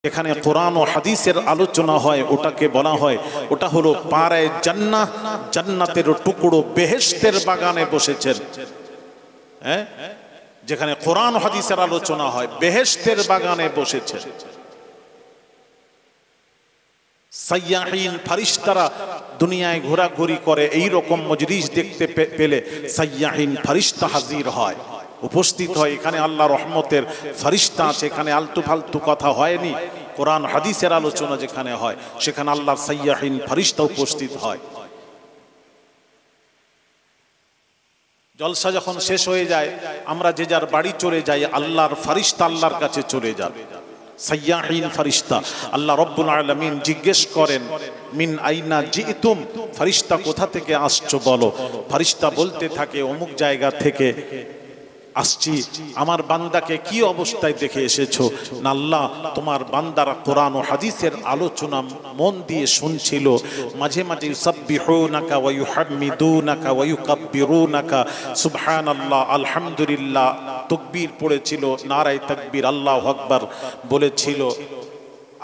এখানে কোরআন ও হাদিসের আলোচনা হয় ওটাকে বলা হয়, ওটা হলো পাড়ায় জান্নাহ, জান্নাতের টুকরো বেহেশতের বাগানে বসেছেন। হ্যাঁ, যেখানে কোরআন ও হাদিসের আলোচনা হয় বেহেশতের বাগানে বসেছেন। সাইয়াহিন ফারিস্তারা দুনিয়ায় ঘোরাঘুরি করে, এই রকম মজলিস দেখতে পেলে সাইয়াহিন ফারিস্তা হাজির হয়, উপস্থিত হয়। এখানে আল্লাহ রহমতের ফারিস্তা আছে, এখানে আলতু ফালতু কথা হয়নি। কোরআন হাদিসের আলোচনা যেখানে হয় সেখানে আল্লাহর সাইয়াহিন ফারিস্তা উপস্থিত হয়। জলসা যখন শেষ হয়ে যায় আমরা যে যার বাড়ি চলে যাই, আল্লাহর ফারিস্তা আল্লাহর কাছে চলে যাবে। সাইয়াহিন ফারিস্তা, আল্লাহ রব্বুল আলামিন জিজ্ঞেস করেন মিন আইনা জিতুম, ফারিস্তা কোথা থেকে আসছো বলো। ফারিস্তা বলতে থাকে অমুক জায়গা থেকে আসছি। আমার বান্দাকে কি অবস্থায় দেখে এসেছো? না আল্লাহ, তোমার বান্দারা কোরআন ও হাদিসের আলোচনা মন দিয়ে শুনছিল, মাঝে মাঝে ইউসাব্বিহুনাকা ওয়া ইউহাম্মিদুনাকা ওয়া ইউকাব্বিরুনাকা, সুবহানাল্লাহ, আলহামদুলিল্লাহ তাকবীর পড়েছিল, নারায়ে তাকবীর, আল্লাহু আকবার বলেছিল।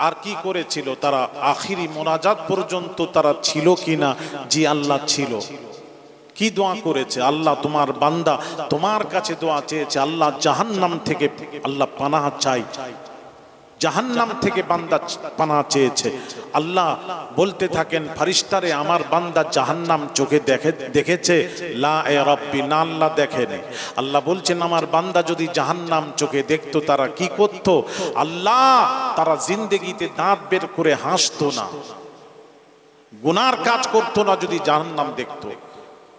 আর কি করেছিল তারা? আখিরি মোনাজাত পর্যন্ত তারা ছিল কিনা? জি আল্লাহ ছিল। কি দোয়া করেছে? আল্লাহ তোমার বান্দা তোমার কাছে দোয়া চেয়েছে, আল্লাহ জাহান্নাম থেকে আল্লাহ পানাহ চাই, জাহান্নাম থেকে বান্দা পানাহ চেয়েছে। আল্লাহ বলতে থাকেন ফারিস্তারে, আমার বান্দা জাহান্নাম চোখে দেখেছে? লা এ রব্বি, না আল্লাহ দেখেনি। আল্লাহ বলছেন আমার বান্দা যদি জাহান্নাম চোখে দেখতো তারা কি করতো? আল্লাহ, তারা জিন্দেগিতে দাঁত বের করে হাসতো না, গুনার কাজ করতো না যদি জাহান্নাম দেখতো।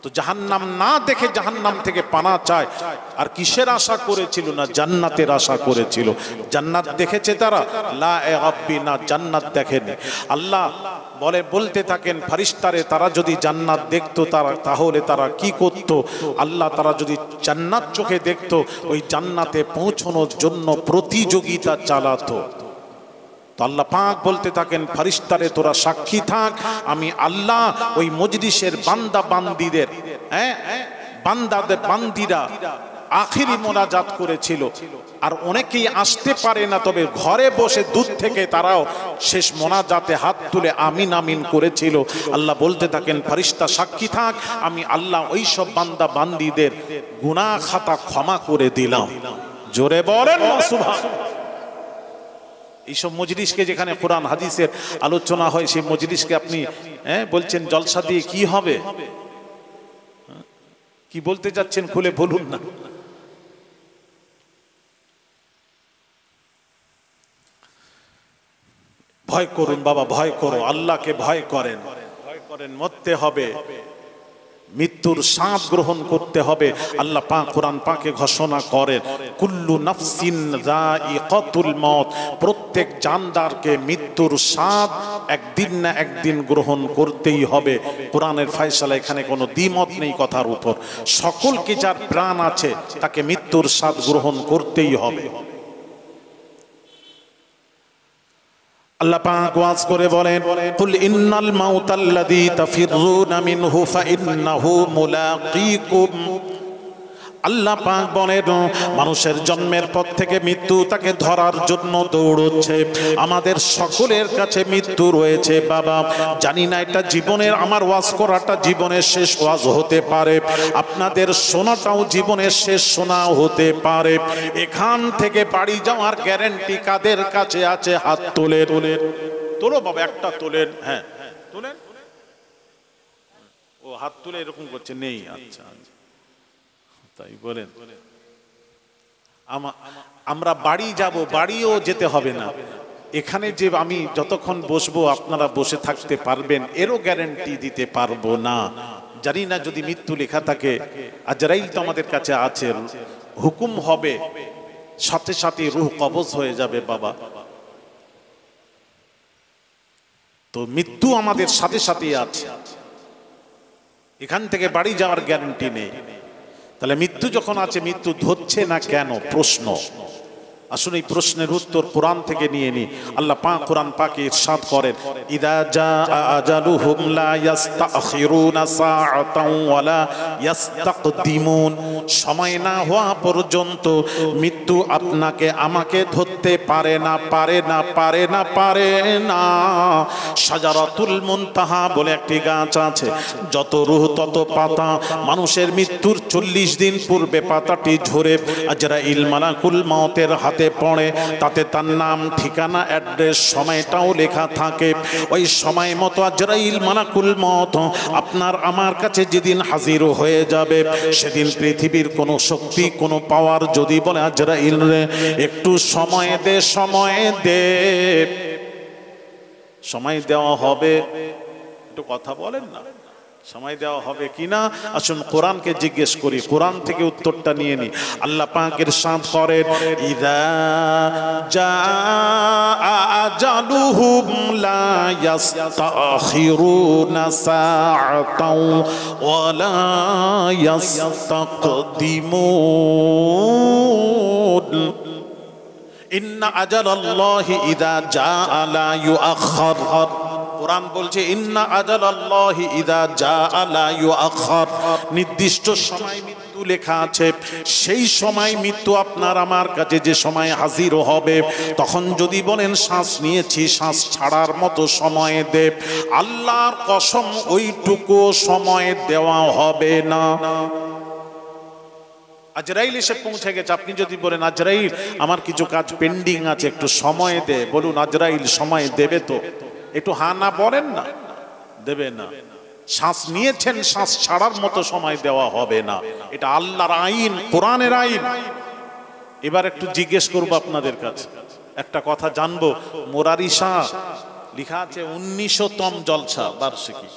তো জাহান্নাম না দেখে জাহান্নাম থেকে পানা চায়। আর কিসের আশা করেছিল? না জান্নাতের আশা করেছিল। জান্নাত দেখেছে তারা? লা এ রব্বি, না জান্নাত দেখেনি। আল্লাহ বলতে থাকেন ফারিস্তারে, তারা যদি জান্নাত দেখতো তাহলে তারা কি করত? আল্লাহ, তারা যদি জান্নাত চোখে দেখতো ওই জান্নাতে পৌঁছানোর জন্য প্রতিযোগিতা চালাতো। তো আল্লাহ পাক বলতে থাকেন ফারিস্তারে, তোরা সাক্ষী থাক, আমি আল্লাহ ওই মজলিসের বান্দা বান্দিদের, বান্দিরা আখিরি মোনাজাত করেছিল। আর অনেকেই আসতে পারে না, তবে ঘরে বসে দূর থেকে তারাও শেষ মোনাজাতে হাত তুলে আমিন আমিন করেছিল। আল্লাহ বলতে থাকেন ফারিস্তা সাক্ষী থাক, আমি আল্লাহ ওই সব বান্দা বান্দিদের গুনাহ খাতা ক্ষমা করে দিলাম। জোরে বলেন না সুবহানাল্লাহ। এইসব মজলিসকে, যেখানে কোরআন হাদিসের আলোচনা হয়, সেই মজলিসকে আপনি বলছেন জলসা দিয়ে কি হবে? কি বলতে যাচ্ছেন খুলে বলুন না। ভয় করুন বাবা, ভয় করো, আল্লাহকে ভয় করেন, ভয় করেন, মরতে হবে, মৃত্যুর স্বাদ গ্রহণ করতে হবে। আল্লাহ পাক কোরআন পাকে ঘোষণা করেন কুল্লু নাফসিন যায়িকাতুল মউত, প্রত্যেক জানদারকে মৃত্যুর স্বাদ একদিন না একদিন গ্রহণ করতেই হবে। কোরআনের ফয়সালা, এখানে কোনো দ্বিমত নেই কথার উপর। সকলকে, যার প্রাণ আছে তাকে মৃত্যুর স্বাদ গ্রহণ করতেই হবে। আল্লাহ পাক ওয়াজ করে বলেন কুল ইন্নাল মাউতাল্লাযী তাফিররুনা মিনহু ফাইন্নাহু মুলাকীকুম। আল্লাহ পাক বলেন মানুষের জন্মের পর থেকে মৃত্যু তাকে ধরার জন্য দৌড়চ্ছে। আমাদের সকলের কাছে মৃত্যু রয়েছে বাবা। জানি না এটা জীবনের, আমার ওয়াজ করাটা জীবনের শেষ ওয়াজ হতে পারে, আপনাদের শোনাটাও জীবনের শেষ শোনা হতে পারে। এখান থেকে বাড়ি যাওয়ার গ্যারান্টি কাদের কাছে আছে? হাত তোলে, তোলো বাবা, একটা তোলেন। হ্যাঁ তোলেন। ও হাত তুলে এরকম করছে, নেই? আচ্ছা তাই বলেন। আমরা বাড়ি যাব, বাড়িও যেতে হবে না। এখানে যে আমি যতক্ষণ বসবো আপনারা বসে থাকতে পারবেন এরও গ্যারান্টি দিতে পারবো না। জানি না যদি মৃত্যু লেখা থাকে, আজরাইল তো আমাদের কাছে আছে, হুকুম হবে সাথে সাথে রূহ কবজ হয়ে যাবে বাবা। তো মৃত্যু আমাদের সাথে সাথে আছে, এখান থেকে বাড়ি যাওয়ার গ্যারান্টি নেই। তাহলে মৃত্যু যখন আছে, মৃত্যু ধরছে না কেন? প্রশ্ন। আসুন এই প্রশ্নের উত্তর কোরআন থেকে নিয়ে নি। আল্লাহ পাক কোরআন পাকে ইরশাদ করেন, ইদা জাআ আজালুহুম লা ইস্তাখিরুনা সাআতাও ওয়ালা ইস্তাকদিমুন। সময় না হওয়া পর্যন্ত মৃত্যু আপনাকে আমাকে ধরতে পারে না, পারে না, পারে না, পারে না। শাজারাতুল মুনতাহা বলে একটি গাছ আছে, যত রূহ তত পাতা। মানুষের মৃত্যুর 40 দিন পূর্বে পাতাটি ঝরে আজরাইল মালাকুল মউতের হাতে পড়ে, তাতে তার নাম, ঠিকানা, অ্যাড্রেস, সময়টাও লেখা থাকে। ওই সময় মতো আজরাইল মালাকুল মউত আপনার আমার কাছে যেদিন হাজির হয়ে যাবে, সেদিন পৃথিবীর কোনো শক্তি, কোনো পাওয়ার যদি বলে আজরাইল রে একটু সময় দে, সময় দে, সময় দেওয়া হবে, একটু কথা বলেন না, সময় দেওয়া হবে কিনা? আসুন কোরআনকে জিজ্ঞেস করি, কোরআন থেকে উত্তরটা নিয়ে নি। আল্লাহ পাক ইরশাদ করেন, ইযা জাআ আজালুহুম লা ইস্তাখিরুনা সাআতাও ওয়ালা ইস্তাকদিমুন। ইন্না আজালাল্লাহি ইযা জাআ লা ইউআখার। কোরআন বলছে ইন্না আজালাল্লাহি ইযা জাআ লা ইউআখার। নির্দিষ্ট সময় মৃত্যু লেখা আছে, সেই সময় মৃত্যু আপনার আমার কাছে যে সময় হাজির হবে, তখন যদি বলেন শ্বাস নিয়েছি, শ্বাস ছাড়ার মতো সময় দে, আল্লাহর কসম ওইটুকু সময় দেওয়া হবে না। আজরাইল এসে পৌঁছে গেছে, আপনি যদি বলেন আজরাইল আমার কিছু কাজ পেন্ডিং আছে, একটু সময় দে, বলুন আজরাইল সময় দেবে তো? একটু হা না বলেন না, দেবে না। শ্বাস নিয়েছেন, শ্বাস ছাড়ার মতো সময় দেওয়া হবে না। এটা আল্লাহর আইন, কোরআনের আইন। এবার একটু জিজ্ঞেস করবো আপনাদের কাছে, একটা কথা জানবো। মোরারি শাহ লেখা আছে 1900তম জলসা বার্ষিকী।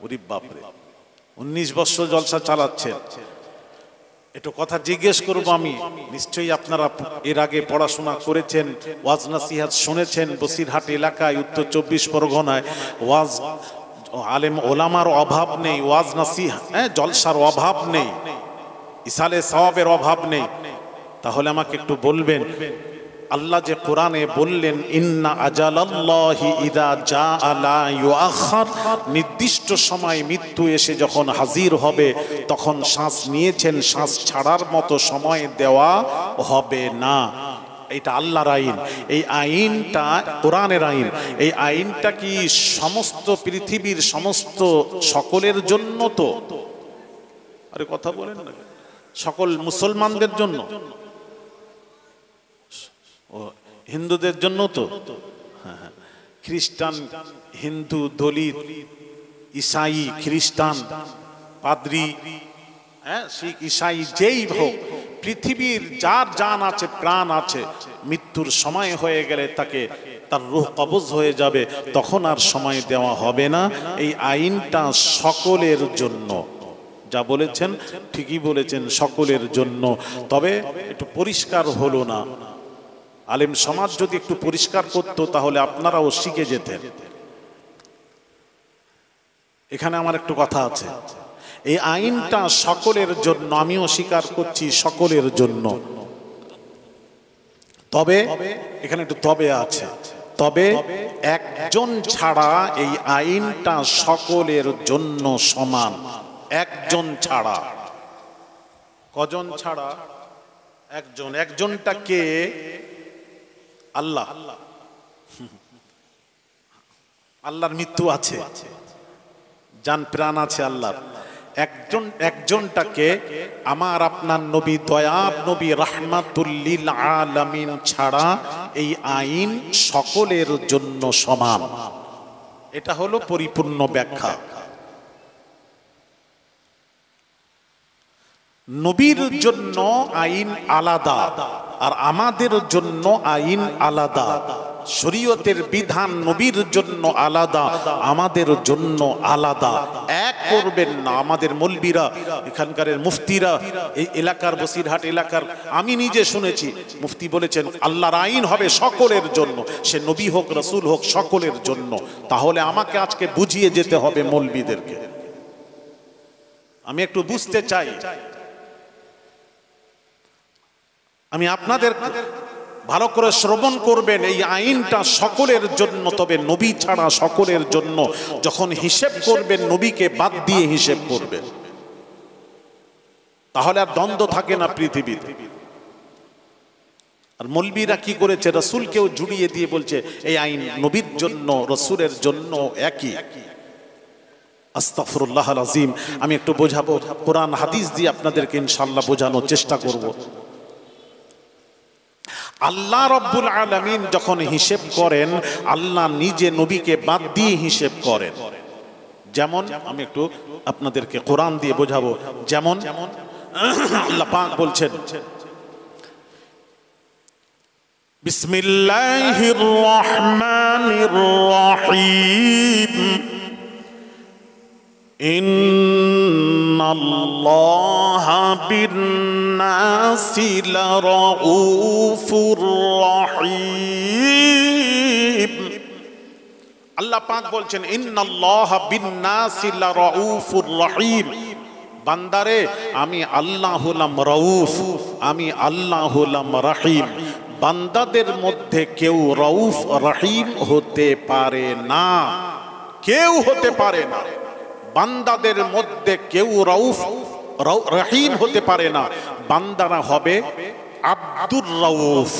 ওরে বাপরে, 19 বছর জলসা চালাচ্ছেন। একটু কথা জিজ্ঞেস করবো আমি, নিশ্চয়ই আপনারা এর আগে পড়াশোনা করেছেন, ওয়াজ নাসিহাত শুনেছেন। বসিরহাট এলাকায়, উত্তর 24 পরগনায় ওয়াজ আলেম ওলামার অভাব নেই, ওয়াজ নাসিহা জলসার অভাব নেই, ইসালে সওয়াবের অভাব নেই। তাহলে আমাকে একটু বলবেন, আল্লাহ যে কোরআনে বললেন ইন্না আজালাল্লাহি ইযা জাআ লা ইউআখার, নির্দিষ্ট সময় মৃত্যু এসে যখন হাজির হবে, তখন শ্বাস নিয়েছেন, শ্বাস ছাড়ার মতো সময় দেওয়া হবে না। এটা আল্লাহর আইন। এই আইনটা কোরআনের আইন। এই আইনটা কি সমস্ত পৃথিবীর সমস্ত সকলের জন্য? তো আরে কথা বলেন না, সকল মুসলমানদের জন্য, ও হিন্দুদের জন্য তো? হ্যাঁ, খ্রিস্টান, হিন্দু, দলিত, ঈসাই, খ্রিস্টান, পাদ্রী, শিখ, ঈসাই, যেই হোক, পৃথিবীর যার জান আছে, প্রাণ আছে, মৃত্যুর সময় হয়ে গেলে তাকে তার রূহ কবজ হয়ে যাবে, তখন আর সময় দেওয়া হবে না। এই আইনটা সকলের জন্য। যা বলেছেন ঠিকই বলেছেন, সকলের জন্য। তবে একটু পরিষ্কার হলো না। আলেম সমাজ যদি একটু পরিষ্কার করতো, তাহলে আপনারাও শিখে যেতেন। এখানে আমার একটু কথা আছে, এই আইনটা সকলের জন্য, আমিও স্বীকার করছি সকলের জন্য। তবে এখানে একটু তবে আছে, তবে একজন ছাড়া এই আইনটা সকলের জন্য সমান। একজন ছাড়া। কজন ছাড়া? একজন। একজনটা কে? আল্লাহ। আল্লাহর মৃত্যু আছে, জান প্রাণ আছে আল্লাহর। একজনটাকে আমার আপনার নবী, দয়াব নবী, রাহমাতুল লিল আলামিন ছাড়া এই আইন সকলের জন্য সমান। এটা হলো পরিপূর্ণ ব্যাখ্যা। নবীর জন্য আইন আলাদা, আর আমাদের জন্য আইন আলাদা। শরীয়তের বিধান নবীর জন্য আলাদা, আমাদের জন্য আলাদা। এক করবেন না। আমাদের মৌলবীরা, এখানকার মুফতিরা, এই এলাকার, বসিরহাট এলাকার, আমি নিজে শুনেছি, মুফতি বলেছেন আল্লাহর আইন হবে সকলের জন্য, সে নবী হোক, রাসূল হোক, সকলের জন্য। তাহলে আমাকে আজকে বুঝিয়ে যেতে হবে মৌলবীদেরকে। আমি একটু বুঝতে চাই, আমি আপনাদের ভালো করে শ্রবণ করবেন। এই আইনটা সকলের জন্য, তবে নবী ছাড়া সকলের জন্য। যখন হিসেব করবেন নবীকে বাদ দিয়ে হিসেব করবেন, তাহলে আর দ্বন্দ্ব থাকে না পৃথিবীতে। আর মৌলবীরা কি করেছে, রসুলকেও জুড়িয়ে দিয়ে বলছে এই আইন নবীর জন্য রসুলের জন্য একই। আস্তাগফিরুল্লাহ আল আযীম। আমি একটু বোঝাবো, কোরআন হাদিস দিয়ে আপনাদেরকে ইনশাআল্লাহ বোঝানোর চেষ্টা করব। আল্লাহ রব্বুল আলামিন যখন হিসেব করেন, আল্লাহ নিজে নবীকে বাদ দিয়ে হিসেব করেন। যেমন আমি একটু আপনাদেরকে কোরআন দিয়ে বোঝাবো। যেমন আল্লাহ পাক বলছেন, বিসমিল্লাহির রহমানির রহিম, ইন্নাল্লাহা বিন-নাসি লারাউফুর রহিম। আল্লাহ পাক বলছেন ইন্নাল্লাহা বিন-নাসি লারাউফুর রহিম। বান্দারে, আমি আল্লাহ হলাম রউফ, আমি আল্লাহ হলাম রহিম। বান্দাদের মধ্যে কেউ রউফ রহিম হতে পারে না, কেউ হতে পারে না। বান্দাদের মধ্যে কেউ রউফ রহিম হতে পারে না। বান্দারা হবে আব্দুর রউফ।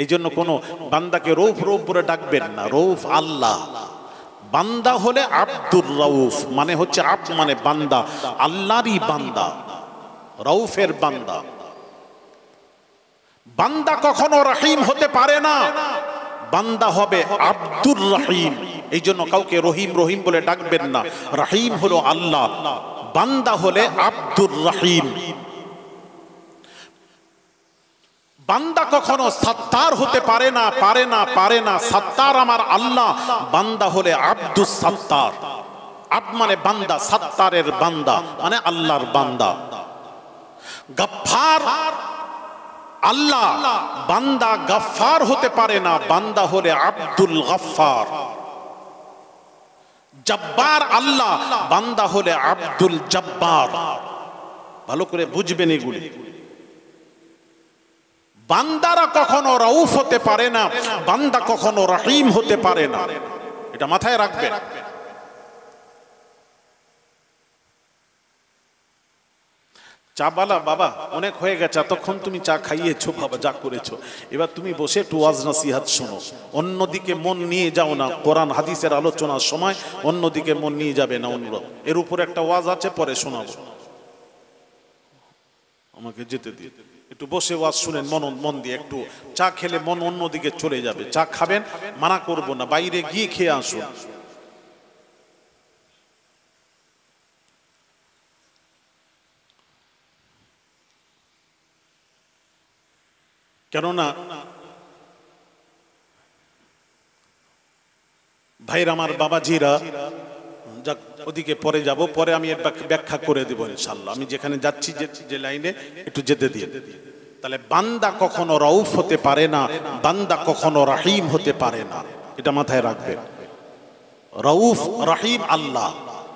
এই জন্য কোনো বান্দাকে রউফ রউফ বলে ডাকবেন না, রউফ আল্লাহ। বান্দা হলে আব্দুর রউফ, মানে হচ্ছে মানে বান্দা, আল্লাহরই বান্দা, রউফের বান্দা। বান্দা কখনো রহিম হতে পারে না, বান্দা হবে আব্দুর রহিম। এই জন্য কাউকে রহিম রহিম বলে ডাকবেন না। রহিম হলো আল্লাহ, বান্দা হলে আব্দুর রহিম। বান্দা কখনো সাত্তার হতে পারে না, পারে না, পারে না। সাত্তার আমার আল্লাহ, বান্দা হলে আব্দুস সাত্তার। আব মানে বান্দা, সাত্তারের বান্দা মানে আল্লাহর বান্দা। গফফার আল্লাহ, বান্দা গফফার হতে পারে না, বান্দা হলে আব্দুল গফফার। জব্বার আল্লাহ, বান্দা হলে আব্দুল জব্বার। ভালো করে বুঝবেন এগুলি। বান্দারা কখনো রউফ হতে পারে না, বান্দা কখনো রহিম হতে পারে না, এটা মাথায় রাখবেন। চা বালা, বাবা অনেক হয়ে গেছে, এতক্ষণ তুমি চা খাইয়েছো বাবা, যা করেছো, এবার তুমি বসে একটু ওয়াজ নসিহত শোনো। অন্যদিকে মন নিয়ে যাও না, কোরআন হাদিসের আলোচনার সময় অন্যদিকে মন নিয়ে যাবে না, অনুরোধ। এর উপর একটা ওয়াজ আছে, পরে শোনাবো, আমাকে যেতে দিন। একটু বসে ওয়াজ শুনেন মন দিয়ে। একটু চা খেলে মন অন্যদিকে চলে যাবে। চা খাবেন, মানা করব না, বাইরে গিয়ে খেয়ে আসুন। কেননা ভাইরা আমার, বাবাজিরা, যাক ওদিকে পরে যাব, পরে আমি এর ব্যাখ্যা করে দেব ইনশাআল্লাহ। আমি যেখানে যাচ্ছি, যে লাইনে, একটু যেতে দিন। তাহলে বান্দা কখনো রউফ হতে পারে না, বান্দা কখনো রহিম হতে পারে না, এটা মাথায় রাখবেন। রউফ রহিম আল্লাহ,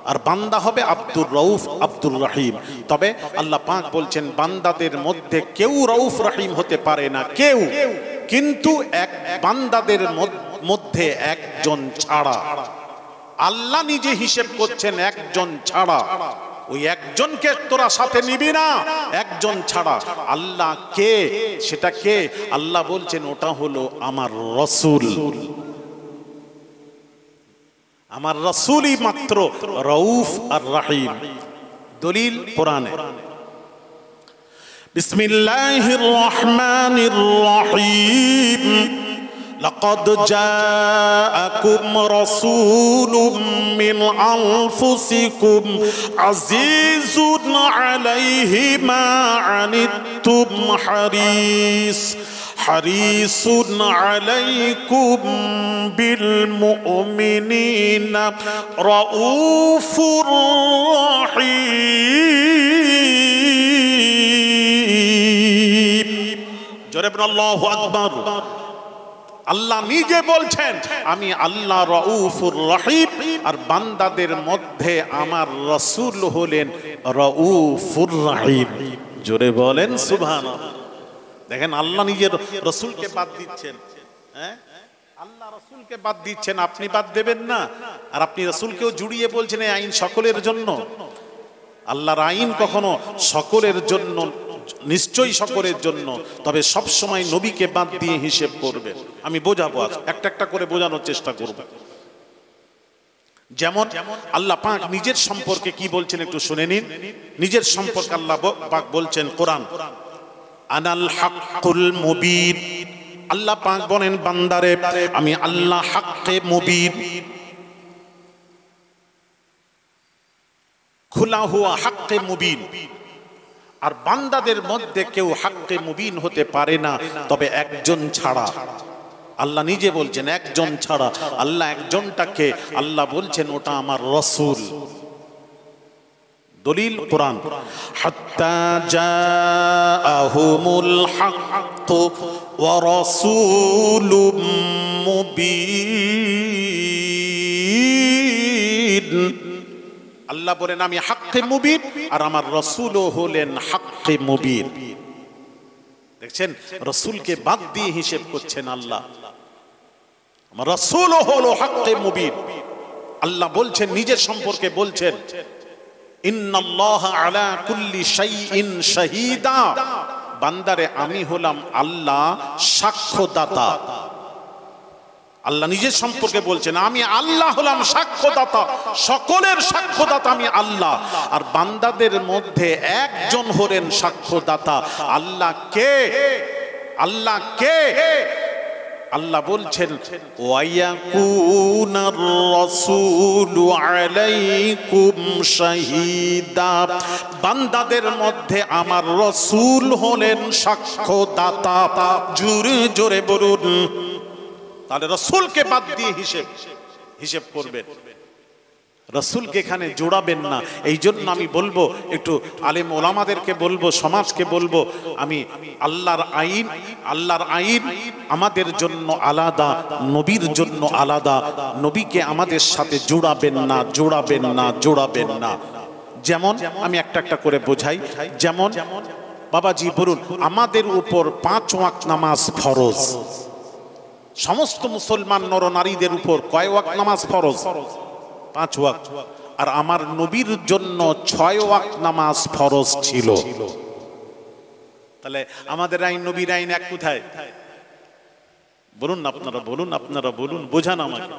আর বান্দা হবে আব্দুর রউফ আব্দুর রহিম। তবে আল্লাহ পাক বলছেন বান্দাদের মধ্যে কেউ রউফ রহিম হতে পারে না, কেউ, কিন্তু এক বান্দাদের মধ্যে একজন ছাড়া। আল্লাহ নিজে হিসেব করছেন একজন ছাড়া। ওই একজনকে তোরা সাথে নিবি না, একজন ছাড়া। আল্লাহ কে? সেটা কে? আল্লাহ বলছেন ওটা হলো আমার রসুল। আমার রসুলই মাত্র রউফ আর রহিম। দলিল কোরআনে, বিসমিল্লাহির রহমানির রহিম, লাকাদ জাআকুম রাসূলুম মিন আনফুসিকুম আজিজুন আলাইহি মা আনিতুম হারিসুন আলাইকুম বিল মুমিনিনা রাউফুর রহিম। জোরে বলুন আল্লাহু আকবার। আল্লাহ নিজে বলছেন আমি আল্লাহ রাউফুর রহিম, আর বান্দাদের মধ্যে আমার রাসূল হলেন রাউফুর রহিম। জোরে বলেন সুবহানাল্লাহ। দেখেন আল্লাহ নিজের রসুলকে বাদ দিচ্ছেন, হ্যাঁ আল্লাহ রসুলকে বাদ দিচ্ছেন, আপনি বাদ দেবেন না। আর আপনি রসুলকেও জুড়িয়ে বলছেন এই আইন সকলের জন্য। আল্লাহর আইন কখনো সকলের জন্য, নিশ্চয়ই সকলের জন্য, তবে সব সময় নবীকে বাদ দিয়ে হিসেব করবে। আমি বোঝাবো, একটা একটা করে বোঝানোর চেষ্টা করব। যেমন আল্লাহ পাক নিজের সম্পর্কে কি বলছেন একটু শুনে নিন। নিজের সম্পর্কে আল্লাহ পাক বলছেন কোরআন, আনাল হাক্কুল মুবিন। আল্লাহ পাক বলেন বান্দারে আমি আল্লাহ হাক্কে মুবিন, খুলা হুয়া হাক্কে মুবিন। আর বান্দাদের মধ্যে কেউ হাক্কে মুবিন হতে পারে না তবে একজন ছাড়া। আল্লাহ নিজে বলছেন একজন ছাড়া। আল্লাহ একজনটাকে আল্লাহ বলছেন ওটা আমার রাসূল। দলিল কোরআন, হাত্তা জাআহুমুল হাক্কু ওয়া রাসূলুম মুবিন। আল্লাহ বলেন আমি হাক্কে মুবিন আর আমার রাসূলও হলেন হাক্কে মুবিন। দেখছেন রাসূলকে বাদ দিয়ে হিসেব করছেন আল্লাহ, আমার রাসূলও হলো হাক্কে মুবিন। আল্লাহ বলছেন নিজের সম্পর্কে বলছেন ইন্নাল্লাহা আলা কুল্লি শাইইন শাহীদা। বান্দারে আমি হলাম আল্লাহ সাক্ষ্যদাতা। আল্লাহ নিজের সম্পর্কে বলছেন আমি আল্লাহ হলাম সাক্ষ্যদাতা, সকলের সাক্ষ্যদাতা আমি আল্লাহ। আর বান্দাদের মধ্যে একজন হলেন সাক্ষ্যদাতা। আল্লাহ কে? আল্লাহ কে? আল্লাহ বলছেন ওয়ায়াকুনার রাসূলু আলাইকুম শাহীদা। বান্দাদের মধ্যে আমার রাসূল হলেন সাক্ষ্যদাতা। জোরে জোরে বলুন। তাহলে রাসূলকে বাদ দিয়ে হিসেব করবেন, রাসূলকে এখানে জোড়াবেন না। এই জন্য আমি বলবো, একটু আলেম ওলামাদেরকে বলবো, সমাজকে বলবো, আমি আল্লাহর আইন আমাদের জন্য আলাদা, নবীর জন্য আলাদা। নবীকে আমাদের সাথে জোড়াবেন না। যেমন আমি একটা একটা করে বোঝাই। যেমন বাবাজি বলুন, আমাদের উপর 5 ওয়াক্ত নামাজ ফরজ। সমস্ত মুসলমান নর নারীদের উপর কয় ওয়াক্ত নামাজ ফরজ? 5 ওয়াক্ত। আর আমার নবীর জন্য 6 ওয়াক্ত নামাজ ফরজ ছিল। তাহলে আমাদের আইন নবীর আইন এক কোথায়? বলুন আপনারা বলুন, বোঝান আমাকে।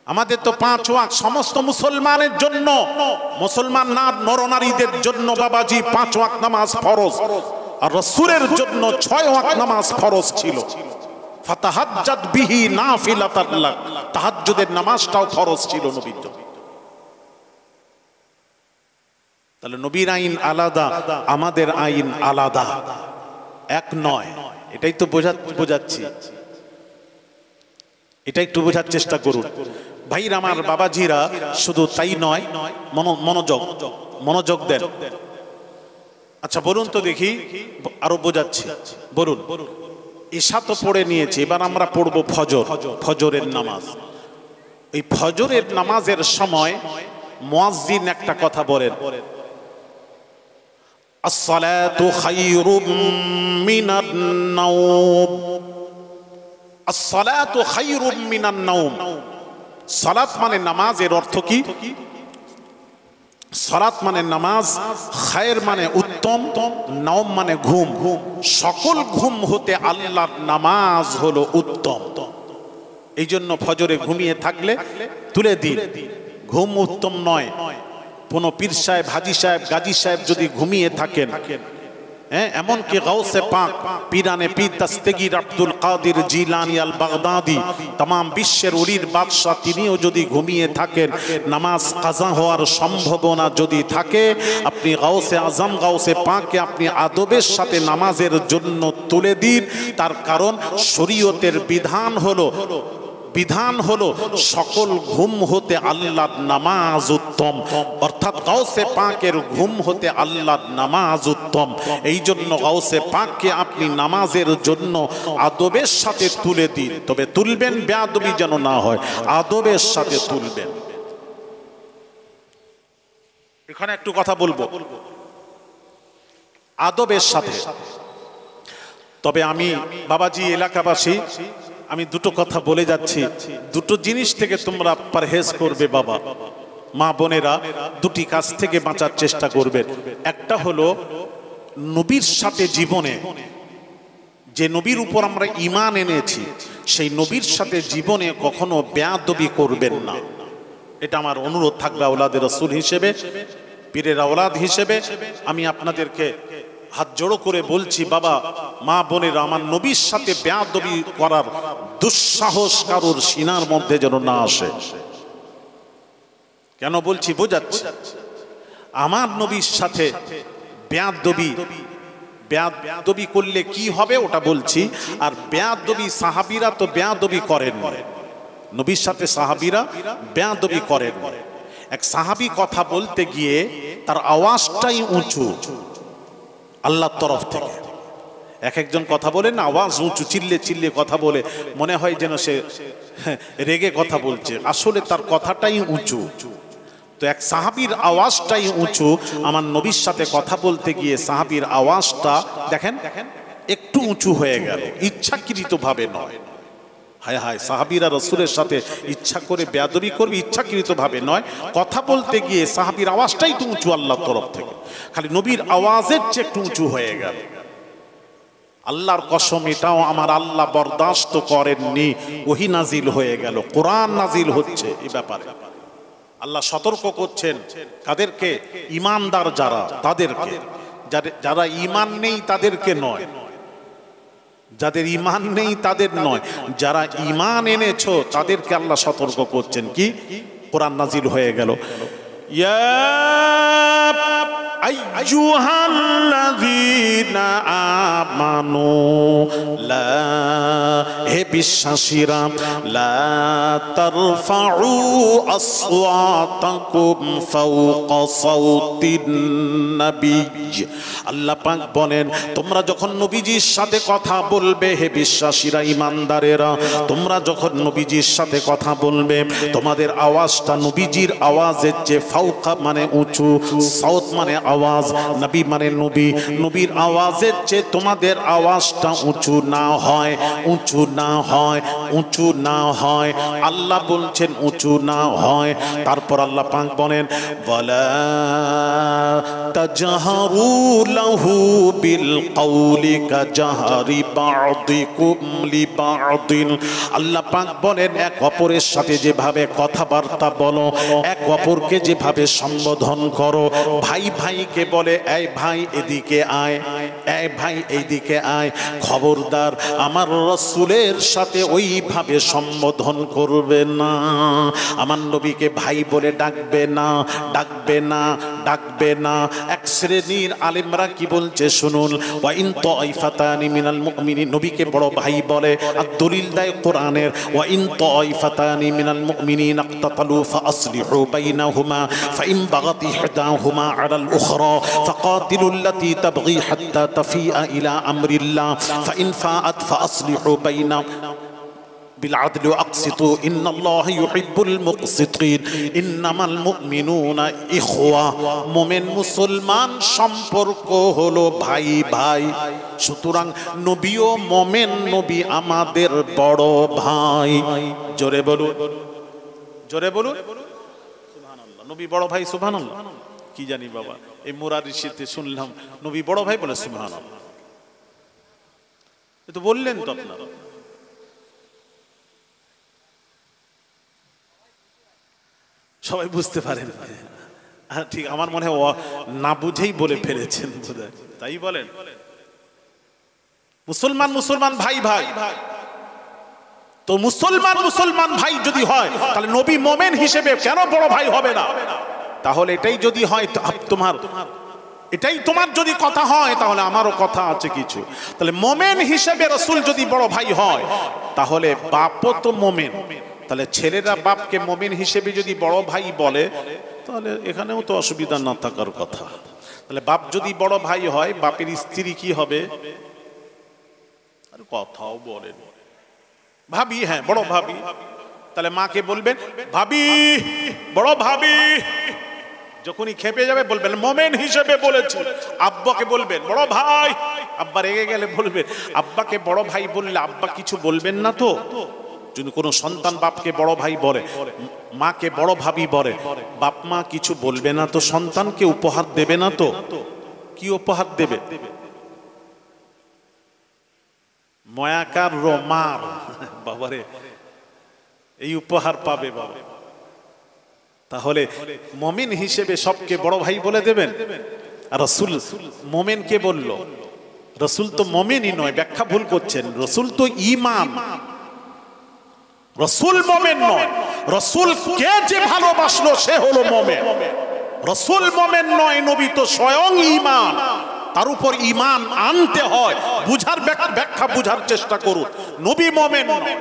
আমাদের তো 5 ওয়াক্ত সমস্ত মুসলমানের জন্য, মুসলমান না নর নারীদের জন্য বাবাজি 5 ওয়াক্ত নামাজ ফরজ। আর রাসূলের জন্য 6 ওয়াক্ত নামাজ ফরজ ছিল। ফাতাহাজ্জাদ বিহি নাফিলাতান লাক, তাহাজ্জুদের নামাজটাও ফরজ ছিল নবীর জন্য। তাহলে নবীর আইন আলাদা, আমাদের আইন আলাদা, এক নয়। এটাই তো বোঝাচ্ছি, এটা একটু বোঝার চেষ্টা করুন ভাইরা আমার, বাবাজিরা। শুধু তাই নয়, মনোযোগ দেন। আচ্ছা বলুন তো দেখি, আরো বোঝাচ্ছি। বলুন, ইশা তো পড়ে নিয়েছি, এবার আমরা পড়ব ফজরের নামাজ। এই ফজরের নামাজের সময় মুয়াজ্জিন একটা কথা বলেন, আসসালাতু খায়রুম মিনান নাওম। আসসালাতু খায়রুম মিনান নাওম। সালাত মানে নামাজের অর্থ কি? সালাত মানে নামাজ, খায়ের মানে উত্তম, নাওম মানে ঘুম। সকল ঘুম হতে আল্লাহর নামাজ হলো উত্তম। এই জন্য ফজরে ঘুমিয়ে থাকলে তুলে দিন। ঘুম উত্তম নয়। কোন পীর সাহেব, হাজী সাহেব, গাজী সাহেব যদি ঘুমিয়ে থাকেন, এমনকি গাউসে পাক পীরানে পীর দস্তগীর আব্দুল কাদের জিলানী আল বাগদাদি, तमाम বিশ্বের ওলির বাদশা, তিনিও যদি ঘুমিয়ে থাকেন, নামাজ কাজা হওয়ার সম্ভাবনা যদি থাকে, আপনি গাউসে আজম, গাউসে পাককে আপনি আদবের সাথে নামাজের জন্য তুলে দিন। তার কারণ শরীয়তের বিধান হলো সকল ঘুম হতে আল্লাহর নামাজ উত্তম, অর্থাৎ গাউসে পাকের ঘুম হতে আল্লাহর নামাজ উত্তম। এই জন্য গাউসে পাককে আপনি নামাজের জন্য আদবের সাথে তুলে দিন। তবে তুলবেন বেয়াদবি যেন না হয়, আদবের সাথে তুলবেন। এখানে একটু কথা বলবো, আদবের সাথে। তবে আমি বাবাজি এলাকাবাসী আমি দুটো কথা বলে যাচ্ছি, দুটো জিনিস থেকে তোমরা পরহেজ করবে বাবা, মা বোনেরা দুটি কাজ থেকে বাঁচার চেষ্টা করবে। একটা হলো নবীর সাথে জীবনে যে নবীর উপর আমরা ঈমান এনেছি সেই নবীর সাথে জীবনে কখনো বেয়াদবি করবেন না। এটা আমার অনুরোধ থাকবে আওলাদে রাসূল হিসেবে, পীরের আওলাদ হিসেবে আমি আপনাদেরকে হাত জোড়ো করে বলছি, বাবা মা বোনেরা, আমার নবীর সাথে বেয়াদবি করার দুঃসাহস কারোর সিনার মধ্যে যেন না আসে। কেন বলছি বোঝাচ্ছি। আমার নবীর সাথে বেয়াদবি করলে কি হবে ওটা বলছি। আর বেয়াদবি সাহাবীরা তো বেয়াদবি করেন, নবীর সাথে সাহাবীরা বেয়াদবি করেন। এক সাহাবী কথা বলতে গিয়ে তার আওয়াজটাই উঁচু আল্লাহর তরফ থেকে। এক একজন কথা বলেন আওয়াজ উঁচু, চিল্লে চিল্লে কথা বলে, মনে হয় যেন সে রেগে কথা বলছে, আসলে তার কথাটাই উঁচু। তো এক সাহাবীর আওয়াজটাই উঁচু, আমার নবীর সাথে কথা বলতে গিয়ে সাহাবীর আওয়াজটা দেখেন একটু উঁচু হয়ে গেল, ইচ্ছাকৃতভাবে নয়। হায় হায়, সাহাবীরা রাসূলের সাথে ইচ্ছা করে বেয়াদবি করবে, ইচ্ছাকৃতভাবে নয়। কথা বলতে গিয়ে সাহাবীর আওয়াজটাই তো উঁচু আল্লাহর তরফ থেকে, খালি নবীর আওয়াজের চেয়ে একটু উঁচু হয়ে গেল। আল্লাহর কসম, এটাও আমার আল্লাহ বরদাস্ত করেননি। ওহী নাজিল হয়ে গেল, কোরআন নাজিল হচ্ছে এই ব্যাপারে। আল্লাহ সতর্ক করছেন কাদেরকে? ঈমানদার যারা, তাদেরকে। যারা ঈমান নেই তাদেরকে নয়, যাদের ঈমান নেই তাদের নয়, যারা ঈমান এনেছো তাদেরকে আল্লাহ সতর্ক করছেন। কি? কোরআন নাজিল হয়ে গেল, ইয়া আইয়ুহাল্লাযীনা আমানু লা, হে বিশ্বাসীরা, লা তারফাউ আসওয়াতাকুম ফাওকা সাওতিন নবী। আল্লাহ পাক বলেন, তোমরা যখন নবীজির সাথে কথা বলবে, হে বিশ্বাসীরা ঈমানদারেরা, তোমরা যখন নবীজির সাথে কথা বলবে, তোমাদের আওয়াজটা নবীজির আওয়াজের চেয়ে, ফাওকা মানে উঁচু, সাউত মানে আওয়াজ, নবী মানে নবী, নবীর আওয়াজের চেয়ে তোমাদের আওয়াজটা উঁচু না হয়, উঁচু না হয়, উঁচু না হয়। আল্লাহ বলছেন উঁচু না হয়। তারপর আল্লাহ পাক বলেন, ওয়ালা তাজহারু লাহু বিল কওলি কাজহারি বা'দিকুম লিবা'দিন। আল্লাহ পাক বলেন, এক অপরের সাথে যেভাবে কথাবার্তা বলো, এক অপরকে যেভাবে সম্বোধন করো, ভাই ভাইকে বলে এই ভাই এদিকে আয়, এই ভাই এইদিকে আয়, খবরদার আমার রাসূলের সাথে ওইভাবে সম্বোধন করবে না। আমার নবীকে ভাই বলে ডাকবে না, ডাকবে না, ডাকবে না। এক শ্রেণীর আলেমরা কি বলছে শুনুন, ওয়া ইন তাইফাতানি মিনাল মুমিনিন, নবীকে বড় ভাই বলে, আর দলিল দেয় কোরআনের, ওয়া ইন তাইফাতানি মিনাল মুমিনিন ইকতাতালু ফাআসলিহু বাইনাহুমা ফাইন বাগাত ইহদাহুমা আলাল উখরা ফাকাতিলুল লাতী তাবগী হাত্তা তাফিআ ইলা আমরিল্লাহ ফাইন ফাআত ফাআসলিহু বাইনা بالعدل واقسطوا ان الله يحب المقسطين انما المؤمنون اخوه। মুমিন মুসলমান সম্পর্ক হলো ভাই ভাই। সুতরাং নবীও মুমিন, নবী আমাদের বড় ভাই। জোরে বলুন, জোরে বলুন সুবহানাল্লাহ। নবী বড় ভাই, সুবহানাল্লাহ। কি জানি বাবা, এই মুরারিশিতে শুনলাম নবী বড় ভাই বলে, সুবহানাল্লাহ। এ তো বললেন তো আপনারা। সবাই বুঝতে পারেন? ঠিক, আমার মনে হয় না বুঝেই বলে ফেলেছেন বোধহয়, তাই বলেন। মুসলমান মুসলমান ভাই ভাই, তো মুসলমান মুসলমান ভাই যদি হয় তাহলে নবী মুমিন হিসেবে কেন বড় ভাই হবে না? তাহলে এটাই যদি হয় তোমার, এটাই তোমার যদি কথা হয়, তাহলে আমারও কথা আছে কিছু। তাহলে মুমিন হিসেবে রাসূল যদি বড় ভাই হয়, তাহলে বাপও তো মুমিন। তাহলে ছেলেরা বাপকে মুমিন হিসেবে যদি বড় ভাই বলে, তাহলে এখানেও তো অসুবিধা না থাকার কথা। তাহলে বাপ যদি বড় ভাই হয়, বাপের স্ত্রী কি হবে? আর কথাও বলেন ভাবি, হ্যাঁ বড় ভাবি। তাহলে মাকে বলবেন ভাবি, বড় ভাবি। যখনই খেপে যাবে বলবেন মুমিন হিসেবে বলেছি। আব্বাকে বলবেন বড় ভাই, আব্বা রেগে গেলে বলবে, আব্বাকে বড় ভাই বললে আব্বা কিছু বলবেন না তো? যদি কোনো সন্তান বাপকে বড় ভাই বলে, মাকে বড় ভাবি বলে, বাপ মা কিছু বলবে না তো? সন্তানকে উপহার দেবে না তো? কি উপহার দেবে? ময়াকার রোমার, বাবারে এই উপহার পাবে বাবা। তাহলে মুমিন হিসেবে সবকে বড় ভাই বলে দেবেন। আর রাসূল মুমিনকে বলল, রাসূল তো মুমিনই নয়, ব্যাখ্যা ভুল করছেন। রাসূল তো ঈমান, রাসূল মুমিন নয়। রাসূলকে যে ভালোবাসলো সে হলো মুমিন। রাসূল মুমিন নয়, নবী তো স্বয়ং ঈমান। তার উপর ঈমান আনতে হয়। বুঝার ব্যাখ্যা বুঝার চেষ্টা করুন। নবী মুমিন নয়,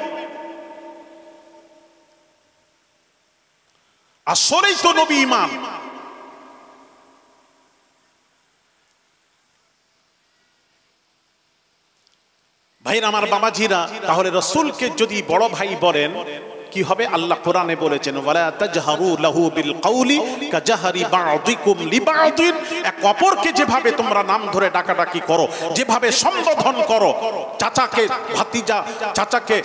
আসলেই তো নবী ঈমান। ভাইরা আমার, বাবাজিরা, তাহলে রাসূলকে যদি বড় ভাই বলেন কি হবে? আল্লাহ কোরআনে বলেছেন, ওয়ালা তাজহারু লাহু বিল কওলি কাজাহরি বা'দিকুম লিবা'দিন। এক অপরকে যেভাবে তোমরা নাম ধরে ডাকাডাকি করো, যেভাবে সম্বোধন করো, চাচাকে ভাতিজা, চাচাকে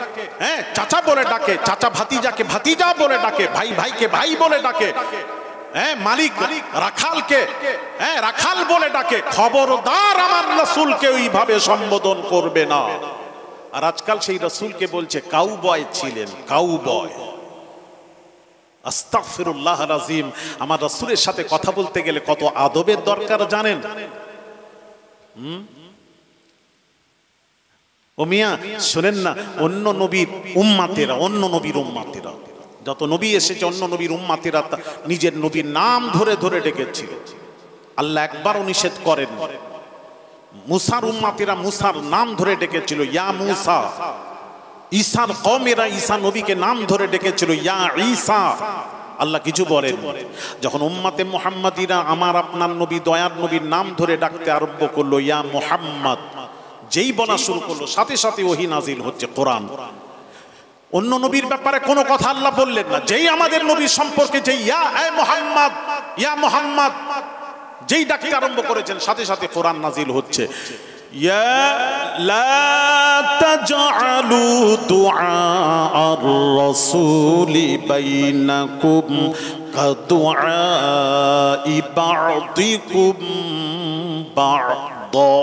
চাচা বলে ডাকে, চাচা ভাতিজাকে ভাতিজা বলে ডাকে, ভাই ভাইকে ভাই বলে ডাকে, মালিক রাখালকে রাখাল বলে ডাকে, খবরদার আমার রাসূলকে ওইভাবে সম্বোধন করবে না। আর আজকাল সেই রাসূলকে বলছে কাউবয় ছিলেন, কাউবয়। আস্তাগফিরুল্লাহ আযীম। আমার রাসূলের সাথে কথা বলতে গেলে কত আদবের দরকার জানেন? ও মিয়া শুনেন না, অন্য নবীর উম্মাতেরা যত নবী এসেছে, অন্য নবীর উম্মাতেরা নিজের নবীর নাম ধরে ধরে ডেকেছিল। আল্লাহ একবারও নিষেধ করেন। মুসার উম্মাতেরা মুসার নাম ধরে ডেকেছিল, ইয়া মুসা। ঈসার কওমেরা ঈসা নবীকে নাম ধরে ডেকেছিল, ইয়া ঈসা। আল্লাহ কিছু বলেন। যখন উম্মাতে মুহাম্মাদিরা আমার আপনার নবী, দয়ার নবীর নাম ধরে ডাকতে আরম্ভ করলো, ইয়া মুহাম্মদ, যেই বলা শুরু করলো, সাথে সাথে ওহী নাজিল হচ্ছে, কোরআন। অন্য নবীর ব্যাপারে কোনো কথা আল্লাহ বললেন না। যেই আমাদের নবী সম্পর্কে যেই ইয়া মুহাম্মদ, ইয়া মুহাম্মদ যেই ডাকতে আরম্ভ করেছেন, সাথে সাথে কোরআন নাজিল হচ্ছে, ইয়া লা তাজআলু দুআ আর-রাসূলি বাইনাকুম কাদুআই বা'দিকুম বা'দা।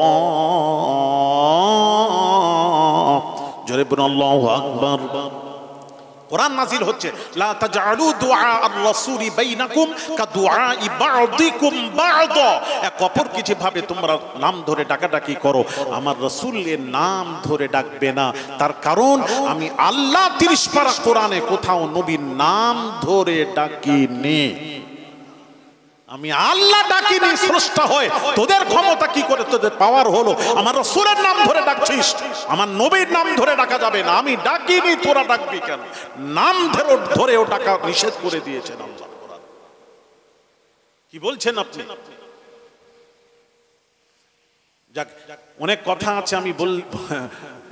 জোরে বলুন আল্লাহু আকবার। কোরআন নাজিল হচ্ছে, লা তাজআলু দুআ আর-রাসূলি বাইনাকুম কাদুআই বা'দিকুম বা'দা। এক অপরকে যেভাবে তোমরা নাম ধরে ডাকাডাকি করো, আমার রাসূলের নাম ধরে ডাকবে না। তার কারণ আমি আল্লাহ 30 পারা কোরআনে কোথাও নবীর নাম ধরে ডাকিনি। আমি আল্লাহ ডাকিনি, স্রষ্টা হয়। তোদের ক্ষমতা কি করে, তোদের পাওয়ার হলো আমার রাসূলের নাম ধরে ডাকছিস, আমার নবীর নাম ধরে ডাকা যাবে না। আমি ডাকিনি, তোরা ডাকবি কেন? নাম ধরেও ডাকা নিষেধ করে দিয়েছেন আল্লাহ। কি বলছেন আপনি? যাক, অনেক কথা আছে, আমি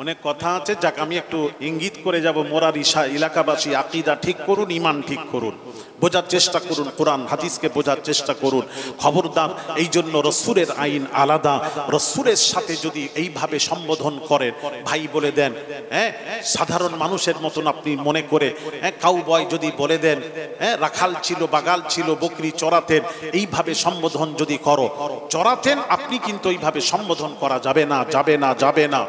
অনেক কথা আছে, যাক আমি একটু ইঙ্গিত করে যাব। মোরার এলাকাবাসী আকীদা ঠিক করুন, ঈমান ঠিক করুন, বোঝার চেষ্টা করুন, কোরআন হাদিসকে বোঝার চেষ্টা করুন। খবরদার, এই জন্য রাসূলের আইন আলাদা। রাসূলের সাথে যদি এইভাবে সম্বোধন করেন, ভাই বলে দেন, সাধারণ মানুষের মতন আপনি মনে করে, কাউবয় যদি বলে দেন, রাখাল ছিল, বাগাল ছিল, বকরি চড়াতেন, এইভাবে সম্বোধন যদি করো, চড়াতেন আপনি, কিন্তু এইভাবে সম্বোধন করা যাবে না, যাবে না, যাবে না।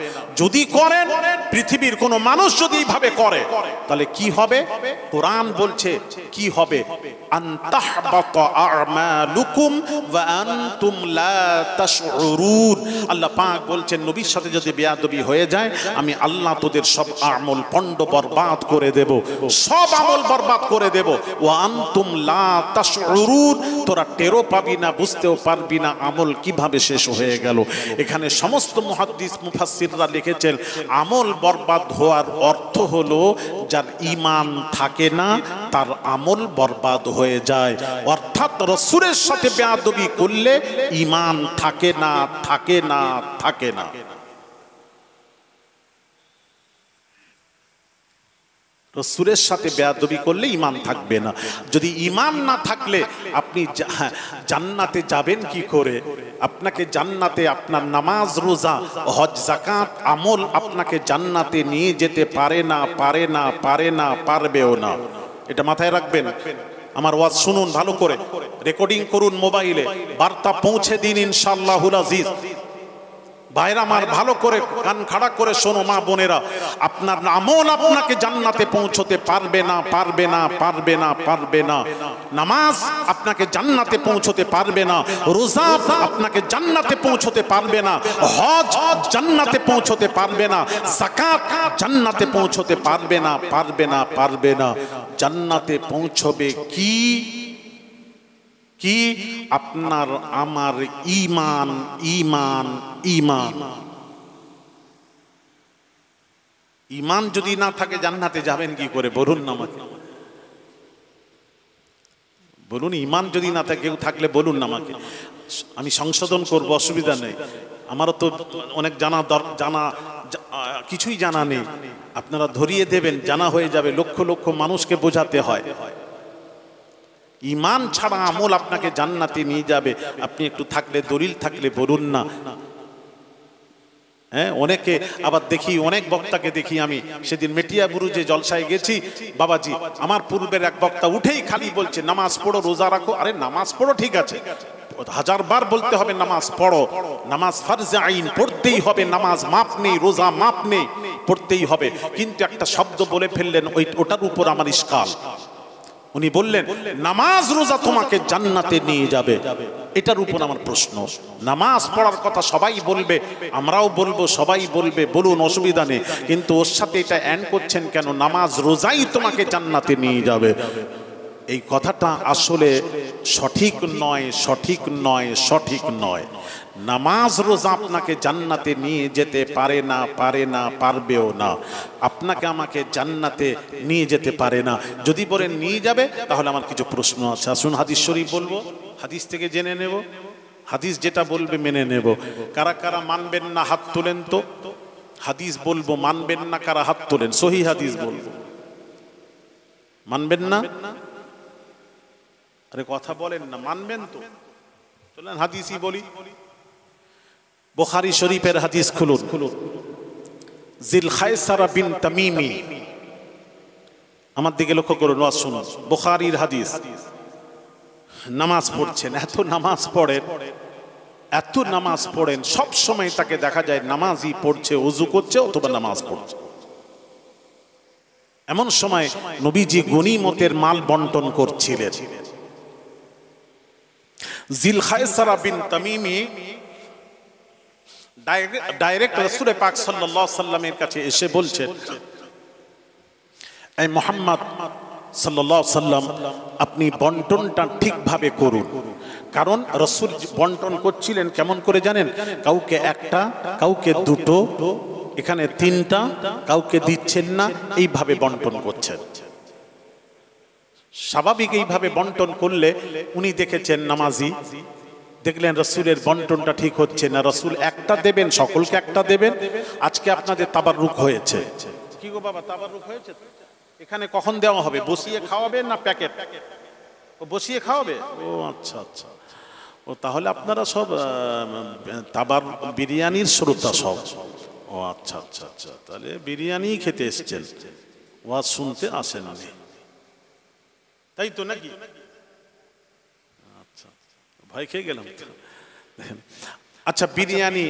যদি করেন, পৃথিবীর কোন মানুষ যদি এইভাবে করে, তাহলে কি হবে? কোরআন বলছে কি হবে? আনতাহবাতা আমালুকুম ওয়া আনতুম লা তাশউরুন। আল্লাহ পাক বলছেন, নবীর সাথে যদি বেয়াদবি হয়ে যায়, আমি আল্লাহ তোদের সব আমল পণ্ড বরবাদ করে দেব, সব আমল বরবাদ করে দেব। ওয়া আনতুম লা তাশউরুন, তোরা টেরও পাবি না, বুঝতেও পারবি না আমল কিভাবে শেষ হয়ে গেল। এখানে সমস্ত মুহাদ্দিস মুফাসসিররা লিখেছেন, আমল বরবাদ হওয়ার অর্থ হলো যার ঈমান থাকে না, তার আমল বরবাদ হয়ে যায়। অর্থাৎ রাসূলের সাথে বেয়াদবি করলে ঈমান থাকে না, থাকে না, থাকে না। রসুলের সাথে বেয়াদবি করলে ঈমান থাকবে না। যদি ঈমান না থাকলে আপনি জান্নাতে যাবেন কি করে? আপনাকে জান্নাতে আপনার নামাজ, রোজা, হজ, যাকাত, আমল আপনাকে জান্নাতে নিয়ে যেতে পারে না, পারে না, পারে না, পারবেও না। এটা মাথায় রাখবেন। আমার ওয়াজ শুনুন ভালো করে, রেকর্ডিং করুন মোবাইলে, বার্তা পৌঁছে দিন ইনশাআল্লাহুল আজিজ। ভাইরা আমার ভালো করে কান খাড়া করে শোনো মা বোনেরা, আপনার আমল আপনাকে জান্নাতে পৌঁছতে পারবে না, পারবে না, পারবে না, পারবে না। নামাজ আপনাকে জান্নাতে পৌঁছতে পারবে না, রোজা আপনাকে জান্নাতে পৌঁছতে পারবে না, হজ জান্নাতে পৌঁছতে পারবে না, যাকাত জান্নাতে পৌঁছতে পারবে না, পারবে না, পারবে না। জান্নাতে পৌঁছবে কি? কি? আপনার আমার ঈমান, ঈমান, ঈমান। ঈমান যদি না থাকে জান্নাতে যাবেন কি করে বলুন না আমাকে, বলুন। ঈমান যদি না থাকে, কেউ থাকলে বলুন না আমাকে, আমি সংশোধন করব, অসুবিধা নেই। আমারও তো অনেক জানা কিছুই জানা নেই, আপনারা ধরিয়ে দেবেন, জানা হয়ে যাবে। লক্ষ লক্ষ মানুষকে বোঝাতে হয়। ঈমান ছাড়া আমল আপনাকে জান্নাতে নিয়ে যাবে। আপনি একটু থাকলে, দলিল থাকলে বলুন না। হ্যাঁ, অনেকে আবার দেখি, অনেক বক্তাকে দেখি। আমি সেদিন মেটিয়া বুরুজে জলসায় গেছি, বাবাজি আমার পূর্বের এক বক্তা উঠেই খালি বলছে নামাজ পড়ো, রোজা রাখো। আরে নামাজ পড়ো ঠিক আছে, 1000 বার বলতে হবে নামাজ পড়ো, নামাজ ফরজে আইন, পড়তেই হবে। নামাজ মাপ নেই, রোজা মাপ নেই, পড়তেই হবে। কিন্তু একটা শব্দ বলে ফেললেন, ওটার উপর আমার ইশকাল। উনি বললেন নামাজ রোজা তোমাকে জান্নাতে নিয়ে যাবে। এটার উপর আমার প্রশ্ন। নামাজ পড়ার কথা সবাই বলবে, আমরাও বলবো, সবাই বলবে, বলুন, অসুবিধা নেই। কিন্তু ওর সাথে এটা অ্যাড করছেন কেন? নামাজ রোজাই তোমাকে জান্নাতে নিয়ে যাবে। এই কথাটা আসলে সঠিক নয়, সঠিক নয়, সঠিক নয়। নামাজ রোজা আপনাকে জান্নাতে নিয়ে যেতে পারে না, পারে না, পারবেও না। আপনাকে আমাকে জান্নাতে নিয়ে যেতে পারে না। যদি বলেন নিয়ে যাবে, তাহলে আমার কিছু প্রশ্ন আছে। আসুন হাদিস শরীফ বলবো, হাদিস থেকে জেনে নেব, হাদিস যেটা বলবে মেনে নেব। কারা কারা মানবেন না হাত তোলেন তো। হাদিস বলবো, মানবেন না কারা হাত তোলেন। সহি হাদিস বলবো, মানবেন না? আরে কথা বলেন না, মানবেন তো? চলেন হাদিসই বলি। বুখারী শরীফের হাদিস খুলুন। জিল খায়সারা বিন তামিমি, আমার দিকে লক্ষ্য করুন, ওয়াজ শুনুন। বুখারীর হাদিস। নামাজ পড়ছেন, এত নামাজ পড়েন, এত নামাজ পড়েন, সব সময় তাকে দেখা যায় নামাজই পড়ছে, ওযু করছে অথবা নামাজ পড়ছে। এমন সময় নবীজি গনিমতের মাল বন্টন করছিলেন। জিল খায়সারা বিন তামিমি ডাইরেক্ট রাসূল পাক সাল্লাল্লাহু আলাইহি সাল্লামের কাছে এসে বলছেন, এই মুহাম্মদ সাল্লাল্লাহু আলাইহি সাল্লাম, আপনি বন্টনটা ঠিকভাবে করুন। কারণ রাসূল বন্টন করছিলেন কেমন করে জানেন? কাউকে একটা, কাউকে দুটো, এখানে তিনটা, কাউকে দিচ্ছেন না, এইভাবে বন্টন করছেন। স্বাভাবিক এইভাবে বন্টন করলে উনি দেখেছেন নামাজি, দেখলেন রাসূলের বন্টনটা ঠিক হচ্ছে না। রাসূল একটা দেবেন, সকলকে একটা দেবেন। আজকে আপনাদের তাবাররুক হয়েছে। কি গো বাবা, তাবাররুক হয়েছে? এখানে কখন দেওয়া হবে? বসিয়ে খাওয়াবেন না প্যাকেট? ও বসিয়ে খাওয়াবে? ও আচ্ছা আচ্ছা। ও তাহলে আপনারা সব তাবার বিরিয়ানির শ্রোতা সব। ও আচ্ছা আচ্ছা আচ্ছা, তাহলে বিরিয়ানি খেতে এসেছেন, ওয়াজ শুনতে আসেন, তাই তো নাকি? আচ্ছা, ভয় খেয়ে গেলাম। আচ্ছা বিরিয়ানি,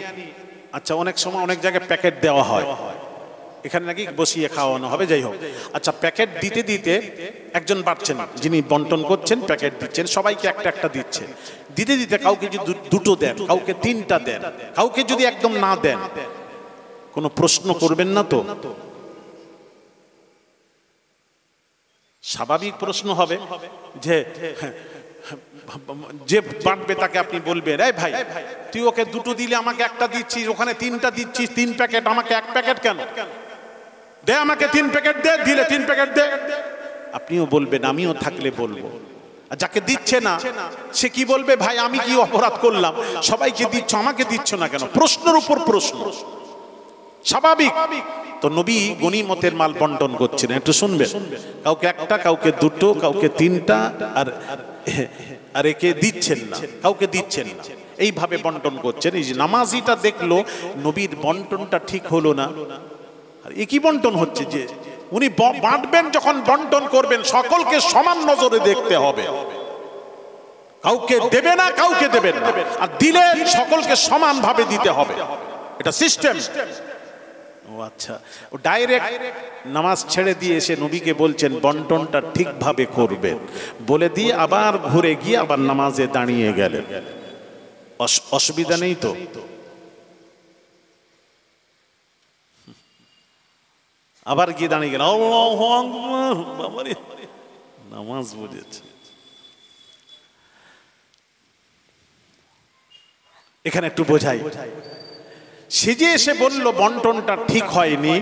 আচ্ছা অনেক সময় অনেক জায়গায় প্যাকেট দেওয়া হয়, এখানে নাকি বসিয়ে খাওয়ানো হবে। যাই হোক, আচ্ছা প্যাকেট দিতে দিতে একজন বাড়ছেন, যিনি বন্টন করছেন, প্যাকেট দিচ্ছেন, সবাইকে একটা একটা দিচ্ছেন। দিতে দিতে কাউকে যদি দুটো দেন, কাউকে তিনটা দেন, কাউকে যদি একদম না দেন, কোনো প্রশ্ন করবেন না তো? স্বাভাবিক প্রশ্ন হবে যে যে বাঁটবে তাকে আপনি বলবেন, এই ভাই তুই ওকে দুটো দিলে আমাকে একটা দিচ্ছিস, ওখানে তিনটা দিচ্ছিস, 3 প্যাকেট, আমাকে 1 প্যাকেট কেন? দে আমাকে 3 প্যাকেট দে, দিলে 3 প্যাকেট দে। আপনিও বলবেন, আমিও থাকলে বলবো। আর যাকে দিচ্ছে না সে কি বলবে? ভাই আমি কি অপরাধ করলাম? সবাইকে দিচ্ছ, আমাকে দিচ্ছ না কেন? প্রশ্নের উপর প্রশ্ন, স্বাভাবিক। তো নবী গনিমতের মাল বন্টন করছেন, একটু শুনবেন। কাউকে একটা, কাউকে দুটো, কাউকে তিনটা, আর একে দিচ্ছেন না, কাউকে দিচ্ছেন না, এইভাবে বন্টন করছেন। এই যে নামাজিটা দেখলো নবীর বন্টনটা ঠিক হলো না, আর একই বন্টন হচ্ছে যে উনি বাঁটবেন, যখন বন্টন করবেন সকলকে সমান নজরে দেখতে হবে, কাউকে দেবে না, কাউকে দেবেন না, আর দিলে সকলকে সমানভাবে দিতে হবে, এটা সিস্টেম। ও আচ্ছা, ও ডাইরেক্ট নামাজ ছেড়ে দিয়ে এসে নবীকে বলছেন বন্টনটা ঠিকভাবে করবেন, বলে দিয়ে আবার ঘুরে গিয়ে আবার নামাজে দাঁড়িয়ে গেলেন। অসুবিধা নেই তো? আবার গিয়ে দাঁড়িয়ে গেলেন, আল্লাহু আকবার, বাবারে নামাজ বুঝেছে। এখানে একটু বোঝাই, সে যে এসে বলল বন্টনটা ঠিক হয়নি,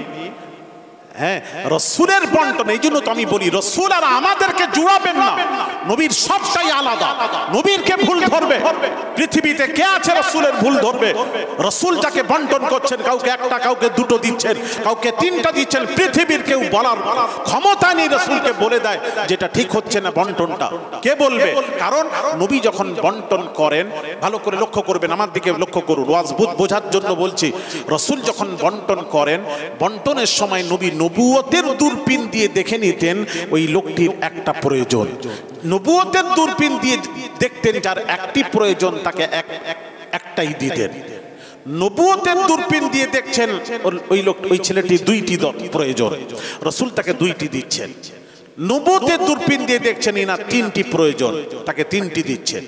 হ্যাঁ রসুলের বন্টন, এই জন্য তো আমি বলি রসুল আর আমাদেরকে জুড়াবেন না, নবীর সবটাই আলাদা। নবীর কে ভুল ধরবে? পৃথিবীতে কে আছে রসুলের ভুল ধরবে? রসুল যাকে বন্টন করছেন, কাউকে একটা, কাউকে দুটো দিচ্ছেন, কাউকে তিনটা দিচ্ছেন, পৃথিবীর কেউ বলার ক্ষমতা নেই রসুলকে বলে দেয় যেটা ঠিক হচ্ছে না বন্টনটা, কে বলবে? কারণ নবী যখন বন্টন করেন, ভালো করে লক্ষ্য করবেন, আমার দিকে লক্ষ্য করুন, ওয়াজ বোঝার জন্য বলছি। রসুল যখন বন্টন করেন, বন্টনের সময় নবী নবুয়তের দূরবীন দিয়ে দেখে নিতেন ওই লোকটির একটা প্রয়োজন, নবুয়তের দূরবীন দিয়ে দেখতেন যার একটি প্রয়োজন, তাকে একটাই দিতেন। নবুয়তের দূরবীন দিয়ে দেখছেন ওই লোক, ওই ছেলেটি দুইটি প্রয়োজন, রসুল তাকে দুইটি দিচ্ছেন। নবুয়তের দূরবীন দিয়ে দেখছেন ইনার তিনটি প্রয়োজন, তাকে তিনটি দিচ্ছেন।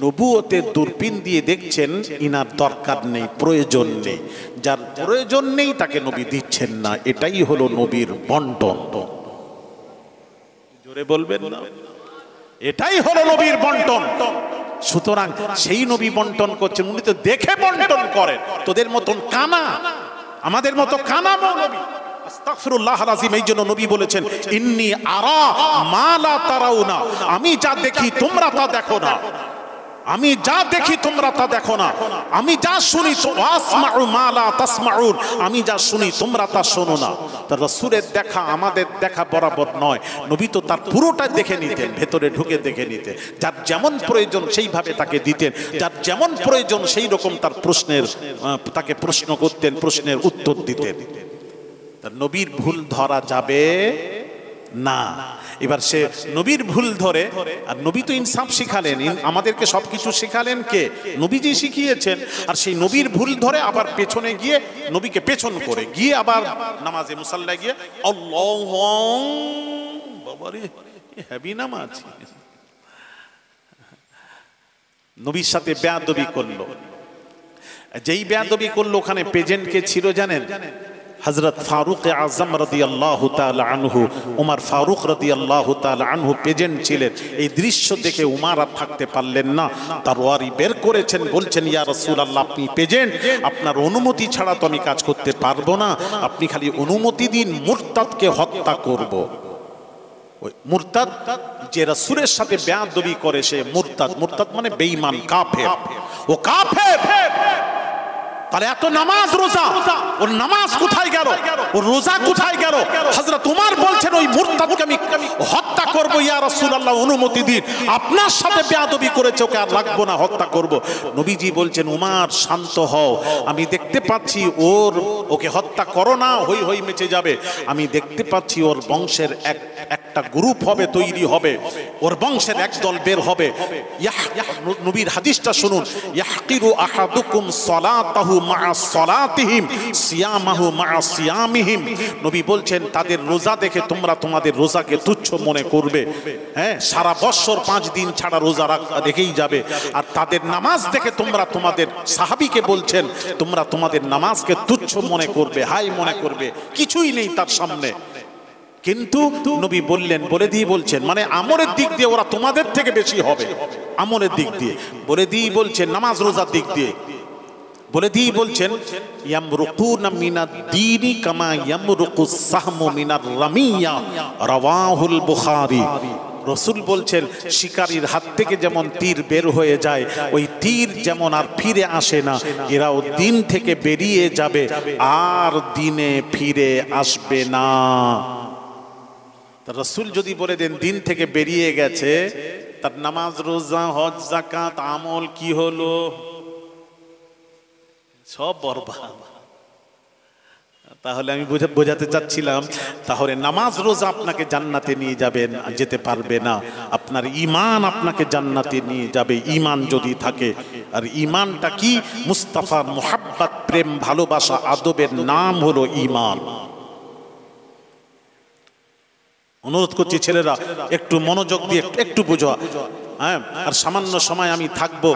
নবুয়তের দূরবীন দিয়ে দেখছেন ইনার দরকার নেই, প্রয়োজন নেই, যার প্রয়োজন নেই তাকে নবী দিচ্ছেন না। এটাই হলো নবীর বন্টন। জোরে বলবেন না? এটাই হলো নবীর বন্টন। সুতরাং সেই নবী বন্টন করছেন, উনি তো দেখে বন্টন করেন। তোদের মতন কানা, আমাদের মতো কানা নবী, আস্তাগফিরুল্লাহ আযীম। এই জন্য নবী বলেছেন ইন্নী আরা মা লা তারাউনা, আমি যা দেখি তোমরা তা দেখো না, আমি যা দেখি তোমরা তা দেখো না, আমি যা শুনি তো আসমাউ মা লা তাসমাউন, আমি যা শুনি তোমরা তা শোনো না। তার রাসূলের দেখা আমাদের দেখা বরাবর নয়, নবী তো তার পুরোটা দেখে নিতেন, ভেতরে ঢুকে দেখে নিতেন, যার যেমন প্রয়োজন সেইভাবে তাকে দিতেন, যার যেমন প্রয়োজন সেই রকম তার প্রশ্নের তাকে প্রশ্ন করতেন, প্রশ্নের উত্তর দিতেন। তার নবীর ভুল ধরা যাবে না। এবার সে নবীর ভুল ধরে, আর নবী তো ইনসাফ শিখালেন, আমাদেরকে সবকিছু শিখালেন কে? নবীজি শিখিয়েছেন। আর সেই নবীর ভুল ধরে আবার পেছনে গিয়ে নবীকে পেছন করে গিয়ে আবার নামাজে মুসাল্লায় গিয়ে আল্লাহু, বাবারে হেভি নামাজ, নবীর সাথে বেয়াদবি করলো। যেই বেয়াদবি করলো ওখানে প্রেজেন্ট কে ছিল জানেন? হযরত ফারুক আযম রাদিয়াল্লাহু তাআলা আনহু, উমর ফারুক রাদিয়াল্লাহু তাআলা আনহু প্রেজেন্ট ছিলেন। এই দৃশ্য দেখে উমর আর থাকতে পারলেন না, তরবারি বের করেছেন, বলছেন ইয়া রাসূলুল্লাহ আপনি প্রেজেন্ট, আপনার অনুমতি ছাড়া তো আমি কাজ করতে পারবো না, আপনি খালি অনুমতি দিন, মুরতাদকে হত্যা করব। ওই মুরতাদ যে রাসূলের সাথে বেয়াদবি করে সে মুরতাদ। মুরতাদ মানে বেঈমান, কাফের। ও কাফের, তাহলে এত নামাজ রোজা, ওর নামাজ কোথায় গেল, ওর রোজা কোথায় গেল? হযরত উমর বলছেন ওই মুরতাদকে আমি হত্যা করব, ইয়া রাসূলুল্লাহ অনুমতি দিন, আপনার সাথে বেয়াদবি করেছে, ওকে আর লাগবো না, হত্যা করব। নবীজি বলছেন উমর শান্ত হও, আমি দেখতে পাচ্ছি ওকে হত্যা করো না, হই হই মেচে যাবে। আমি দেখতে পাচ্ছি ওর বংশের একটা গ্রুপ হবে, তৈরি হবে, ওর বংশের একদল বের হবে। নবীর হাদিসটা শুনুন, ইয়াহকিরু আহাদুকুম সালাতাহু মা'a সালাতিহিম সিয়ামাহু মা'a সিয়ামিহিম। নবী বলছেন তাদের রোজা দেখে তোমরা তোমাদের রোজাকে তুচ্ছ মনে করবে, হ্যাঁ সারা বছর 5 দিন ছাড়া রোজা রেখেই যাবে। আর তাদের নামাজ দেখে তোমরা তোমাদের, সাহাবীকে বলছেন তোমরা তোমাদের নামাজকে তুচ্ছ মনে করবে, হাই মনে করবে, কিছুই নেই তার সামনে। কিন্তু নবী বললেন, বলে দিয়ে বলছেন, মানে আমলের দিক দিয়ে ওরা তোমাদের থেকে বেশি হবে, আমলের দিক দিয়ে বলে দিয়ে বলছেন, নামাজ রোজার দিক দিয়ে বলে দিয়ে বলছেন ইয়ামরুকুনা মিনাদ দীনি কামা ইয়ামরুকুস সাহমু মিনার রামিয়া, রাওয়াহুল বুখারী। রসুল বলছেন শিকারীর হাত থেকে যেমন তীর বের হয়ে যায়, ওই তীর যেমন আর ফিরে আসে না, এরাও দিন থেকে বেরিয়ে যাবে আর দিনে ফিরে আসবে না। রসুল যদি বলে দেন দিন থেকে বেরিয়ে গেছে, তার নামাজ রোজা হজ যাকাত আমল কি হলো? সব বরবাদ। তাহলে আমি বোঝাতে চাচ্ছিলাম, তাহলে নামাজ রোজা আপনাকে জান্নাতে নিয়ে যাবেন যেতে পারবে না, আপনার ঈমান আপনাকে জান্নাতে নিয়ে যাবে, ঈমান যদি থাকে। আর ঈমানটা কি? মুস্তাফার মুহাব্বত, প্রেম, ভালোবাসা, আদবের নাম হলো ঈমান। অনুরোধ করছি ছেলেরা একটু মনোযোগ দিয়ে একটু বুঝো। হ্যাঁ, আর সামান্য সময় আমি থাকবো,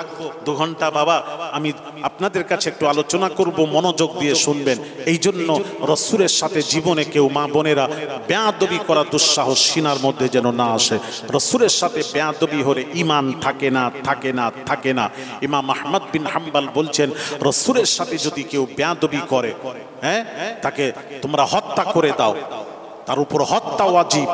2 ঘন্টা বাবা, আমি আপনাদের কাছে একটু আলোচনা করব, মনোযোগ দিয়ে শুনবেন। এই জন্য রসুলের সাথে জীবনে কেউ মা বোনেরা বেয়াদবি করা দুঃসাহস সিনার মধ্যে যেন না আসে। রসুলের সাথে বেয়াদবি হলে ঈমান থাকে না, থাকে না, থাকে না। ইমাম আহমদ বিন হাম্বল বলছেন, রসুলের সাথে যদি কেউ বেয়াদবি করে, হ্যাঁ, তাকে তোমরা হত্যা করে দাও, তার উপর হত্যা ওয়াজিব।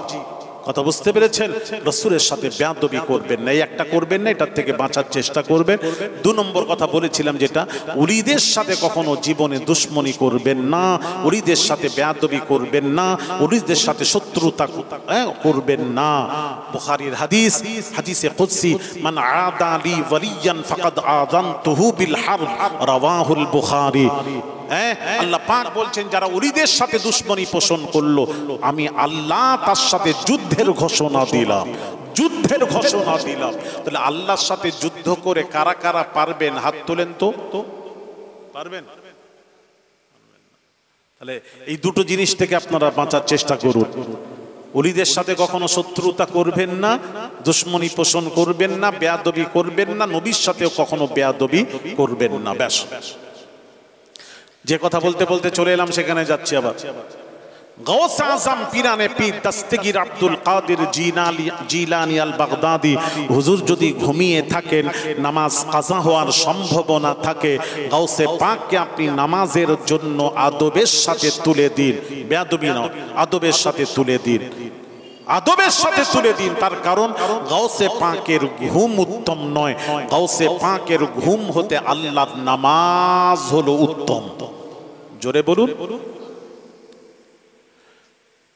কথা বুঝতে পেরেছেন? রসুলের সাথে বেয়াদবি করবেন না, এই একটা করবেন না, এটার থেকে বাঁচার চেষ্টা করবেন। 2 নম্বর কথা বলেছিলাম যেটা, ওলিদের সাথে কখনো জীবনে দুশ্মনী করবেন না, ওলিদের সাথে বেয়াদবি করবেন না, ওলিদের সাথে শত্রুতা করবেন না। বুখারীর হাদিস, হাদিসে কুদসি, মান আদা লি ওয়ালিয়ান ফাকাদ আযানতুহু বিল হারব, রাওয়াহুল বুখারী। আল্লাহ পাক বলছেন, যারা ওলিদের সাথে দুশ্মনী পোষণ করলো, আমি আল্লাহ তার সাথে যুদ্ধের ঘোষণা দিলাম, যুদ্ধের ঘোষণা দিলাম। তাহলে আল্লাহর সাথে যুদ্ধ করে কারা কারা পারবেন? হাত তোলেন তো। পারবেন? তাহলে এই দুটো জিনিস থেকে আপনারা বাঁচার চেষ্টা করুন। ওলিদের সাথে কখনো শত্রুতা করবেন না, দুশ্মনী পোষণ করবেন না, বেয়াদবি করবেন না, নবীর সাথেও কখনো বেয়াদবি করবেন না। ব্যাস, যে কথা বলতে বলতে চলে এলাম সেখানে যাচ্ছি আবার। গৌস আজম পীরানে পীর দস্তগীর আব্দুল কাদের জিলানী আল বাগদাদি হুজুর যদি ঘুমিয়ে থাকেন, নামাজ কাজা হওয়ার সম্ভাবনা থাকে, গাউসে পাককে আপনি নামাজের জন্য আদবের সাথে তুলে দিন, বেয়াদবি না, আদবের সাথে তুলে দিন, আদবের সাথে তুলে দিন। তার কারণ গাউসে পাকের ঘুম উত্তম নয়, গাউসে পাকের ঘুম হতে আল্লাহর নামাজ হলো উত্তম। জোরে বলুন।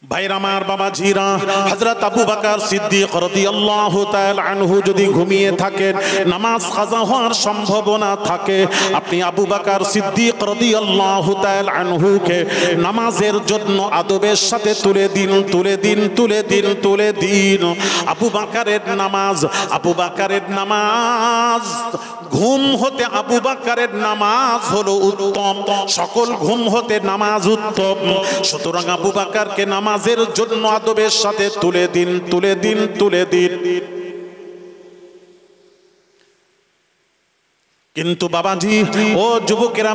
ভাইরা আমার, বাবাজিরা, হযরত আবু বকর সিদ্দিক রাদিয়াল্লাহু তাআলা আনহু যদি ঘুমিয়ে থাকেন, নামাজ কাজা হওয়ার সম্ভাবনা থাকে, আপনি আবু বকর সিদ্দিক রাদিয়াল্লাহু তাআলা আনহুকে নামাজের জন্য আদবের সাথে তুলে দিন, তুলে দিন, তুলে দিন, তুলে দিন। আবু বকরের নামাজ, আবু বকরের নামাজ, ঘুম হতে আবু বকরের নামাজ হলো উত্তম, সকল ঘুম হতে নামাজ উত্তম। সুতরাং আবু বকরকে নামাজের জন্য আদবের সাথে তুলে দিন, তুলে দিন, তুলে দিন। কিন্তু বাবাজি, ও যুবকেরা,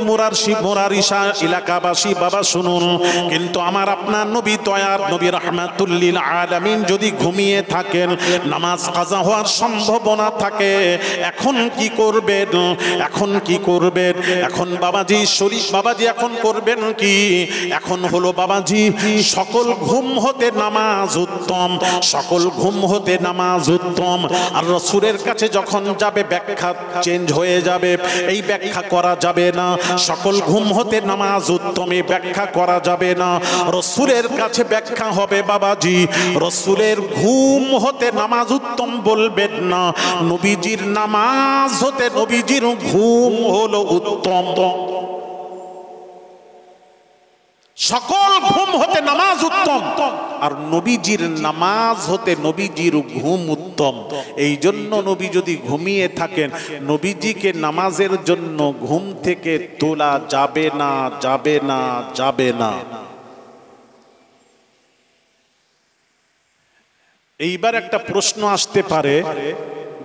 মোরারিশা এলাকাবাসী বাবা শুনুন, কিন্তু আমার আপনার নবী দয়ার নবী রাহমাতুল্লিল আলামিন যদি ঘুমিয়ে থাকেন, নামাজ কাজা হওয়ার সম্ভাবনা থাকে, এখন কি করবেন? এখন কি করবেন? এখন বাবাজি শরীফ, বাবাজি এখন করবেন কি? এখন হলো বাবাজি, সকল ঘুম হতে নামাজ উত্তম, সকল ঘুম হতে নামাজ উত্তম। আর রাসূলের কাছে যখন যাবে, ব্যাখ্যা চেঞ্জ হয়ে যাবে, এই ব্যাখ্যা করা যাবে না। সকল ঘুম হতে নামাজ উত্তম, এই ব্যাখ্যা করা যাবে না। রাসূলের কাছে ব্যাখ্যা হবে বাবাজি, রাসূলের ঘুম হতে নামাজ উত্তম বলবেন না, নবীজির নামাজ হতে নবীজির ঘুম হলো উত্তম। সকল ঘুম হতে নামাজ উত্তম, আর নবীজির নামাজ হতে নবীজির ঘুম উত্তম। এই জন্য নবী যদি ঘুমিয়ে থাকেন, নবীজিকে নামাজের জন্য ঘুম থেকে তোলা যাবে না, যাবে না, যাবে না। এইবার একটা প্রশ্ন আসতে পারে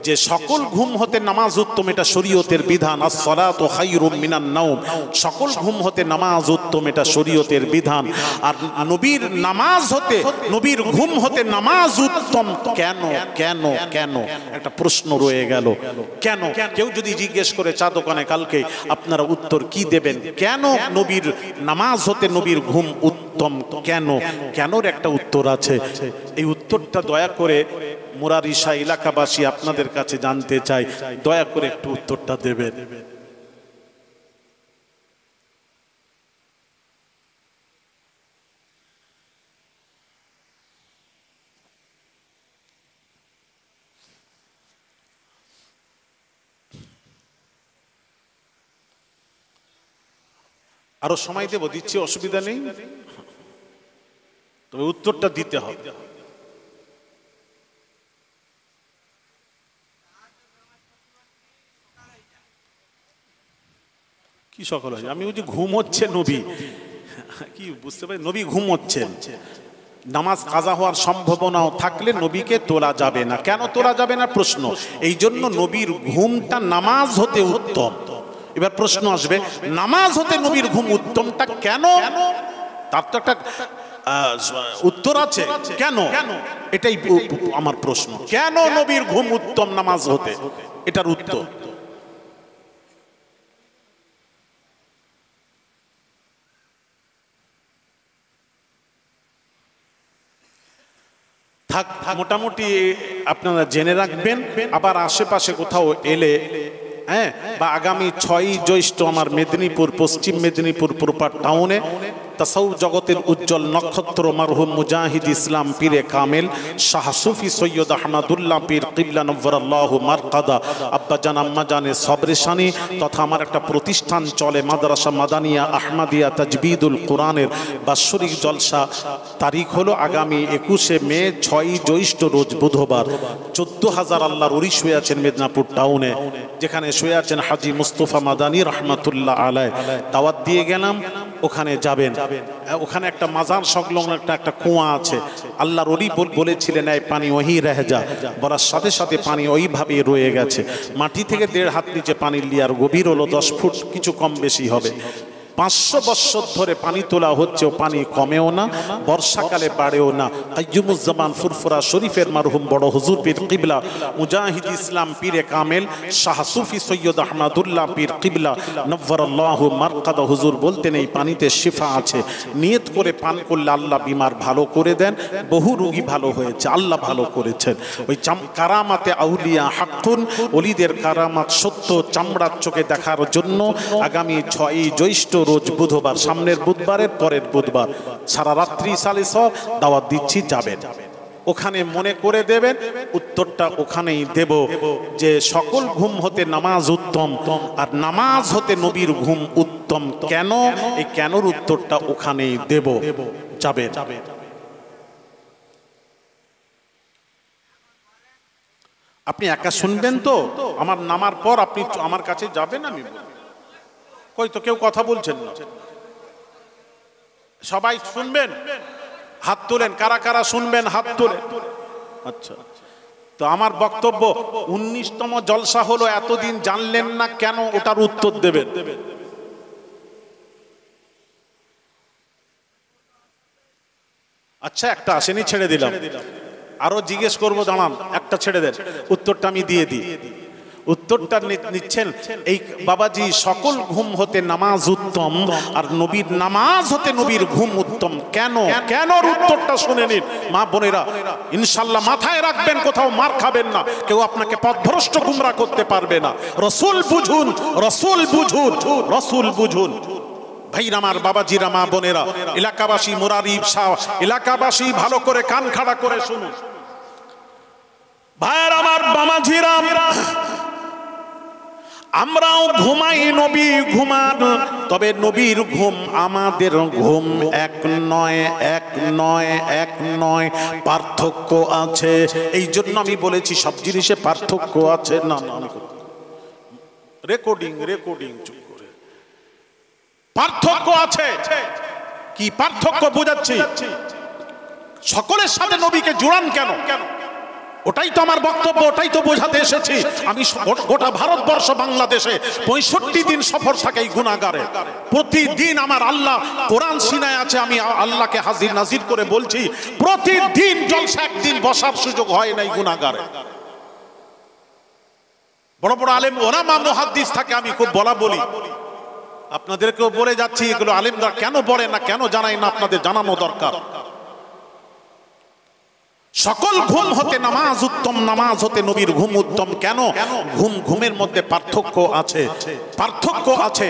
যে সকল ঘুম হতে নামাজ উত্তম, এটা শরীয়তের বিধান, আস-সালাতু খায়রুম মিনান নাওম, সকল ঘুম হতে নামাজ উত্তম, এটা শরীয়তের বিধান। আর নবীর নামাজ হতে, নবীর ঘুম হতে নামাজ উত্তম কেন? কেন? কেন? একটা প্রশ্ন রয়ে গেল। কেন? কেউ যদি জিজ্ঞেস করে চা দোকানে কালকে, আপনারা উত্তর কি দেবেন? কেন নবীর নামাজ হতে নবীর ঘুম উত্তম? কেন? কেনর একটা উত্তর আছে। এই উত্তরটা দয়া করে মুরারিশা এলাকাবাসী আপনাদের কাছে জানতে চাই, দয়া করে একটু উত্তরটা দেবেন। আরো সময় দেব, দিচ্ছি, অসুবিধা নেই, তবে উত্তরটা দিতে হবে। কি সকাল হয়? আমি বলছি ঘুম হচ্ছে নবী, কি বুঝতে পারি, নবী ঘুম হচ্ছেন। নামাজ কাজা হওয়ার সম্ভাবনাও থাকলে নবীকে তোলা যাবে না। কেন তোলা যাবে না প্রশ্ন, এই জন্য নবীর ঘুমটা নামাজ হতে উত্তম। এবার প্রশ্ন আসবে, নামাজ হতে নবীর ঘুম উত্তমটা কেন? তার তো একটা উত্তর আছে, কেন? এটাই আমার প্রশ্ন, কেন নবীর ঘুম উত্তম নামাজ হতে, এটার উত্তর। থাক, মোটামুটি আপনারা জেনে রাখবেন। আবার আশেপাশে কোথাও এলে, হ্যাঁ, বা আগামী 6ই জ্যৈষ্ঠ আমার মেদিনীপুর, পশ্চিম মেদিনীপুর প্রপার টাউনে তাসাউফ জগতের উজ্জ্বল নক্ষত্র মারহুম মুজাহিদ ইসলাম পীরে কামেল শাহ সুফি সৈয়দ আহমদুল্লাহ পীর কিবলা নওয়ারাল্লাহু মারকাদা আব্বাজান আম্মাজানের সবরেশানি তথা আমার একটা প্রতিষ্ঠান চলে, মাদ্রাসা মাদানিয়া আহমদিয়া তাজবিদুল কোরআনের বাৎসরিক জলসা। তারিখ হলো আগামী 21শে মে, 6ই জ্যৈষ্ঠ রোজ বুধবার। 14,000 আল্লাহর ওলি শুয়ে আছেন মেদিনীপুর টাউনে, যেখানে শুয়ে আছেন হাজী মুস্তফা মাদানী রহমাতুল্লাহ আলাইহ। দাওয়াত দিয়ে গেলাম, ওখানে যাবেন। ওখানে একটা মাজার সংলগ্ন একটা কুয়া আছে। আল্লাহর ওলি বলেছিলেন এই পানি ওহি রহে যা, বলার সাথে সাথে পানি ওইভাবে রয়ে গেছে। মাটি থেকে 1.5 হাত নিচে পানির লেয়ার, গভীর হলো 10 ফুট, কিছু কম বেশি হবে। 500 বৎসর ধরে পানি তোলা হচ্ছে, ও পানি কমেও না, বর্ষাকালে বাড়েও না। কাইয়ুমুজ্জামান ফুরফুরা শরীফের মারহুম বড় হুজুর পীর কিবলা মুজাহিদ ইসলাম পীরে কামেল শাহ সুফি সৈয়দ আহমদুল্লাহ পীর কিবলা নওয়ারাল্লাহু মারকাদা হুজুর বলতেন, এই পানিতে শিফা আছে, নিয়ত করে পান করলে আল্লাহ বিমার ভালো করে দেন। বহু রোগী ভালো হয়েছে, আল্লাহ ভালো করেছেন। ওই কারামাতে আউলিয়া হাক্কুন, ওলিদের কারামাত সত্য, চামড়ার চোখে দেখার জন্য আগামী 6ই জ্যৈষ্ঠ রোজ বুধবার, সামনের বুধবারের পরের বুধবার সারা রাত্রি সালে সব দাওয়াত দিচ্ছি, যাবেন। ওখানে মনে করে দেবেন, উত্তরটা ওখানেই দেব যে সকল ঘুম হতে নামাজ উত্তম, আর নামাজ হতে নবীর ঘুম উত্তম কেন, এই কেনর উত্তরটা ওখানেই দেব, যাবেন। আপনি একা শুনবেন তো, আমার নামার পর আপনি আমার কাছে যাবেন, আমি কই তো কেউ কথা বলছেন না, সবাই শুনবেন? হাত তোলেন, কারা কারা শুনবেন হাত তোলেন। আচ্ছা, তো আমার বক্তব্য 19তম জলসা হলো, এতদিন জানলেন না কেন, ওটার উত্তর দেবেন। আচ্ছা, একটা আসেনি, ছেড়ে দিলাম, আরো জিজ্ঞেস করবো, দাঁড়ান, একটা ছেড়ে দেন, উত্তরটা আমি দিয়ে দিই। উত্তরটা নিচ্ছেন এই বাবাজি, সকল ঘুম হতে নামাজ উত্তম, আর নবীর নামাজ হতে নবীর ঘুম উত্তম কেন, কেন উত্তরটা শুনে নিন মা বোনেরা, ইনশাল্লাহ মাথায় রাখবেন, কোথাও মার খাবেন না, কেউ আপনাকে পথভ্রষ্ট গুমরা করতে পারবে না। রসুল বুঝুন, রসুল বুঝুন, রসুল বুঝুন। ভাইরা আমার, বাবাজিরা, মা বোনেরা, এলাকাবাসী, মুরারিব শাহ এলাকাবাসী ভালো করে কান খাড়া করে শুনুন। ভাইরা আমার, বাবাজিরা, আমরাও ঘুমাই, নবী ঘুমান, তবে নবীর ঘুম আমাদের ঘুম এক নয়, এক নয়, এক নয়, পার্থক্য আছে। এই জন্য আমি বলেছি সব জিনিসে পার্থক্য আছে। না না, রেকর্ডিং রেকর্ডিং চুপ করে, পার্থক্য আছে। কি পার্থক্য বোঝাচ্ছি, সকলের সাথে নবীকে জোড়ান কেন, ওটাই তো আমার বক্তব্য, ওটাই তো বোঝাতে এসেছি। আমি গোটা ভারতবর্ষ, বাংলাদেশে 65 দিন সফর থাকে এই গুনাহগারে। প্রতিদিন আমার আল্লাহ কোরআন সিনায় আছে, আমি আল্লাহকে হাজির নাজির করে বলছি, প্রতিদিন জলসা, একদিন বসার সুযোগ হয় নাই গুনাহগারে। বড় বড় আলেম ওলামা মুহাদ্দিস থাকে, আমি খুব বলি, আপনাদেরকেও বলে যাচ্ছি, এগুলো আলেমরা কেন বলে না, কেন জানাই না, আপনাদের জানানো দরকার। সকল ঘুম হতে নামাজ উত্তম, নামাজ হতে নবীর ঘুম উত্তম। কেন? ঘুমের মধ্যে পার্থক্য আছে, পার্থক্য আছে।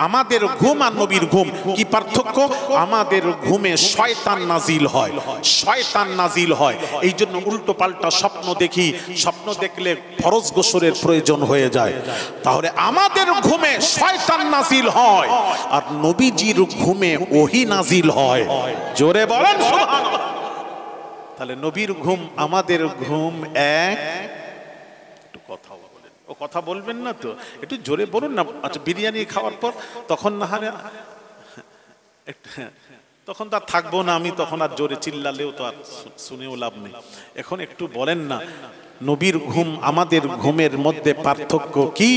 আমাদের ঘুম আর নবীর ঘুম কি পার্থক্য? আমাদের ঘুমে শয়তান নাজিল হয়, শয়তান নাজিল হয়। এই জন্য উল্টো পাল্টা স্বপ্ন দেখি, স্বপ্ন দেখলে ফরজ গোসলের প্রয়োজন হয়ে যায়। তাহলে আমাদের ঘুমে শয়তান নাজিল হয় আর নবীজির ঘুমে ওহী নাজিল হয়। জোরে বলেন সুবহানাল্লাহ। তাহলে নবীর ঘুম আমাদের ঘুম এক। একটু কথা বলেন, ও কথা বলবেন না তো, একটু জোরে বলুন না। আচ্ছা, বিরিয়ানি খাওয়ার পর তখন না হয়, তখন তো আর থাকবো না আমি, তখন আর জোরে চিল্লালেও তো আর শুনেও লাভ নেই। এখন একটু বলেন না, নবীর ঘুম আমাদের ঘুমের মধ্যে পার্থক্য কি?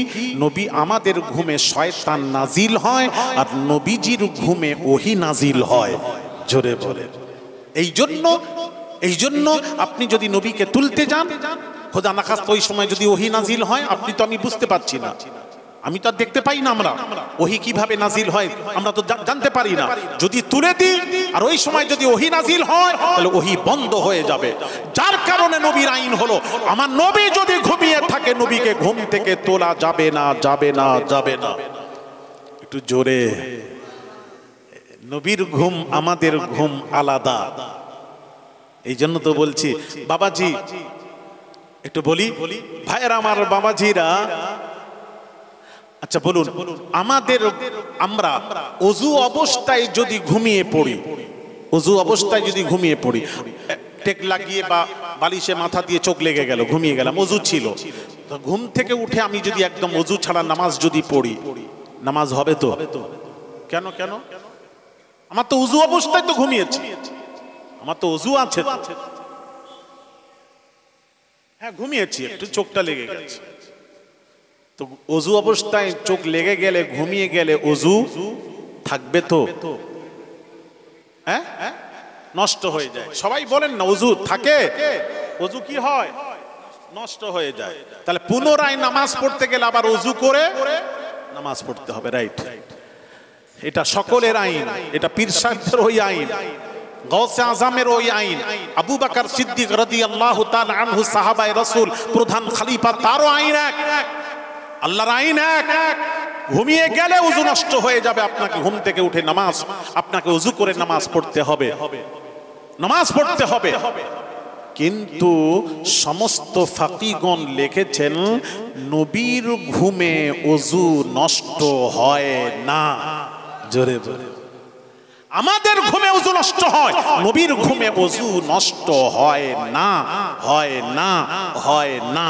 নবী আমাদের ঘুমে শয়তান নাজিল হয় আর নবীজির ঘুমে ওহী নাজিল হয়। জোরে বলেন। এই জন্য আপনি যদি নবীকে তুলতে যান, খোদা না খাস্তা ওই সময় যদি ওহী নাজিল হয়, আপনি তো, আমি বুঝতে পারছি না, আমি তো আর দেখতে পাই না, আমরা ওহী কিভাবে নাজিল হয় আমরা তো জানতে পারি না। যদি তুলে দিই আর ওই সময় যদি ওহী নাজিল হয়, তাহলে ওহী বন্ধ হয়ে যাবে। যার কারণে নবীর আইন হলো, আমার নবী যদি ঘুমিয়ে থাকে, নবীকে ঘুম থেকে তোলা যাবে না, যাবে না, যাবে না। একটু জোরে। নবীর ঘুম আমাদের ঘুম আলাদা। এই জন্য তো বলছি বাবাজি, একটু বলি ভাইয়েরা আমার, বাবাজিরা, আচ্ছা বলুন, আমরা ওযু অবস্থায় যদি ঘুমিয়ে পড়ি, ওযু অবস্থায় যদি ঘুমিয়ে পড়ি, টেক লাগিয়ে বা বালিশে মাথা দিয়ে চোখ লেগে গেল, ঘুমিয়ে গেলাম, ওযু ছিল, তো ঘুম থেকে উঠে আমি যদি একদম ওযু ছাড়া নামাজ যদি পড়ি, নামাজ হবে তো? কেন? আমার তো ওযু অবস্থায় তো ঘুমিয়েছি, আমার তো ওযু আছে, হ্যাঁ ঘুমিয়েছি, একটু চোখটা লেগে গেছে। তো ওযু অবস্থায় চোখ লেগে গেলে, ঘুমিয়ে গেলে ওযু থাকবে তো? হ্যাঁ, নষ্ট হয়ে যায়। সবাই বলেন না, ওযু থাকে, ওযু কি হয়? নষ্ট হয়ে যায়। তাহলে পুনরায় নামাজ পড়তে গেলে আবার ওযু করে নামাজ পড়তে হবে, রাইট? এটা সকলের আইন, এটা পীর সাহেবদের ওই আইন, গৌসে আজমের ওই আইন, আবু বকর সিদ্দিক রাদিয়াল্লাহু তাআলা আনহু সাহাবায়ে রাসূল, প্রধান খলিফা, তারও আইন এক, আল্লাহর আইন এক। ঘুমিয়ে গেলে ওযু নষ্ট হয়ে যাবে, আপনাকে ঘুম থেকে উঠে নামাজ, আপনাকে ওযু করে নামাজ পড়তে হবে, নামাজ পড়তে হবে। কিন্তু সমস্ত ফাকিগণ লিখেছেন নবীর ঘুমে ওযু নষ্ট হয় না। জোরে বলে। আমাদের ঘুমে ওযু নষ্ট হয়, নবীর ঘুমে ওযু নষ্ট হয় না, হয় না, হয় না।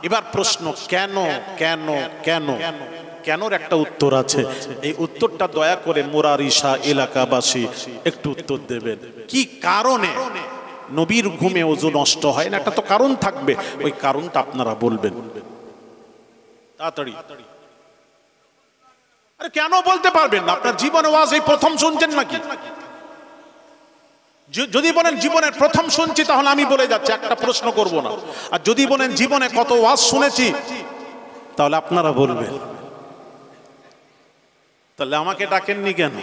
এবার প্রশ্ন, কেন কেন কেন? কেনর একটা উত্তর আছে, এই উত্তরটা দয়া করে মোরারিশা এলাকাবাসী একটু উত্তর দেবেন। কি কারণে নবীর ঘুমে ওযু নষ্ট হয় না? একটা তো কারণ থাকবে, ওই কারণটা আপনারা বলবেন তাড়াতাড়ি। আরে কেন বলতে পারবেন না? আপনার জীবনে ওয়াজ এই প্রথম শুনছেন নাকি? যদি বলেন জীবনের প্রথম শুনছি, তাহলে আমি বলে যাচ্ছি, একটা প্রশ্ন করব না। আর যদি বলেন জীবনে কত ওয়াজ শুনেছি, তাহলে আপনারা বলবেন। তাহলে আমাকে ডাকেননি কেন?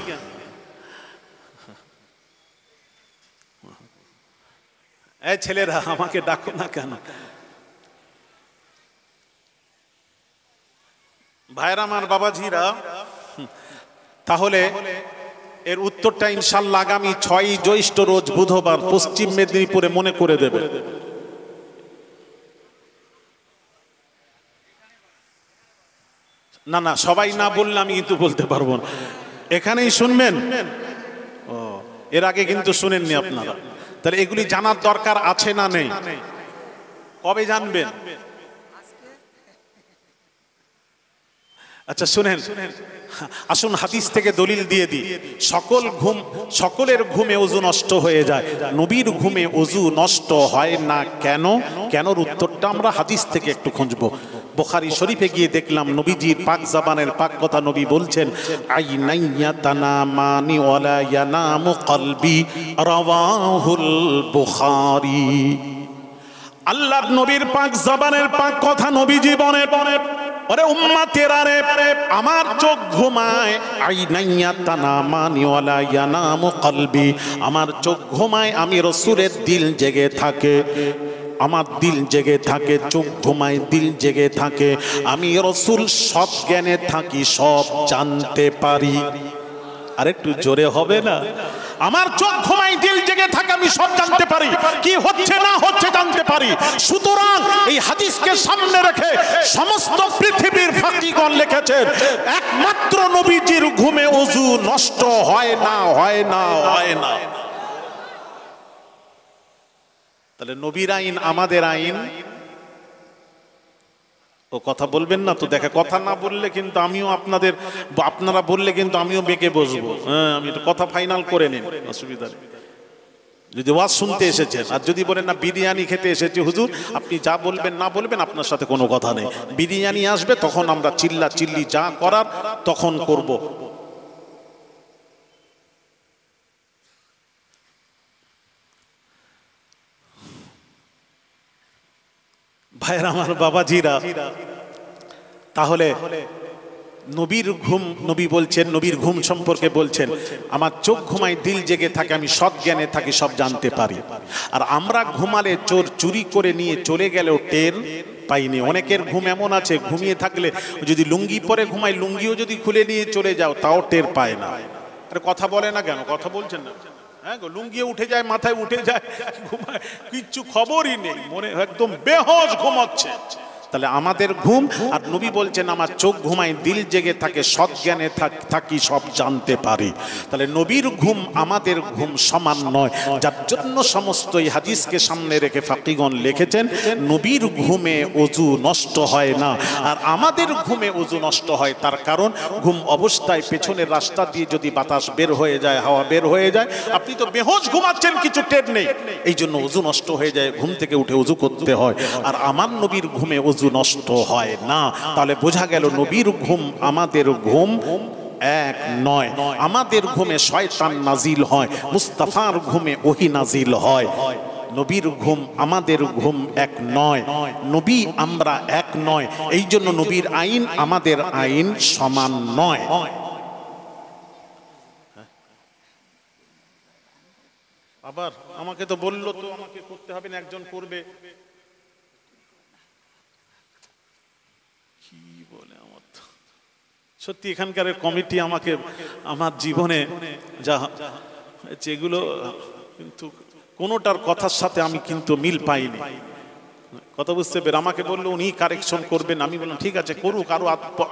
এই ছেলেরা, আমাকে ডাকো না কেন? ভাইরা আমার, বাবাজিরা, তাহলে এর উত্তরটা ইনশাআল্লাহ আগামী 6ই জ্যৈষ্ঠ রোজ বুধবার পশ্চিম মেদিনীপুরে মনে করে দেবে। না না, সবাই না বললে আমি কিন্তু বলতে পারবো না, এখানেই শুনবেন। ও, এর আগে কিন্তু শুনেননি আপনারা, তাহলে এগুলি জানার দরকার আছে না নেই? কবে জানবেন? আচ্ছা শুনেন, আসুন হাদিস থেকে দলিল দিয়ে দিই। সকলের ঘুমে ওযু নষ্ট হয়ে যায়, নবীর ঘুমে ওযু নষ্ট হয় না কেন? কেনর উত্তরটা আমরা হাদিস থেকে একটু খুঁজবো। বুখারী শরীফে গিয়ে দেখলাম নবীজির পাক জবানের পাক কথা, নবী বলছেন, আইনাইয়া তানামানি ওয়ালা ইয়ানামু কলবি, রাওয়াহুল বুখারী। আল্লাহর নবীর পাক জবানের পাক কথা নবীজি বলেন, ও ওরে উম্মতেরা রে, আমার চোখ ঘুমায়, আইনাইয়া তানামানি ওয়ালা ইয়ানামু কলবি, আমার চোখ ঘুমায়, আমি রাসূলের দিল জেগে থাকে, আমার দিল জেগে থাকে, চোখ ঘুমায়, দিল জেগে থাকে, আমি রাসূল সব জ্ঞানে থাকি, সব জানতে পারি। আরেকটু জোরে হবে না? আমার চোখ ঘুমায়, দিল জেগে থাকে, আমি সব জানতে পারি, কি হচ্ছে না হচ্ছে জানতে পারি। সুতরাং এই হাদিসকে সামনে রেখে সমস্ত পৃথিবীর ফাকিগণ লিখেছেন একমাত্র নবীজির ঘুমে ওযু নষ্ট হয় না, হয় না, হয় না। তাহলে নবীর আইন আমাদের আইন। ও কথা বলবেন না তো? দেখে কথা না বললে কিন্তু আমিও আপনারা বললে কিন্তু আমিও বেঁকে বসবো। হ্যাঁ, আমি কথা ফাইনাল করে নিন, অসুবিধা নেই। যদি ওয়াজ শুনতে এসেছেন আর যদি বলেন না বিরিয়ানি খেতে এসেছি হুজুর, আপনি যা বলবেন না বলবেন, আপনার সাথে কোনো কথা নেই। বিরিয়ানি আসবে তখন আমরা চিল্লা চিল্লি যা করার তখন করব। ভাইরা আমার, বাবাজিরা, তাহলে নবীর ঘুম, নবী বলছেন, নবীর ঘুম সম্পর্কে বলছেন, আমার চোখ ঘুমায়, দিল জেগে থাকে, আমি সৎ জ্ঞানে থাকি, সব জানতে পারি। আর আমরা ঘুমালে চোর চুরি করে নিয়ে চলে গেলেও টের পাইনি। অনেকের ঘুম এমন আছে, ঘুমিয়ে থাকলে যদি লুঙ্গি পরে ঘুমায়, লুঙ্গিও যদি খুলে নিয়ে চলে যাও তাও টের পায় না। আরে কথা বলে না কেন? কথা বলছেন না? হ্যাঁ গো, লুঙ্গিও উঠে যায়, মাথায় উঠে যায়, ঘুমায়, কিচ্ছু খবরই নেই, মনে একদম বেহোশ ঘুমাচ্ছে। তাহলে আমাদের ঘুম, আর নবী বলছেন আমার চোখ ঘুমায়, দিল জেগে থাকে, সৎ জ্ঞানে থাকি, সব জানতে পারি। তাহলে নবীর ঘুম আমাদের ঘুম সমান নয়, যার জন্য সমস্ত এই হাদিসকে সামনে রেখে ফাকিগণ লিখেছেন নবীর ঘুমে ওযু নষ্ট হয় না, আর আমাদের ঘুমে ওযু নষ্ট হয়। তার কারণ ঘুম অবস্থায় পেছনের রাস্তা দিয়ে যদি বাতাস বের হয়ে যায়, হাওয়া বের হয়ে যায়, আপনি তো বেহোশ ঘুমাচ্ছেন, কিছু টের নেই, এই জন্য ওযু নষ্ট হয়ে যায়, ঘুম থেকে উঠে ওযু করতে হয়। আর আমার নবীর ঘুমে ওযু নষ্ট হয় না। তাহলে বোঝা গেল নবীর ঘুম আমাদের ঘুম এক নয়। আমাদের ঘুমে শয়তান নাজিল হয়, মুস্তাফার ঘুমে ওহী নাজিল হয়। নবীর ঘুম আমাদের ঘুম এক নয়, নবী আমরা এক নয়, এই জন্য নবীর আইন আমাদের আইন সমান নয়। আবার আমাকে তো বললো তো আমাকে করতে হবে না, একজন করবে। সত্যি এখানকার কমিটি আমাকে আমার জীবনে যা যেগুলো, কিন্তু কোনোটার কথার সাথে আমি কিন্তু মিল পাইনি। কথা বুঝতে পেরে আমাকে বললো উনি কারেকশন করবেন, আমি বললাম ঠিক আছে করুক, আরো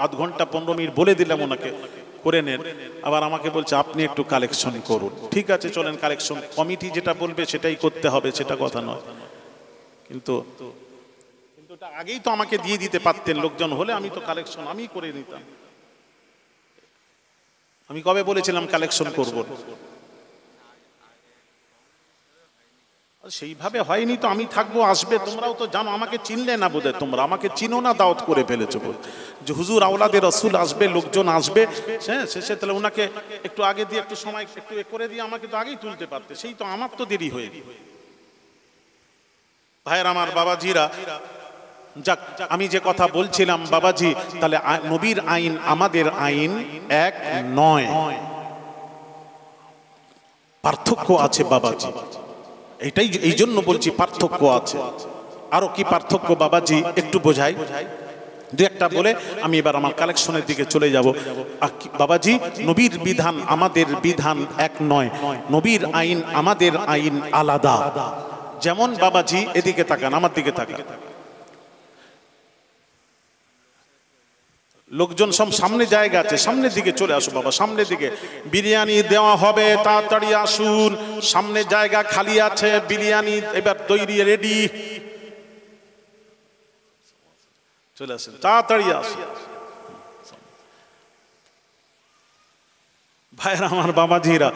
আধ ঘন্টা 15 মিনিট বলে দিলাম ওনাকে, করে নেন। আবার আমাকে বলছে আপনি একটু কালেকশন করুন। ঠিক আছে চলেন, কালেকশন কমিটি যেটা বলবে সেটাই করতে হবে, সেটা কথা নয়। কিন্তু আগেই তো আমাকে দিয়ে দিতে পারতেন, লোকজন হলে আমি তো কালেকশন আমি করে নিতাম। আমি কবে বলেছিলাম কালেকশন করব? সেইভাবে হয়নি তো, আমি থাকবো, আসবে, তোমরাও তো জানো, আমাকে চিনলে না বোধহয়, তোমরা আমাকে চিনো না, দাওয়াত করে ফেলেছো যে হুজুর আওলাদে রাসূল আসবে, লোকজন আসবে, হ্যাঁ শেষে তাহলে ওনাকে একটু আগে দিয়ে একটু সময় একটু করে দিয়ে আমাকে তো আগেই তুলতে পারতে, সেই তো আমার তো দেরি হয়ে গেল। ভাইয়ের আমার, বাবাজিরা, যাক আমি যে কথা বলছিলাম বাবাজি, তাহলে নবীর আইন আমাদের আইন এক নয়, পার্থক্য আছে বাবাজি। এটাই এই জন্য বলছি পার্থক্য আছে। আরো কি পার্থক্য বাবাজি একটু বোঝাই, দু একটা বলে আমি এবার আমার কালেকশনের দিকে চলে যাব। বাবাজি, নবীর বিধান আমাদের বিধান এক নয়, নবীর আইন আমাদের আইন আলাদা। যেমন বাবাজি এদিকে তাকান, আমার দিকে তাকান, লোকজন সব সামনে জায়গা আছে, সামনের দিকে চলে আসো বাবা, সামনের দিকে। বিরিয়ানি দেওয়া হবে, তাড়াতাড়ি আসুন, সামনে জায়গা খালি আছে, বিরিয়ানি এবার তৈরি রেডি, চলে আসেন, তাড়াতাড়ি আসুন। ভাইরা আমার, বাবাজিরা,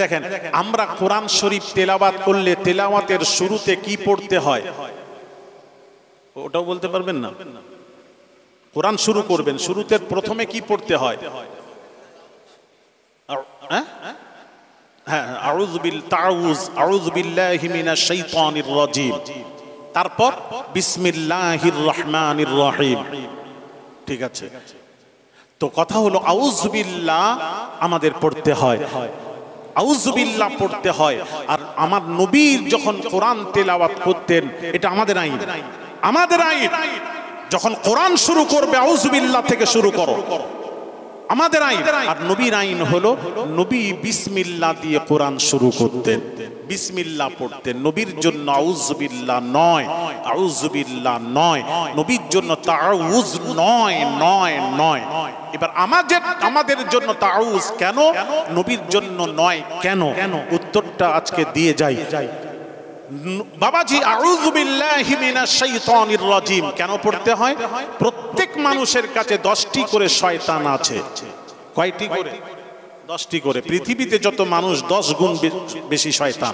দেখেন আমরা কোরআন শরীফ তেলাওয়াত করলে তেলাওয়াতের শুরুতে কি পড়তে হয় ওটাও বলতে পারবেন না? কোরআন শুরু করবেন, শুরুতে প্রথমে কি পড়তে হয়? হ্যাঁ, আউযু বিল্লাহি মিনাশ শাইতানির রাজীম, তারপর বিসমিল্লাহির রহমানির রহিম। ঠিক আছে। তো কথা হলো আউযুবিল্লাহ আমাদের পড়তে হয়, আউযুবিল্লাহ পড়তে হয়। আর আমার নবীর যখন কোরআন তেলাওয়াত করতেন, এটা আমাদের আইন, আমাদের আইন। যখন কোরআন শুরু করবে আউযুবিল্লাহ থেকে শুরু করো, আমাদের আইন। আর নবীর আইন হলো নবী বিসমিল্লাহ দিয়ে কোরআন শুরু করতেন, বিসমিল্লাহ পড়তেন। নবীর জন্য আউযুবিল্লাহ নয়, আউযুবিল্লাহ নয়, নবীর জন্য তাআউয নয়, নয়, নয়। এবার আমাদের জন্য তাআউয কেন, নবীর জন্য নয় কেন? উত্তরটা আজকে দিয়ে যাই। বাবাজি, আউযু বিল্লাহি মিনাশ শাইতানির রাজিম কেন পড়তে হয়? প্রত্যেক মানুষের কাছে 10টি করে শয়তান আছে। কয়টি করে? 10টি করে। পৃথিবীতে যত মানুষ 10 গুণ বেশি শয়তান,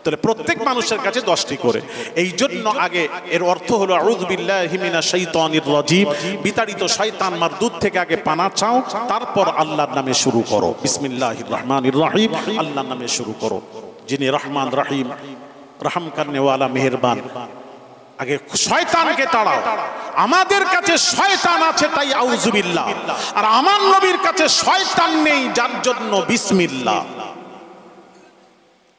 তাহলে প্রত্যেক মানুষের কাছে 10টি করে। এই জন্য আগে এর অর্থ হলো আউযু বিল্লাহি মিনাশ শাইতানির রাজিম, বিতাড়িত শয়তান মারদুদ থেকে আগে পানা চাও, তারপর আল্লাহর নামে শুরু করো। বিসমিল্লাহির রহমানির রহিম, আল্লাহর নামে শুরু করো, যিনি রহমান রহিম, রহম করনে ওয়ালা মেহেরবান। আগে শয়তানকে তাড়াও। আমাদের কাছে শয়তান আছে তাই আউযুবিল্লাহ, আর আমার নবীর কাছে শয়তান নেই যার জন্য বিসমিল্লাহ।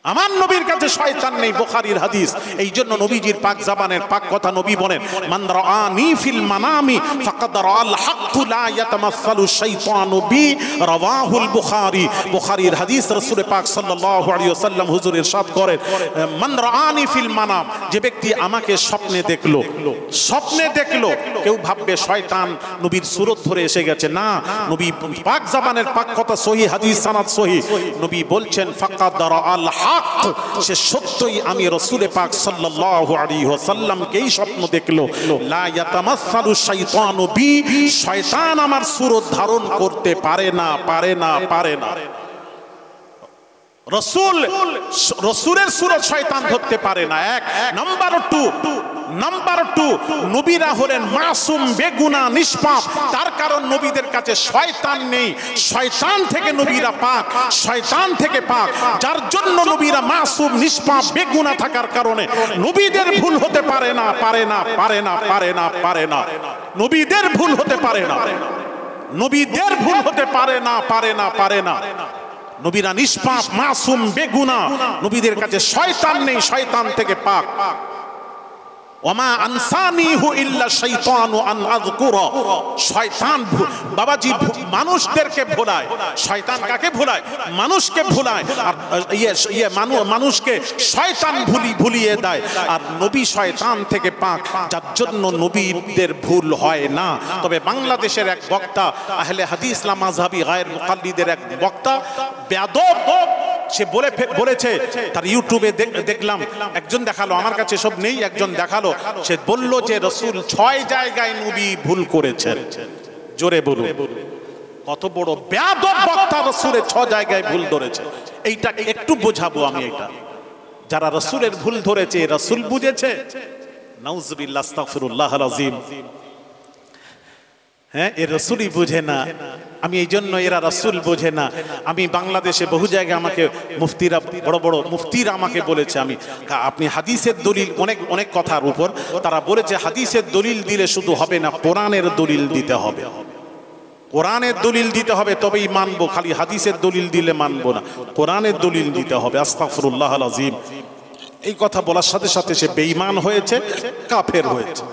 আমার নবীর কাছে শয়তান নেই, বুখারীর হাদিস। এই জন্য নবীজির পাক জবানের পাক কথা নবী বলেন, মান রাআনি ফিল মানামি ফাকাদ রাআল হক লা ইয়াতামাসসালু শাইতানু বি, রাওয়াহুল বুখারী। বুখারীর হাদিস, রাসূল পাক সাল্লাল্লাহু আলাইহি ওয়াসাল্লাম হুজুর ইরশাদ করেন, মান রাআনি ফিল মানাম, যে ব্যক্তি আমাকে স্বপ্নে দেখলো, স্বপ্নে দেখলো। কেউ ভাববে শয়তান নবীর সুরত ধরে এসে গেছে, না, নবী পাক জবানের পাক কথা সহিহ, হাদিস সানাদ সহিহ। নবী বলছেন ফাকাদ রাআল হক, সে সত্যই আমি রাসূল পাক সাল্লাল্লাহু আলাইহি ওয়াসাল্লামকেই স্বপ্ন দেখলো। লা ইয়াতামাসসালু শাইতানু বি, শয়তান আমার সুরত ধারণ করতে পারে না, পারে না, পারে না। রসুলের সুরত শয়তান ধরতে পারে না। এক নাম্বার টু, নবীরা হলেন মাসুম, বেগুনা, নিষ্পাপ। তার কারণ নবীদের কাছে শয়তান নেই, শয়তান থেকে নবীরা পাক, শয়তান থেকে পাক। যার জন্য নবীরা মাসুম, নিষ্পাপ, বেগুনা থাকার কারণে নবীদের ভুল হতে পারে না, পারে না, পারে না, পারে না, পারে না। নবীদের ভুল হতে পারে না, নবীদের ভুল হতে পারে না, পারে না, পারে না। নবীরা নিষ্পাপ, মাসুম, বেগুনা, নবীদের কাছে শয়তান নেই, শয়তান থেকে পাক। ওমা আনসানিহু ইল্লা শাইতানু আন আযকুরা, শয়তান বাবাজি মানুষদেরকে ভোলায়। শয়তান কাকে ভোলায়? মানুষকে ভোলায়। আর মানুষকে শয়তান ভুলিয়ে দেয়। আর নবী শয়তান থেকে পাক, যার জন্য নবীদের ভুল হয় না। তবে বাংলাদেশের এক বক্তা, আহলে হাদিস ইসলাম মাযহাবী গায়র মুকাল্লিদের এক বক্তা, বেয়াদব, সে বলেছে, তার ইউটিউবে দেখলাম, একজন দেখালো, আমার কাছে সব নেই, একজন দেখালো, সে বলল যে রাসূল 6 জায়গায় নবী ভুল করেছেন। জোরে বলুন, কত বড় বেয়াদব বক্তা, রাসূলের 6 জায়গায় ভুল ধরেছে। এইটা একটু বোঝাবো আমি। এটা যারা রাসূলের ভুল ধরেছে, রাসূল বুঝেছে? নাউযুবিল্লাহ, আস্তাগফিরুল্লাহল আযীম। হ্যাঁ, এ রাসূলই বুঝে না। আমি এই জন্য এরা রাসূল বোঝে না। আমি বাংলাদেশে বহু জায়গায় আমাকে মুফতিরা, বড় বড় মুফতিরা আমাকে বলেছে, আপনি হাদিসের দলিল, অনেক কথার উপর তারা বলেছে হাদিসের দলিল দিলে শুধু হবে না, কোরআনের দলিল দিতে হবে। কোরআনের দলিল দিতে হবে, তবেই মানবো। খালি হাদিসের দলিল দিলে মানবো না, কোরআনের দলিল দিতে হবে। আস্তাগফিরুল্লাহল আযীম। এই কথা বলার সাথে সাথে সে বেঈমান হয়েছে, কাফের হয়েছে।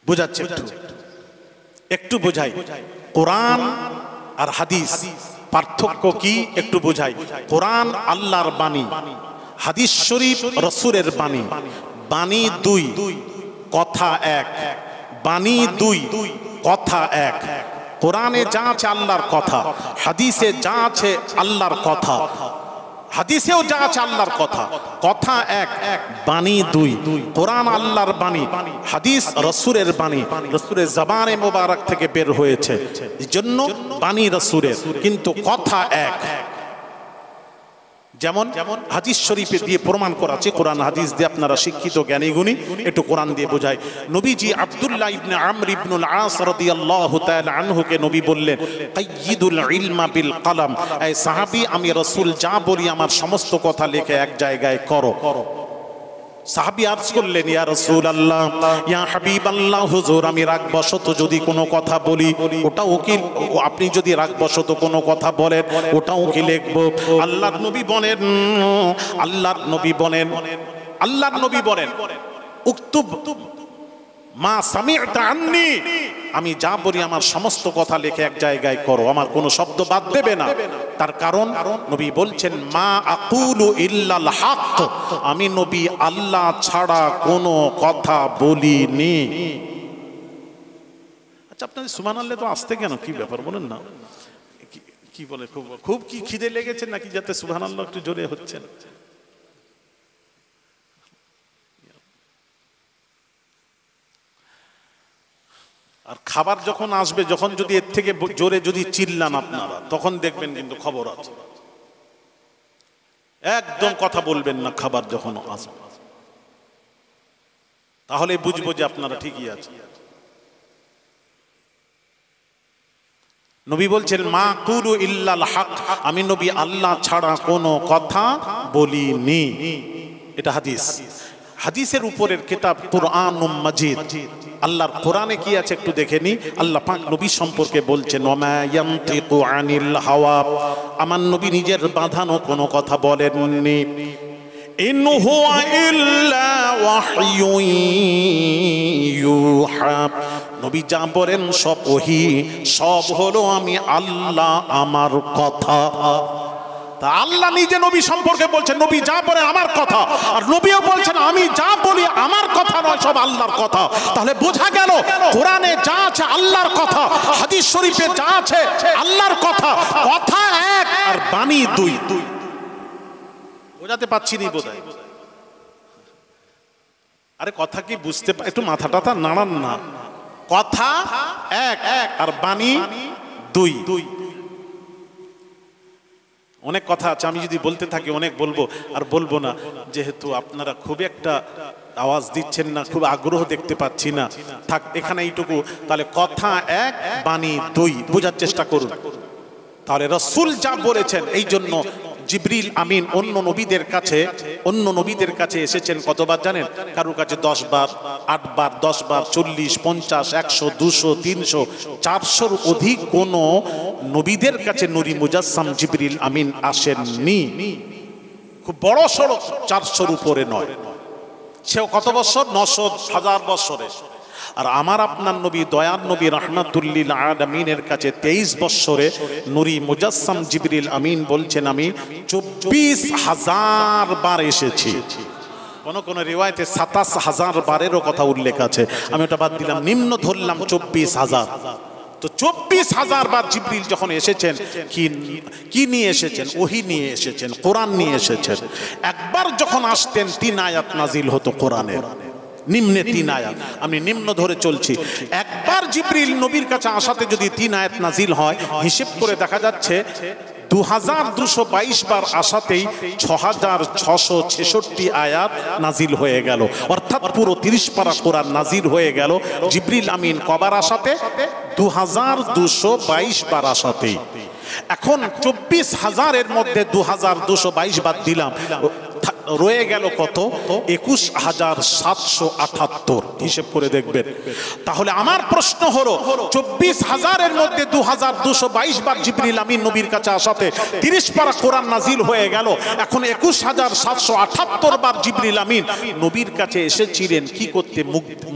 বুঝাচ্ছে, একটু বোঝাই। কোরআন আর হাদিস পার্থক্য কি একটু বোঝাই। কোরআন আল্লাহর বাণী, হাদিস শরীফ রাসূলের বাণী। বাণী 2, কথা 1। বাণী 2, কথা 1। কোরআনে যা আছে আল্লাহর কথা, হাদিসে যা আছে আল্লাহর কথা, হাদিসেও যা আছে আল্লাহর কথা। কথা 1, বাণী 2। কোরআন আল্লাহর বাণী, হাদিস রাসূলের বাণী, রাসূলের জবানে মোবারক থেকে বের হয়েছে, এজন্য বাণী রাসূলের, কিন্তু কথা 1। যেমন হাদিস শরীফে দিয়ে প্রমাণ করা আছে, কোরআন হাদিস দিয়ে আপনারা শিক্ষিত জ্ঞানী গুণী, একটু কোরআন দিয়ে বোঝায়। নবীজি আব্দুল্লাহ ইবনে আমর ইবনুল আস রাদিয়াল্লাহু তাআলা আনহুকে নবী বললেন, কাইয়িদুল ইলমা বিল কলম, এই সাহাবী, আমি রাসূল যা বলি আমার সমস্ত কথা লিখে এক জায়গায় করো। সাহাবী আরজ করলেন, ইয়া রাসূলুল্লাহ, ইয়া হাবিবাল্লাহ, হুজুর আমি রাগবশত যদি কোনো কথা বলি ওটাও কি, আপনি যদি রাগবশত কোনো কথা বলেন ওটাও কি লিখবো? আল্লাহর নবী বলেন, আল্লাহর নবী বলেন উক্তুব মা সামি'তা আন্নি, আমি যা বলি আমার সমস্ত কথা লিখে এক জায়গায় করো, আমার কোনো শব্দ বাদ দেবে না। তার কারণ নবী বলছেন, মা আকুলু ইল্লাল হক, আমি নবী আল্লাহ ছাড়া কোনো কথা বলিনি। আচ্ছা, আপনাদের সুবহানাল্লাহ তো আসতে কেন, কি ব্যাপার বলেন না? কি বলে, খুব কি খিদে লেগেছে নাকি যাতে সুবহানাল্লাহ একটু জোরে হচ্ছেন? আর খাবার যখন আসবে, যখন যদি এর থেকে জোরে যদি চিল্লান আপনারা, তখন দেখবেন কিন্তু খবর আছে। একদম কথা বলবেন না খাবার যখন আসবে, তাহলে বুঝবো যে আপনারা ঠিকই আছে। নবী বলছেন, মা কুলু ইল্লাল হক, আমি নবী আল্লাহ ছাড়া কোনো কথা বলিনি। এটা হাদিস। হাদিসের উপরের কিতাব কুরআনুম মাজিদ, আল্লাহর কোরআনে কি আছে একটু দেখে নি। আল্লাহ পাক নবী সম্পর্কে বলছেন, ওয়া ইয়ানতিকু আনিল হাওয়া, আমার নবী নিজের বাঁধানো কোনো কথা বলেননি। ইন হুয়া ইল্লা ওয়াহয়ুন ইউহা, নবী যা বলেন সব ওহী, সব হলো আমি আল্লাহ আমার কথা। তা আল্লাহ নিজে নবী সম্পর্কে বলছেন, নবী যা বলে আমার কথা, আর নবীও বলছেন আমি যা বলি আমার কথা নয়, সব আল্লাহর কথা। তাহলে বোঝা গেল কোরআনে যা আছে আল্লাহর কথা, হাদিস শরীফে যা আছে আল্লাহর কথা। কথা এক আর বাণী দুই। বোঝাতে পারছি নি বোধহয়? আরে কথা কি বুঝতে, একটু মাথা টাথা নাড়ান না। কথা এক আর বাণী দুই। অনেক কথা আছে, আমি যদি বলতে থাকি অনেক বলবো, আর বলবো না, যেহেতু আপনারা খুব একটা আওয়াজ দিচ্ছেন না, খুব আগ্রহ দেখতে পাচ্ছি না, থাক এখানে এইটুকু। তাহলে কথা এক, বাণী দুই, বোঝার চেষ্টা করুন। তাহলে রাসূল যা বলেছেন, এই জন্য জিবরিল আমিন অন্য নবীদের কাছে এসেছেন কতবার জানেন? কারোর কাছে 10 বার, 8 বার, 10 বার, 40, 50, 100, 200, 300, 400 অধিক কোন নবীদের কাছে নূরি মুজাসসাম জিবরিল আমিন আসেননি। খুব বড় সড়ো 400-র উপরে নয়। সেও কত বছর? 900, 1000 বছরে। আর আমার আপনার নবী, দয়ার নবী রাহমাতুল্লিল আলামিনের কাছে 23 বছরে নূরি মুজাসসাম জিবরিল আমিন বলছেন, আমি 24,000 বার এসেছি। কোন রিওয়ায়েতে 27,000 বারেরও কথা উল্লেখ আছে, আমি ওটা বাদ দিলাম, নিম্ন ধরলাম 24,000। তো 24,000 বার জিবরিল যখন এসেছেন, কি নিয়ে এসেছেন? ওহী নিয়ে এসেছেন, কোরআন নিয়ে এসেছেন। একবার যখন আসতেন 3 আয়াত নাজিল হতো কোরআনের, নিম্নে 3 আয়াত, আমি নিম্ন ধরে চলছি। একবার জিবরিল নবীর কাছে আসাতে যদি 3 আয়াত নাজিল হয়, হিসেব করে দেখা যাচ্ছে 2222 বার আসাতেই 6666 আয়াত নাজিল হয়ে গেল, অর্থাৎ পুরো 30 পারা কোরআন নাজিল হয়ে গেল জিবরিল আমিন কবার আসাতে? 2222 বার আসাতেই। এখন 24,000-এর মধ্যে 2222 বাদ দিলাম, রয়ে গেল কত? 21,778। হিসেব করে দেখবেন। তাহলে আমার প্রশ্ন হলো, 24,000-এর মধ্যে 2222 বার জিবরিল আমিন নবীর কাছে আসাতে 30 পারা কোরআন নাজিল হয়ে গেল। এখন 21,778 বার জিবরিল আমিন নবীর কাছে এসেছিলেন কি করতে?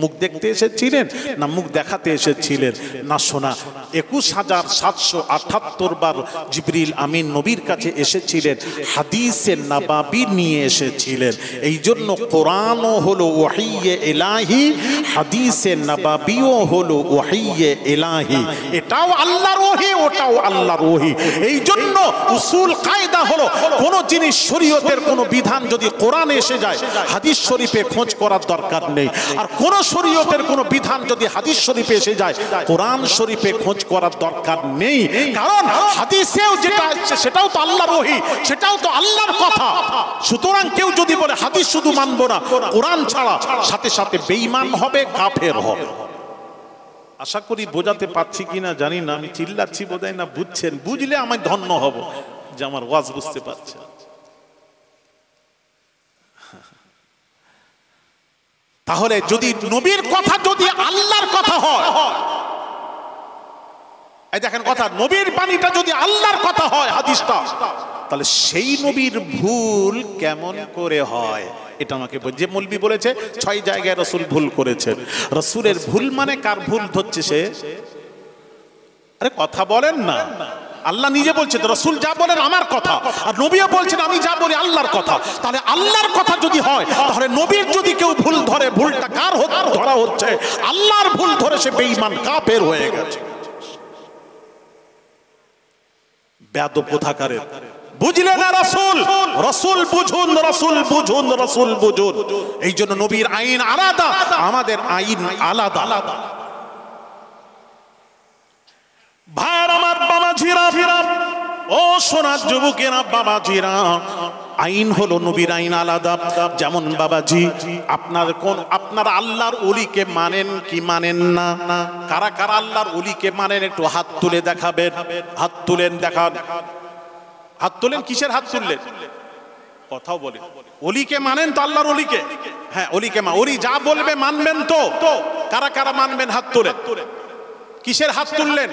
মুখ দেখতে এসেছিলেন না মুখ দেখাতে এসেছিলেন? না শোনা। 21,778 বার জিবরিল আমিন নবীর কাছে এসেছিলেন হাদিসে নববী নিয়ে এসেছিলেন। এই জন্য কোরআনও হলো ওহীয়ে ইলাহি, হাদিসে নববীও হলো ওহীয়ে ইলাহি। এটাও আল্লাহর ওহী, ওটাও আল্লাহর ওহী। এই জন্য উসুল কায়দা হলো, কোন জিনিস শরীয়তের কোন বিধান যদি কোরআনে এসে যায়, হাদিস শরীফে খোঁজ করার দরকার নেই। আর কোন শরীয়তের কোন বিধান যদি হাদিস শরীফে এসে যায়, কোরআন শরীফে খোঁজ করার দরকার নেই। কারণ হাদিসেও যেটা আছে সেটাও তো আল্লাহর ওহী, সেটাও তো আল্লাহর কথা। সুতরাং কেউ যদি বলে হাদিস শুধু মানবো না, কোরআন ছাড়া, সাথে সাথে বেঈমান হবে, কাফের হবে। আশা করি বোঝাতে পারছি কিনা জানি না, আমি চিল্লাচ্ছি বোধহয় না বুঝছেন। বুঝলে আমি ধন্য হব যে আমার ওয়াজ বুঝতে পারছে। তাহলে যদি নবীর কথা যদি আল্লাহর কথা হয়, এই দেখেন কথা, নবীর বাণীটা যদি আল্লাহর কথা হয় হাদিসটা, তাহলে সেই নবীর ভুল কেমন করে হয়? এটা আমাকে যে মৌলবি বলেছে 6 জায়গায় রাসূল ভুল করেছেন। রাসূলের ভুল মানে কার ভুল ধরছে সে? আরে কথা বলেন না। আল্লাহ নিজে বলছেন রাসূল যা বলেন আমার কথা, আর নবীও বলছেন আমি যা বলি আল্লাহর কথা। তাহলে আল্লাহর কথা যদি হয়, তাহলে নবীর যদি কেউ ভুল ধরে, ভুলটা কার ধরা হচ্ছে? আল্লাহর ভুল ধরে সে বেঈমান কাফের হয়ে গেছে। বেয়াদব কোথাকারের, বুঝলেন না? রাসূল রাসূল বুঝুন, রাসূল বুঝুন, রাসূল বুঝুন। এই জন্য নবীর আইন আলাদা, আমাদের আইন আলাদা। ভাইয়ের আমার, বাবাজিরা, ও সোনার যুবকেরা, বাবাজিরা, আইন হলো নবীর আইন আলাদা। যেমন বাবাজি, আপনারা আল্লাহর ওলিকে মানেন কি মানেন না? কারা কারা আল্লাহর ওলিকে মানেন একটু হাত তুলে দেখাবেন। হাত তুলেন, দেখান। হাত তুলেন। কিসের হাত তুললেন? কথাও বলে। ওলিকে মানেন তো? আল্লাহর ওলিকে? হ্যাঁ, ওলিকে ওলি যা বলবে মানবেন তো? কারা কারা মানবেন? হাত তুলেন। কিসের হাত তুললেন?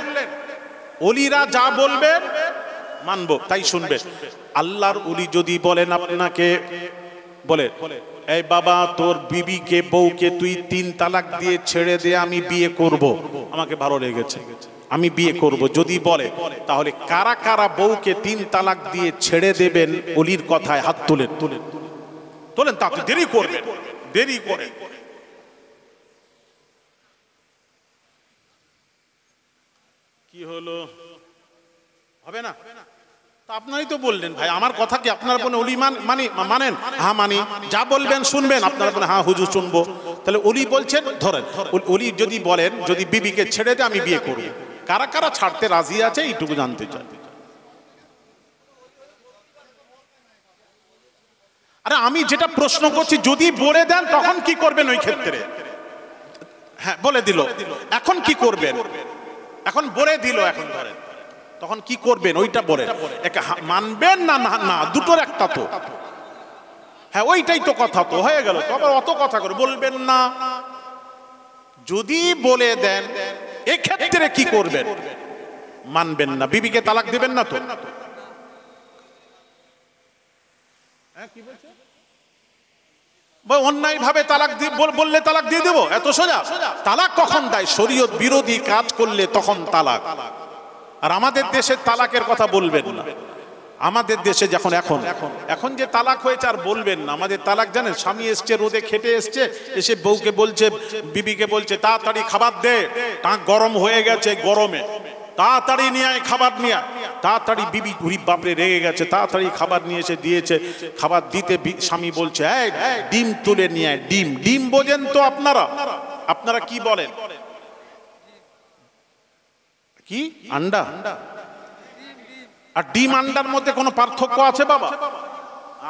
ওলিরা যা বলবে মানবো, তাই শুনবে। আল্লাহর ওলি যদি বলেন আপনাকে, বলে এই বাবা তোর বিবিকে, বউকে তুই 3 তালাক দিয়ে ছেড়ে দে, আমি বিয়ে করব, আমাকে ভালো লেগেছে, আমি বিয়ে করব, যদি বলে, তাহলে কারা কারা বউকে 3 তালাক দিয়ে ছেড়ে দেবেন ওলির কথায়? হাত তুলেন। তুলেন তোলেন, তা দেরি করবেন, দেরি করে। কি হলো? হবে না? তা আপনারাই তো বললেন ভাই, আমার কথা কি আপনারা বলেন ওলি মানেন? হ্যাঁ মানি। যা বলবেন শুনবেন? আপনারা বলেন হ্যাঁ হুজুর শুনবো। তাহলে ওলি বলছেন, ধরেন ওলি যদি বলেন যদি বিবিকে ছেড়ে দে আমি বিয়ে করব, কারা কারা ছাড়তে রাজি আছে এইটুকু জানতে চাই। আরে আমি যেটা প্রশ্ন করছি, যদি বলে দেন তখন কি করবেন ওই ক্ষেত্রে? হ্যাঁ বলে দিল, এখন কি করবেন? এখন বলে দিল, এখন ধরেন তখন কি করবেন ওইটা বলেন। মানবেন না না দুটোর একটা তো? হ্যাঁ ওইটাই তো কথা, তো হয়ে গেল তো, আবার অত কথা করে বলবেন না। যদি বলে দেন এক্ষেত্রে কি করবেন? মানবেন না, বিবিকে তালাক দিবেন না তো? কি বলছে? অন্যায় ভাবে তালাক বললে তালাক দিয়ে দেবো, এত সোজা? তালাক কখন দেয়? শরীয়ত বিরোধী কাজ করলে তখন তালাক। আর আমাদের দেশে তালাকের কথা বলবেন না। আমাদের দেশে যখন এখন যে তালাক হয়েছে আর বলবেন না। আমাদের তালাক জানেন, স্বামী এসছে রোদে খেটে এসছে, এসে বউকে বলছে, বিবিকে বলছে তাড়াতাড়ি খাবার দে, টাক গরম হয়ে গেছে, গরমে তাড়াতাড়ি নিয়ে আয় খাবার নিয়ে আয়। তাড়াতাড়ি বিবি ঘুরি বাপরে রেগে গেছে, তাড়াতাড়ি খাবার নিয়ে এসে দিয়েছে। খাবার দিতে স্বামী বলছে এই ডিম তুলে নিয়ে আয়। ডিম, ডিম বোঝেন তো আপনারা? আপনারা কি বলেন? কি আন্ডা? আর ডিম আন্ডার মধ্যে কোনো পার্থক্য আছে বাবা?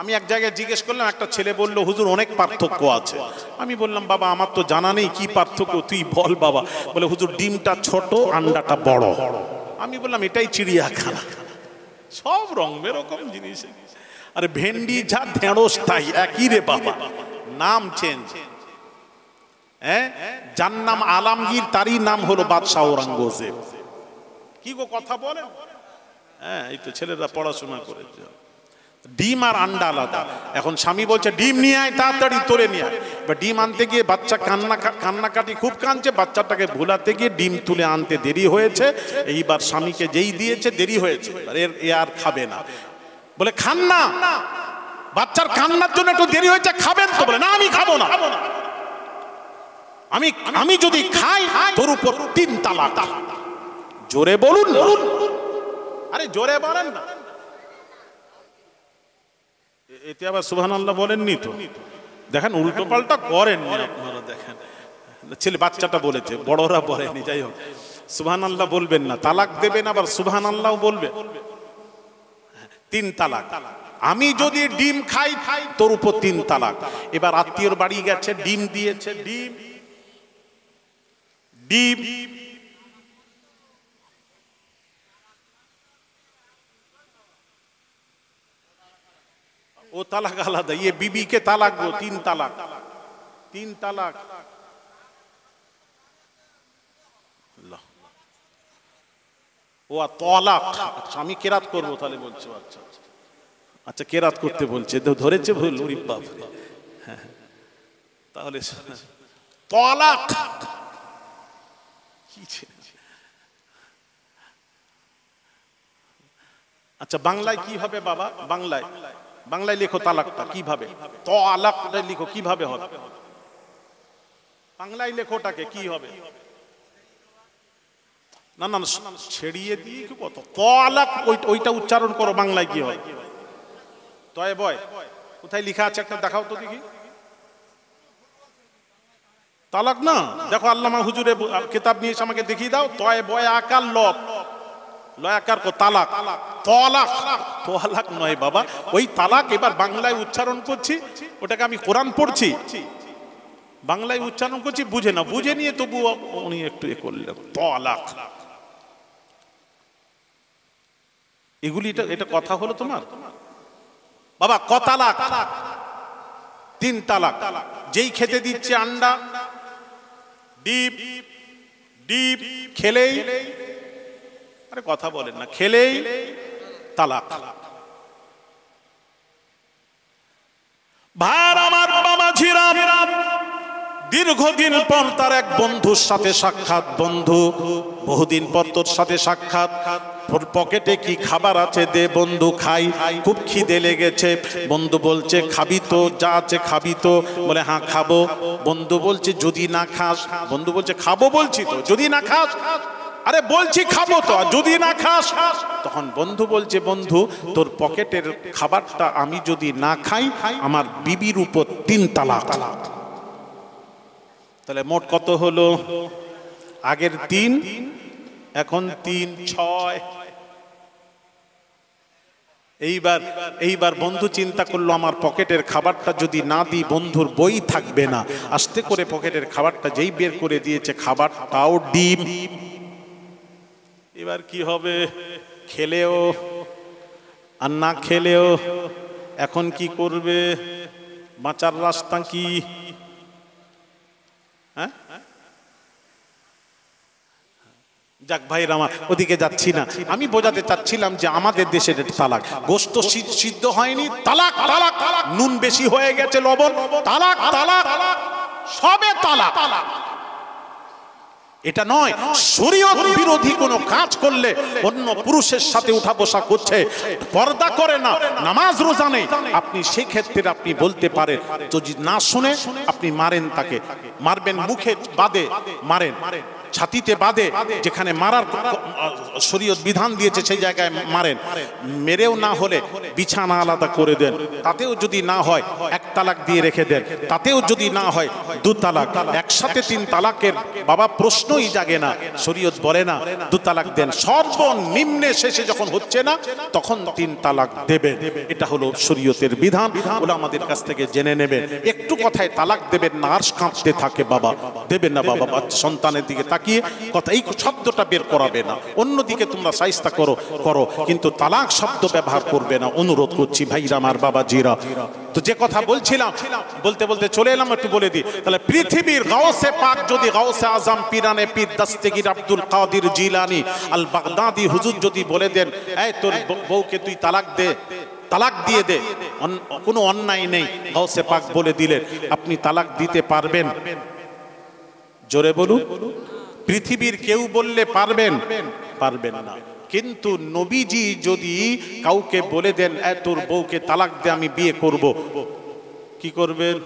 আমি এক জায়গায় জিজ্ঞেস করলাম, একটা ছেলে বলল হুজুর অনেক পার্থক্য আছে। আমি বললাম বাবা আমার তো জানা নেই কি পার্থক্য, তুই বল বাবা। বলে হুজুর ডিমটা ছোট, আন্ডাটা বড়। আমি বললাম এটাই চিড়িয়াখানা, সব রং বেরকম জিনিস। আরে ভেন্ডি যা ঢেঁড়স তাই একই রে বাবা, নাম চেঞ্জ। হ্যাঁ, যার নাম আলমগীর তারই নাম হলো বাদশাহ ঔরঙ্গজেব। কি গো কথা বলেন? হ্যাঁ এই তো ছেলেরা পড়াশোনা করেছে। ডিম আর আন্ডা আলাদা। এখন স্বামী বলছে ডিম নিয়ে আয়, তাড়াতাড়ি তোরে নিয়ে আয়। বা ডিম আনতে গিয়ে বাচ্চা কান্নাকাটি খুব কাঁদছে, বাচ্চাটাকে ভুলাতে গিয়ে ডিম তুলে আনতে দেরি হয়েছে। এইবার স্বামীকে যেই দিয়েছে দেরি হয়েছে, এ আর খাবে না। বলে খান না, বাচ্চার কান্নার জন্য একটু দেরি হয়েছে, খাবেন তো? বলে না আমি খাবো না, আমি যদি খাই তোর উপর 3 তালাক। জোরে বলুন। আরে জোরে বলেন না। এতে আবার সুবহানাল্লাহ বলেননি তো? দেখেন উল্টো পাল্টা করেননি আপনারা। দেখেন ছেলে বাচ্চাটা বলেছে, বড়রা বলেনি। যাই হোক, সুবহানাল্লাহ বলবেন না, তালাক দেবেন আবার সুবহানাল্লাহ বলবে। 3 তালাক। আমি যদি ডিম খাই তোর উপর 3 তালাক। এবার আত্মীয়র বাড়ি গেছে, ডিম দিয়েছে, ডিম ও তালাক আলাদা। ये बीबी के तालाक दो, 3 तालाक। তিন তালাক। ও তালাক, আচ্ছা আমি কেরাত করবো তাহলে বলছো। আচ্ছা আচ্ছা আচ্ছা, কেরাত করতে বলছে, তো ধরেছে ভুল। ওরে বাপ রে, হ্যাঁ তাহলে তালাক কি ছিল? আচ্ছা বাংলায় কি হবে বাবা? বাংলায় বাংলায় লেখো তালাকটা কিভাবে, তালাকটা লিখো কিভাবে হবে? বাংলায় লেখোটাকে কি হবে? না না ছেড়িয়ে দিয়ে কি কত তালাক, ওইটা উচ্চারণ করো, বাংলায় কি হয়? তয় বয় কোথায় লেখা আছে একটা দেখাও তো দেখি। তালাক না, দেখো আল্লামা হুজুরে কিতাব নিয়ে এসে আমাকে দেখিয়ে দাও। তয় বয় আকার লব, লয়াকার কো তালাক, তালাক তালাক নয় বাবা, ওই তালাক। এবার বাংলায় উচ্চারণ করছি, ওটাকে আমি কোরআন পড়ছি, বাংলায় উচ্চারণ করছি, বুঝে না, বুঝে নিয়ে তবু উনি একটু এ করলেন তালাক। এগুলি এটা কথা হলো তোমার বাবা? ক তালাক? তিন তালাক। যেই খেতে দিচ্ছে আন্ডা, ডিপ ডিপ খেলেই, আরে কথা বলেন না, খেলেই তালাক। ভার আমার বাবা ঝিরাম দীর্ঘদিন পর তার এক বন্ধুর সাথে সাক্ষাৎ। বন্ধু, বহুদিন পর তোর সাথে সাক্ষাৎ, পকেটে কি খাবার আছে দে বন্ধু খাই, খুব খিদে লেগেছে। বন্ধু বলছে খাবি তো, যা আছে খাবি তো? বলে হ্যাঁ খাবো। বন্ধু বলছে যদি না খাস? বন্ধু বলছে খাবো বলছি তো, যদি না খাস? আরে বলছি খাবো তো, যদি না খাস? তখন বন্ধু বলছে বন্ধু তোর পকেটের খাবারটা আমি যদি না খাই, আমার বিবির উপর তিন তালাক। তাহলে মোট কত হলো? আগের তিন, এখন তিন, ছয়। এইবার বন্ধু চিন্তা করলো আমার পকেটের খাবারটা যদি না দিই বন্ধুর বই থাকবে না। আস্তে করে পকেটের খাবারটা যেই বের করে দিয়েছে, খাবারটাও ডিম। এবার কি হবে? খেলেও আর না খেলেও এখন কি করবে? বাঁচার রাস্তা কি? হ্যাঁ যাক ভাইরা আমার, ওদিকে যাচ্ছি না। আমি বোঝাতে চাচ্ছিলাম যে আমাদের দেশের তালাক, গোশত সিদ্ধ হয়নি তালাক, তালাক, নুন বেশি হয়ে গেছে লবণ তালাক, তালাক, সবে তালাক। এটা নয়, শরীয়ত বিরোধী কোনো কাজ করলে, অন্য পুরুষের সাথে উঠা বসা করছে, পর্দা করে না, নামাজ রোজা নেই, আপনি সেই ক্ষেত্রে আপনি বলতে পারেন, যদি না শুনে আপনি মারেন তাকে, মারবেন মুখে বাদে মারেন, ছাতিতে বাদে, যেখানে মারার শরীয়ত বিধান দিয়েছে সেই জায়গায় মারেন। মেরেও না হলে বিছানা আলাদা করে দেন, তাতেও যদি না হয় এক তালাক দিয়ে রেখে দেন, তাতেও যদি না হয় দু তালাক। একসাথে তিন তালাকের বাবা প্রশ্নই জাগে না, শরীয়ত বলে না, দু তালাক দেন। সর্বনিম্নে শেষে যখন হচ্ছে না তখন তিন তালাক দেবেন। এটা হলো শরীয়তের বিধান, ওরা আমাদের কাছ থেকে জেনে নেবেন। একটু কথায় তালাক দেবেন না, আর কাঁপতে থাকে বাবা, দেবেন না বাবা। সন্তানের দিকে তাকিয়ে কথা, এই শব্দটা বের করাবে না, অন্যদিকে তোমরা সাইস্তা করো করো, কিন্তু তালাক শব্দ ব্যবহার করবে না, অনুরোধ করছি ভাইরা আমার, বাবা জিরা। তো যে কথা বলছিলাম, বলতে বলতে চলে এলাম, একটু বলে দিই। তাহলে পৃথিবীর গাউসে পাক যদি গাউসে আজম পীরানে পীর দস্তগীর আব্দুল কাদের জিলানী আল বাগদাদি হুজুর যদি বলে দেন, এই তোর বউকে তুই তালাক দে, তালাক দিয়ে দে, কোনো অন্যায় নেই, গাউসে পাক বলে দিলেন, আপনি তালাক দিতে পারবেন? জোরে বলুন। পৃথিবীর কেউ বললে পারবেন? পারবেন না। কিন্তু নবীজি যদি কাউকে বলে দেন, তোর বউকে তালাক দে, আমি বিয়ে করব, কি করবেন?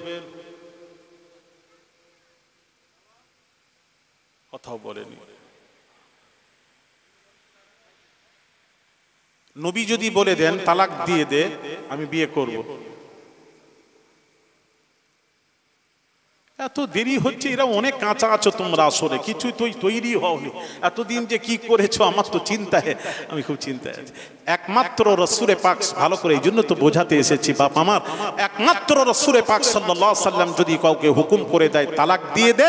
কথাও বলেনি। নবী যদি বলে দেন তালাক দিয়ে দে, আমি বিয়ে করব, এত দেরি হচ্ছে, এরা অনেক কাঁচা আছো তোমরা, আসলে কিছু তৈরি হওনি, এতদিন যে কি করেছো আমার তো চিন্তায়, আমি খুব চিন্তায় আছি। একমাত্র রাসূলে পাক, ভালো করে এই জন্য তো বোঝাতে এসেছি বাপ আমার, একমাত্র রাসূলে পাক সাল্লাল্লাহু আলাইহি সাল্লাম যদি কাউকে হুকুম করে দেয় তালাক দিয়ে দে,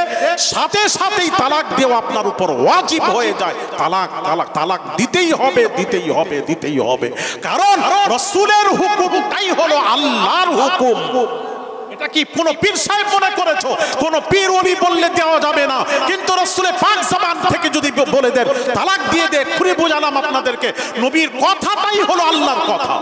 সাথে সাথেই তালাক দেওয়া আপনার উপর ওয়াজিব হয়ে যায়। তালাক তালাক তালাক দিতেই হবে, দিতেই হবে, দিতেই হবে, কারণ রাসূলের হুকুমটাই হলো আল্লাহর হুকুম। এটা কি কোন পীর সাহেব মনে করেছো? কোন পীর ওলি বললে দেওয়া যাবে না, কিন্তু রাসূল পাক জবান থেকে যদি বলে দেন তালাক দিয়ে দে, খুলে বোঝালাম আপনাদেরকে নবীর কথাটাই হলো আল্লাহর কথা।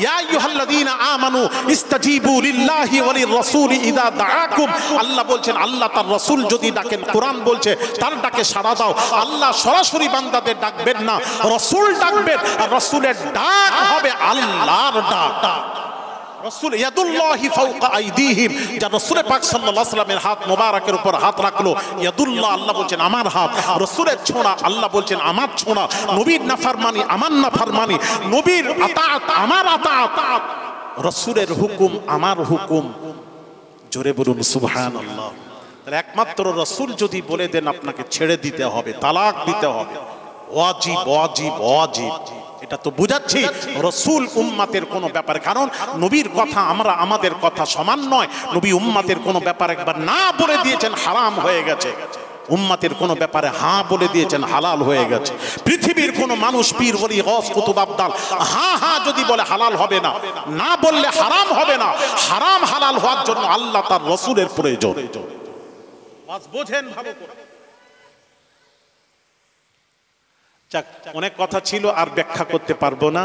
ইয়া আইয়ুহাল্লাযীনা আমানু ইস্তাজিবু লিল্লাহি ওয়া লির-রাসূলি ইযা দাআকুম। আল্লাহ বলছেন আল্লাহ তার রাসূল যদি ডাকেন, কোরআন বলছে তার ডাকে সাড়া দাও। আল্লাহ সরাসরি বান্দাদের ডাকবেন না, রাসূল ডাকবেন, আর রাসূলের ডাক হবে আল্লাহর ডাক। রাসূল ইয়াদুল্লাহি ফাওকা আইদিহিম, যা রাসূল পাক সাল্লাল্লাহু আলাইহি ওয়াসাল্লামের হাত মোবারকের উপর হাত রাখলো, ইয়াদুল্লাহ আল্লাহ বলছেন আমার হাত, রাসূলের ছোঁয়া আল্লাহ বলছেন আমার ছোঁয়া, নবীর নাফরমানি আমার নাফরমানি, নবীর আতাত আমার আতাত, রাসূলের হুকুম আমার হুকুম। জোরে বলুন সুবহানাল্লাহ। তাহলে একমাত্র রাসূল যদি বলে দেন আপনাকে ছেড়ে দিতে হবে, তালাক দিতে হবে, ওয়াজিব ওয়াজিব ওয়াজিব। এটা তো বুঝাচ্ছি রাসূল উম্মতের কোনো ব্যাপার, কারণ নবীর কথা আমরা আমাদের কথা সমান নয়। নবী উম্মতের কোনো ব্যাপার একবার না বলে দিয়েছেন হারাম হয়ে গেছে, উম্মতের কোনো ব্যাপারে হ্যাঁ বলে দিয়েছেন হালাল হয়ে গেছে। পৃথিবীর কোনো মানুষ পীর ওলি গওস কুতুব আবদাল হ্যাঁ হ্যাঁ যদি বলে হালাল হবে না, না বললে হারাম হবে না। হারাম হালাল হওয়ার জন্য আল্লাহ তার রাসূলের প্রয়োজন। বাস বোঝেন ভালো করে। অনেক কথা ছিল আর ব্যাখ্যা করতে পারবো না।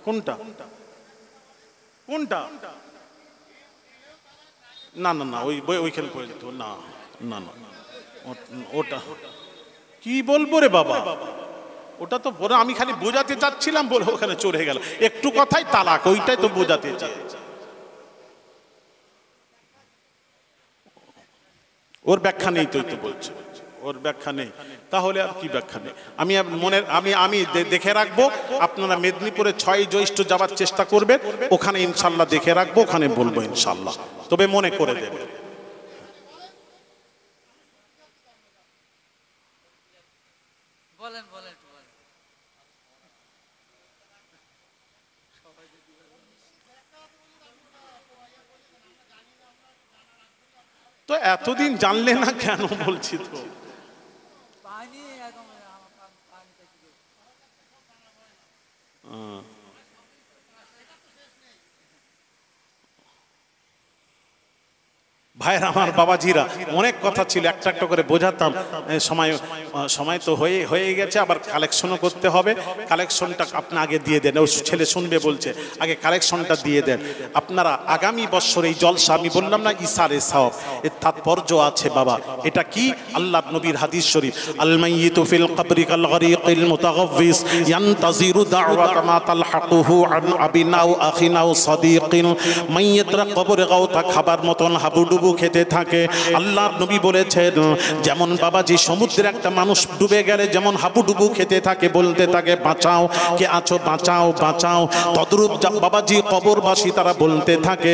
কোনটা কোনটা? না না না, ওইখানে পর্যন্ত না না না, ওটা কি বলবো রে বাবা, ওটা তো বলে আমি খালি বোঝাতে চাচ্ছিলাম বলে ওখানে চলে গেল। একটু কথাই তালাক, ওইটাই তো বোঝাতে চেয়েছি। ওর ব্যাখ্যা নেই তো বলছে, ওর ব্যাখ্যা নেই, তাহলে আর কি ব্যাখ্যা নেই। আমি মনের আমি দেখে রাখবো, আপনারা মেদিনীপুরে 6 জ্যৈষ্ঠ যাওয়ার চেষ্টা করবেন, ওখানে ইনশাল্লাহ দেখে রাখবো, ওখানে বলবো ইনশাল্লাহ, তবে মনে করে দেবে। তো এতদিন জানলে না কেন বলছি তো। ভাইয়ের আমার বাবাজিরা, অনেক কথা ছিল, একটা একটা করে বোঝাতাম, সময় তো হয়ে গেছে, আবার কালেকশনও করতে হবে। কালেকশনটা আপনি আগে দিয়ে দেন, ও ছেলে শুনবে বলছে, আগে কালেকশনটা দিয়ে দেন। আপনারা আগামী বছর এই জলসা, আমি বললাম না ইসারে সাওয়াব, এর তাৎপর্য আছে বাবা। এটা কি? আল্লাহর নবীর হাদিস শরীফ, আল মাইয়িতু ফিল কবরি কাল গরিকিল মুতাগাফিস ইয়ানতাজিরু দাওয়াতা মা তালহাকুহু আন আবিনাও আখিনাও সাদিকিন। মাইয়িতরা কবরে গাওতা খাবার মতন হাবুডুবু খেতে থাকে। আল্লাহ নবী বলেছেন, যেমন বাবাজি সমুদ্রে একটা মানুষ ডুবে গেলে যেমন হাবুডুবু খেতে থাকে, বলতে থাকে বাঁচাও, কে আছো বাঁচাও বাঁচাও, তদ্রূপ বাবাজি কবরবাসী তারা বলতে থাকে,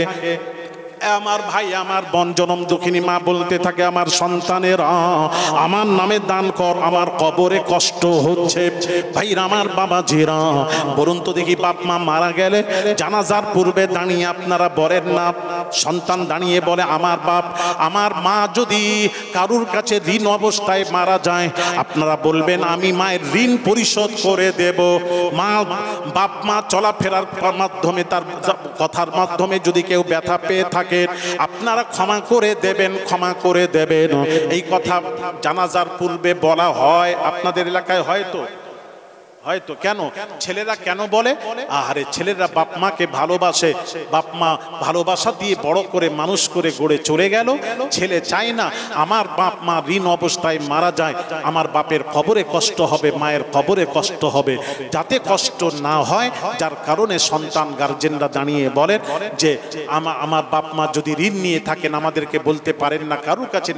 আমার ভাই আমার বোন জনম দুঃখিনী মা বলতে থাকে, আমার সন্তানেরা আমার নামে দান কর, আমার কবরে কষ্ট হচ্ছে। ভাইরা আমার বাবাজিরা, বলুন তো দেখি, বাপ মা মারা গেলে জানাজার পূর্বে দাঁড়িয়ে আপনারা বলেন না, সন্তান দাঁড়িয়ে বলে আমার বাপ আমার মা যদি কারুর কাছে ঋণ অবস্থায় মারা যায়, আপনারা বলবেন আমি মায়ের ঋণ পরিশোধ করে দেব। মা বাপ মা চলাফেরার মাধ্যমে, তার কথার মাধ্যমে যদি কেউ ব্যথা পেয়ে থাকে, আপনারা ক্ষমা করে দেবেন, ক্ষমা করে দেবেন। এই কথা জানাজার পূর্বে বলা হয়, আপনাদের এলাকায় হয়তো হয়তো। কেন ছেলেরা কেন বলে? আরে ছেলেরা বাপ মাকে ভালোবাসে, বাপ মা ভালোবাসা দিয়ে বড় করে মানুষ করে গড়ে চলে গেল। ছেলে চায় না আমার বাপ মা ঋণ অবস্থায় মারা যায়, আমার বাপের কবরে কষ্ট হবে, মায়ের কবরে কষ্ট হবে, যাতে কষ্ট না হয়। যার কারণে সন্তান গার্জেনরা দাঁড়িয়ে বলেন যে আমার বাপ মা যদি ঋণ নিয়ে থাকেন আমাদেরকে বলতে পারেন না, কারুর কাছে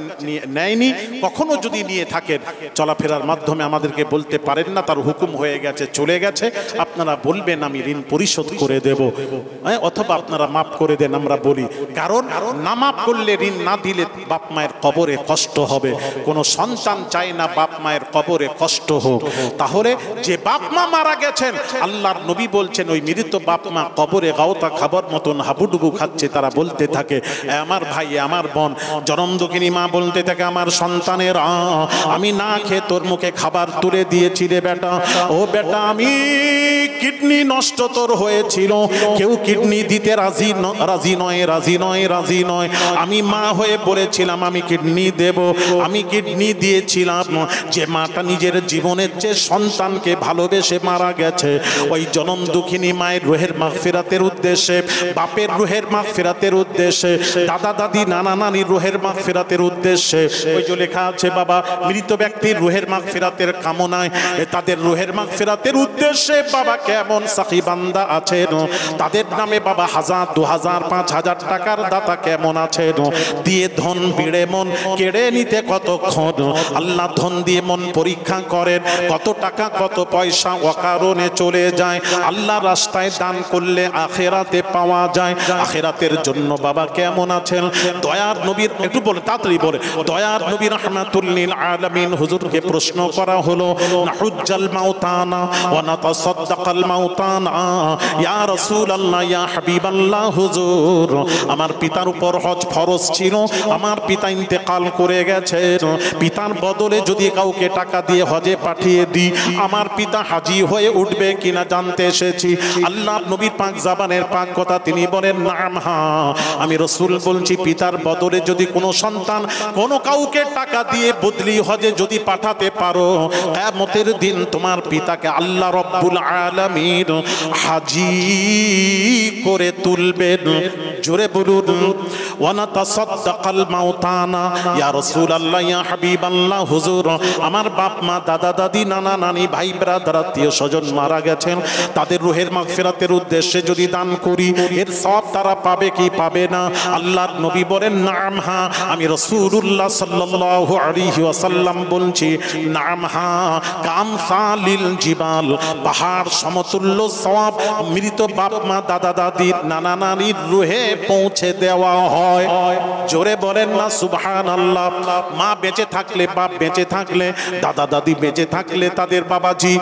নেয়নি, কখনো যদি নিয়ে থাকেন চলাফেরার মাধ্যমে আমাদেরকে বলতে পারেন না, তার হুকুম হয়ে গেছে, চলে গেছে, আপনারা বলবেন আমি ঋণ পরিশোধ করে দেব, অথবা আপনারা মাফ করে দেন, আমরা বলি। কারণ না মাফ করলে, ঋণ না দিলে বাপ মায়ের কবরে কষ্ট হবে। কোন সন্তান চায় না বাপ মায়ের কবরে কষ্ট হোক। তাহলে যে বাপ মা মারা গেছেন, আল্লাহর নবী বলছেন ওই মৃত বাপ মা কবরে গাওতা খাবার মতন হাবুডুবু খাচ্ছে, তারা বলতে থাকে আমার ভাই আমার বোন জনম দুঃখিনী মা বলতে থাকে আমার সন্তানের আমি না খেয়ে তোর মুখে খাবার তুলে দিয়েছি রে বেটা, ও বেটা আমি কিডনি নষ্ট তোর হয়েছিল, কেউ কিডনি দিতে রাজি নয়। আমি মা হয়ে বলেছিলাম আমি কিডনি দেব, আমি কিডনি দিয়েছিলাম। যে মাটা নিজের জীবনের যে সন্তানকে ভালোবেসে মারা গেছে, ওই জনম দুঃখিনী মায়ের রুহের মাগফিরাতের উদ্দেশ্যে, বাপের রুহের মাগফিরাতের উদ্দেশ্যে, দাদা দাদি নানা নানির রুহের মাগফিরাতের উদ্দেশ্যে, ওই যে লেখা আছে বাবা মৃত ব্যক্তির রুহের মাগফিরাতের কামনায়, তাদের রুহের মাগফিরাতের উদ্দেশ্যে বাবা কেমন সাকি বান্দা আছেন, তাদের নামে বাবা 1000, 2000, 5000 টাকার দাতা কেমন আছেন, দিয়ে ধন বিড়ে মন কেড়ে নিতে কতক্ষণ। আল্লাহ ধন দিয়ে মন পরীক্ষা করেন, কত টাকা কত পয়সা অকারণে চলে যায়। আল্লাহ রাস্তায় দান করলে আখেরাতে পাওয়া যায়। আখেরাতের জন্য বাবা কেমন আছেন? দয়ার নবীর একটু বলে তাড়াতাড়ি বলে, দয়ার নবী রাহমাতুল লিল আলামিন হুজুরকে প্রশ্ন করা হলো, নাহুজ্জাল মাউতানা ওয়া নাতাসাদদাকাল মাউতানা ইয়া রাসূলুল্লাহ ইয়া হাবিবাল্লাহ হুজুর, আমার পিতার উপর হজ ফরজ ছিল, আমার পিতা ইন্তেকাল করে গেছেন, পিতার বদলে যদি কাউকে টাকা দিয়ে হজে পাঠিয়ে দিই আমার পিতা হাজি হয়ে উঠবে কিনা জানতে এসেছি। আল্লাহ নবীর পাক জাবানের পাক কথা তিনি বলেন নাম হ্যাঁ, আমি রাসূল বলছি পিতার বদলে যদি কোনো সন্তান কোনো কাউকে টাকা দিয়ে বদলি হজে যদি পাঠাতে পারো, কিয়ামতের দিন তোমার পিতাকে আল্লাহ রব্বুল আলামিন হাজি করে তুলবেন। জোরে বলুন ওয়া নাতাসাদদাকাল মাউতানা ইয়া রাসূলুল্লাহ ইয়া হাবিবাল্লাহ হুজুর, আমার বাপ মা দাদা দাদি নানা নানি ভাই ব্রাদার আত্মীয় স্বজন মারা গেছেন, তাদের রুহের মাগফিরাতের উদ্দেশ্যে যদি দান করি এর সওয়াব তারা পাবে কি পাবে না? আল্লাহর নবী বলেন নাম হ্যাঁ, আমি রাসূলুল্লাহ সাল্লাল্লাহু আলাইহি ওয়াসাল্লাম বলছি নাম হ্যাঁ, কামসালিল জিবাল, পাহাড় সমতুল্য সওয়াব মৃত বাপ মা দাদা দাদি নানা নানির রুহে পৌঁছে দেওয়া হয়। জোরে বলেন না সুবহানাল্লাহ। মা বেঁচে থাকলে, বাপ বেঁচে থাকলে, দাদা দাদি বেঁচে থাকলে তাদের বাবাজি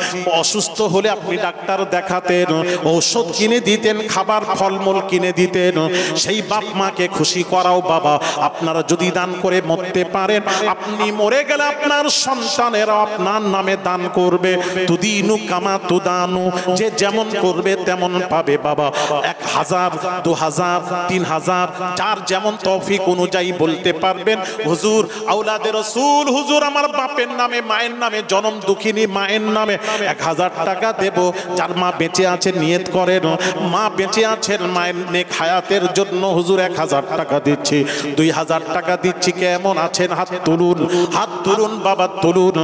অসুস্থ হলে আপনি ডাক্তার দেখাতেন, ঔষধ কিনে দিতেন, খাবার ফলমূল কিনে দিতেন, সেই বাপ মাকে খুশি করাও বাবা আপনারা যদি দান করে মরতে পারেন, আপনি মরে গেলে আপনার সন্তানেরা আপনার নামে দান করবে। তুদিনু কামা তুদানু, যে যেমন করবে তেমন পাবে বাবা। 1000, 2000, 3000 যার যেমন তৌফিক অনুযায়ী বলতে পারবেন হুজুর আওলাদে রাসূল, হুজুর আমার বাপের নামে মায়ের নামে জনম দুঃখিনী মায়ের নামে 1000 টাকা দেব। যার মা বেঁচে আছে নিয়ত করেন, মা বেঁচে আছেন মায়ের নেক হায়াতের জন্য হুজুর 1000 টাকা দিচ্ছি, 2000 টাকা দিচ্ছি, কেমন আছেন? হাত তুলুন, হাত তুলুন বাবা তুলুন।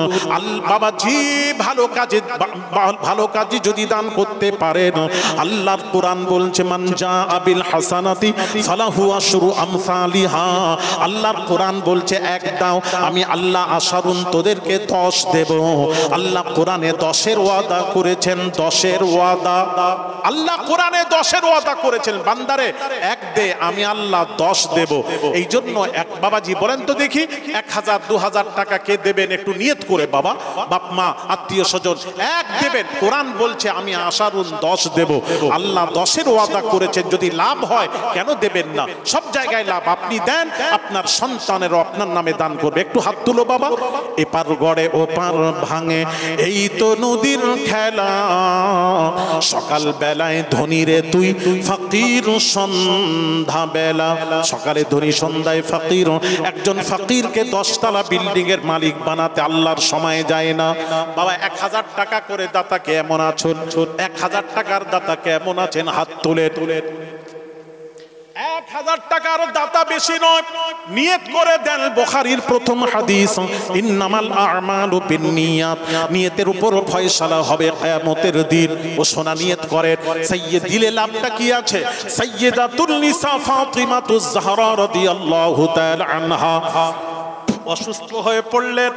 বাবাজি ভালো কাজে যদি দান করতে পারেন, আল্লাহর কোরআন বলছে মান জা আবিল হাসানাতি ফালাহু আশরু আমসালিহা, আল্লাহর কোরআন বলছে এক দাও আমি আল্লাহ আশারুন তোদেরকে 10 দেব। আল্লাহ কোরআনে 10-এর ওয়াদা করেছেন, 10-এর ওয়াদা আল্লাহ কোরআনে 10-এর ওয়াদা করেছেন, বান্দারে এক দে আমি আল্লাহ 10 দেব। এই জন্য এক বাবাজি বলেন তো দেখি 1000, 2000 টাকা কে দেবেন? একটু নিয়ত করে বাবা, বাপ মা আত্মীয় স্বজন এক দেবেন। কোরআন বলছে আমি আশারুন 10 দেব। আল্লাহ 10-এর ওয়াদা করেছেন, যদি লাভ হয় কেন দেবেন না? সব জায়গায় লাভ। আপনি দেন, আপনার সন্তানেরও আপনার নামে দান করবে। একটু হাত তুলো বাবা। এপার গড়ে ওপার ভাঙে এই তো নদীর খেলা, সকাল বেলায় ধনী রে তুই ফকির সন্ধ্যা বেলা, সকালে ধনী সন্ধ্যায় ফকির। একজন ফকিরকে 10 তলা বিল্ডিং এর মালিক বানাতে আল্লাহর সময় যায় না বাবা। 1000 টাকা করে দাতা কেমন আছেন? 1000 টাকার দাতা কেমন আছেন? হাত তুলে তুলে। 1000 টাকার দাতা বেশি নয়, নিয়ত করে দেন। বুখারীর প্রথম হাদিস ইন্নামাল আ'মালু বিন্নিয়াত, নিয়তের উপর ফয়সালা হবে কিয়ামতের দিন। ও সোনা নিয়ত করেন, সাইয়্যিদ দিলে লাভটা কি আছে? সাইয়্যিদাতুন নিসা ফাতিমাতুজ জাহরা রাদিয়াল্লাহু তাআলা আনহা অসুস্থ হয়ে পড়লেন।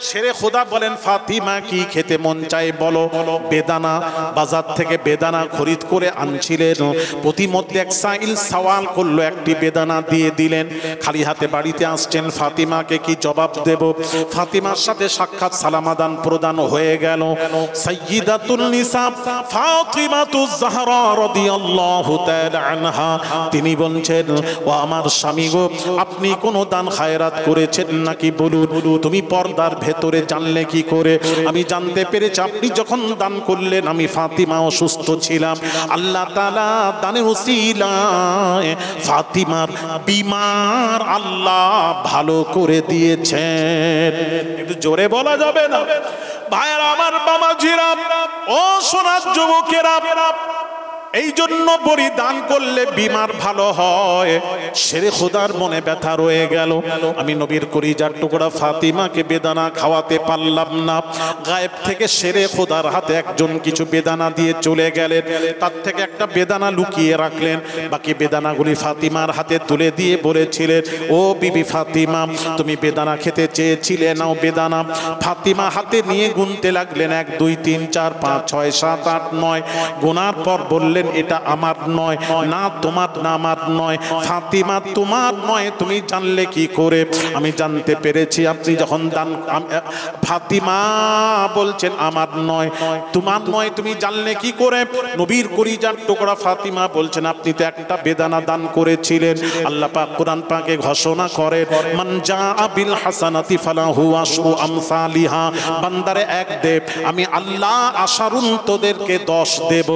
শেরে খোদা বলেন ফাতিমা কি খেতে মন চায় বলো? বেদানা, বাজার থেকে বেদানা খরিদ করে আনছিলেন। প্রতিমধ্যে এক সাইল সওয়াল করলো, একটি বেদানা দিয়ে দিলেন। খালি হাতে বাড়িতে আসছেন, ফাতিমাকে কি জবাব দেব? ফাতিমার সাথে সাক্ষাৎ সালাম আদান প্রদান হয়ে গেল। সাইয়্যিদাতুন নিসা ফাতিমাতুজ জাহরা রাদিয়াল্লাহু তাআলা আনহা তিনি বলছেন, ও আমার স্বামী গো, আপনি কোন দান খায়রাত করেছেন নাকি বলুন? তুমি পর্দার ভেতরে জানলে কি করে? আমি জানতে পেরেছি আপনি যখন দান করলেন আমি ফাতিমা অসুস্থ ছিলাম, আল্লাহ তাআলা দানের উসিলায় ফাতিমার বিমার আল্লাহ ভালো করে দিয়েছেন। একটু জোরে বলা যাবে না? ভাইরা আমার, বাবাজিরা, ও সোনার যুবকেরা, এই জন্য বড়ি দান করলে বিমার ভালো হয়। শেরে খোদার মনে ব্যথা রয়ে গেল, আমি নবীর কলিজার টুকরা ফাতিমাকে বেদানা খাওয়াতে পারলাম না। গায়েব থেকে শেরে খোদার হাতে একজন কিছু বেদানা দিয়ে চলে গেলেন, তার থেকে একটা বেদানা লুকিয়ে রাখলেন, বাকি বেদানাগুলি ফাতিমার হাতে তুলে দিয়ে বলেছিলেন, ও বিবি ফাতিমা, তুমি বেদানা খেতে চেয়েছিলে, নাও বেদানা। ফাতিমা হাতে নিয়ে গুনতে লাগলেন, 1 2 3 4 5 6 7 8 9। গোনার পর বললেন, এটা আমার নয়, না তোমার, না আমার নয়। ফাতিমা, তোমার নয়, তুমি জানলে কি করে? আমি জানতে পেরেছি আপনি যখন দান, ফাতিমা বলছেন আমার নয়, তোমার নয়, তুমি জানলে কি করে? নবীর কলিজার টুকরা ফাতিমা বলছেন, আপনি তো একটা বেদানা দান করেছিলেন। আল্লাহ পাক কোরআন পাকে ঘোষণা করেন, মান জাআ বিল হাসানাতি ফালাহু আশরু আমসালিহা। বান্দারে এক দেব, আমি আল্লাহ আশারুন তোদেরকে 10 দেব।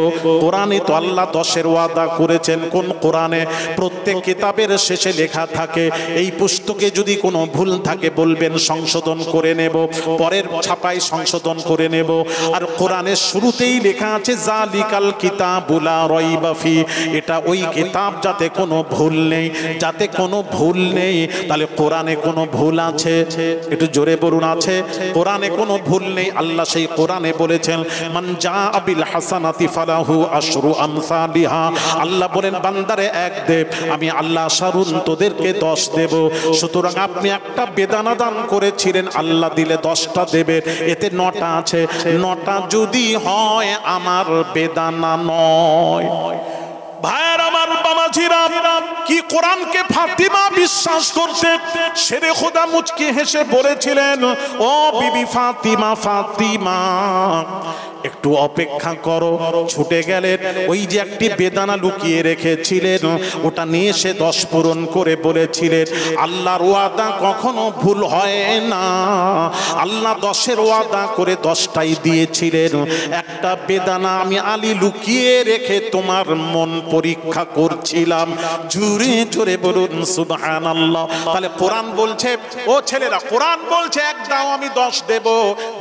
কোরআনে তো আল্লাহ 10-এর ওয়াদা করেছেন। কোন কোরআনে? প্রত্যেক কিতাবের শেষে লেখা থাকে, এই পুস্তকে যদি কোনো ভুল থাকে বলবেন, সংশোধন করে নেব, পরের ছাপায় সংশোধন করে নেব। আর কোরআনের শুরুতেই লেখা আছে, জালিকাল কিতাবুল লা রাইবা ফি, এটা ওই কিতাব যাতে কোনো ভুল নেই, যাতে কোনো ভুল নেই। তাহলে কোরআনে কোনো ভুল আছে? একটু জোরে বলুন, আছে? কোরআনে কোনো ভুল নেই। আল্লাহ সেই কোরআনে বলেছেন, মান জাআ বিল হাসানাতি ফালাহু আশরু আমসালিহা। আল্লাহ বলেন, বান্দারে এক দেব, আমি আল্লাহ আশারুন তোদেরকে 10 দেব। সুতরাং আপনি একটা বেদানা দান করেছিলেন, আল্লাহ দিলে 10টা দেবে, এতে 9টা আছে। 9টা যদি হয় আমার বেদানা নয়। ভাইয়ের আমার, বাবাজিরা, কি কোরআনকে ফাতিমা বিশ্বাস করতে? শেরে খোদা মুচকি হেসে বলেছিলেন, ও বিবি ফাতিমা, ফাতিমা একটু অপেক্ষা করো। ছুটে গেলেন, ওই যে একটি বেদানা লুকিয়ে রেখেছিলেন ওটা নিয়ে এসে 10 পূরণ করে বলেছিলেন, আল্লাহর ওয়াদা কখনো ভুল হয় না। আল্লাহ 10-এর ওয়াদা করে 10টাই দিয়েছিলেন। একটা বেদানা আমি আলী লুকিয়ে রেখে তোমার মন পরীক্ষা করছিলাম। জোরে জোরে বলুন সুবহানাল্লাহ। তাহলে কোরআন বলছে, ও ছেলেরা, কোরআন বলছে এক দাও আমি 10 দেব।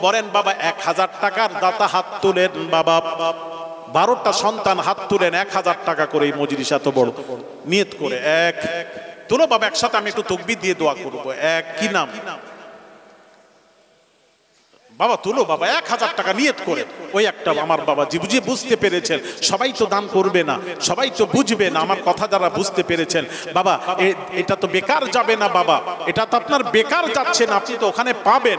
বলেন বাবা, 1000 টাকার দাতা হাত তুলেন। বাবা, 12টা সন্তান হাত তুলেন, 1000 টাকা করে এই মজলিস এত বড় নিয়ত করে। এক তুলো বাবা, একসাথে আমি একটু তাকবীর দিয়ে দোয়া করব। এক, কি নাম বাবা? তুলো বাবা, 1000 টাকা নিয়ত করে। ওই একটা আমার বাবা জি বুঝে বুঝতে পেরেছেন। সবাই তো দান করবে না, সবাই তো বুঝবে না। আমার কথা যারা বুঝতে পেরেছেন বাবা, এটা তো বেকার যাবে না বাবা, এটা তো আপনার বেকার যাচ্ছে না, আপনি তো ওখানে পাবেন।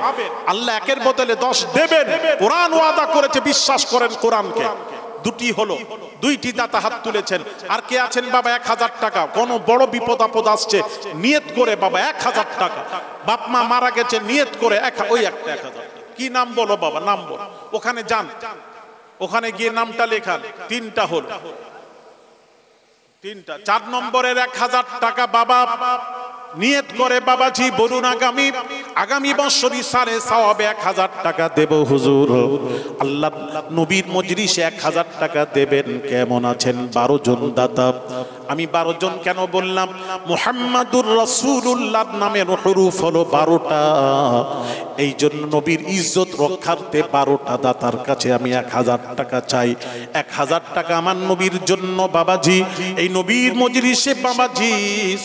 আল্লাহ 1-এর বদলে 10 দেবেন। কোরআন ওয়াদা করেছে, বিশ্বাস করেন কোরআনকে। দুটি হলো, 2টি দাতা হাত তুলেছেন। আর কে আছেন বাবা? 1000 টাকা। কোনো বড় বিপদ আপদ আসছে, নিয়ত করে বাবা 1000 টাকা। বাপ মা মারা গেছে, নিয়ত করে ওই একটা 1000 টাকা। কি নাম বলো বাবা? নাম বলো। ওখানে যান, ওখানে গিয়ে নামটা লেখান। 3টা হলো, 3টা। 4 নম্বরের 1000 টাকা বাবা নিয়ত করে বাবাজি বলুন, আগামী বছর সারে সওয়াবে 1000 টাকা দেব হুজুর। আল্লাহ নবীর মজলিসে 1000 টাকা দেবেন। কেমন আছেন 12 জন দাতা? আমি 12 জন কেন বললাম? মুহাম্মাদুর রাসূলুল্লাহ নামের হরফ হলো 12টা। এই জন্য নবীর ইজ্জত রক্ষার্থে 12টা দাতার কাছে আমি 1000 টাকা চাই। 1000 টাকা আমার নবীর জন্য বাবাজি, এই নবীর মজলিসে বাবাজি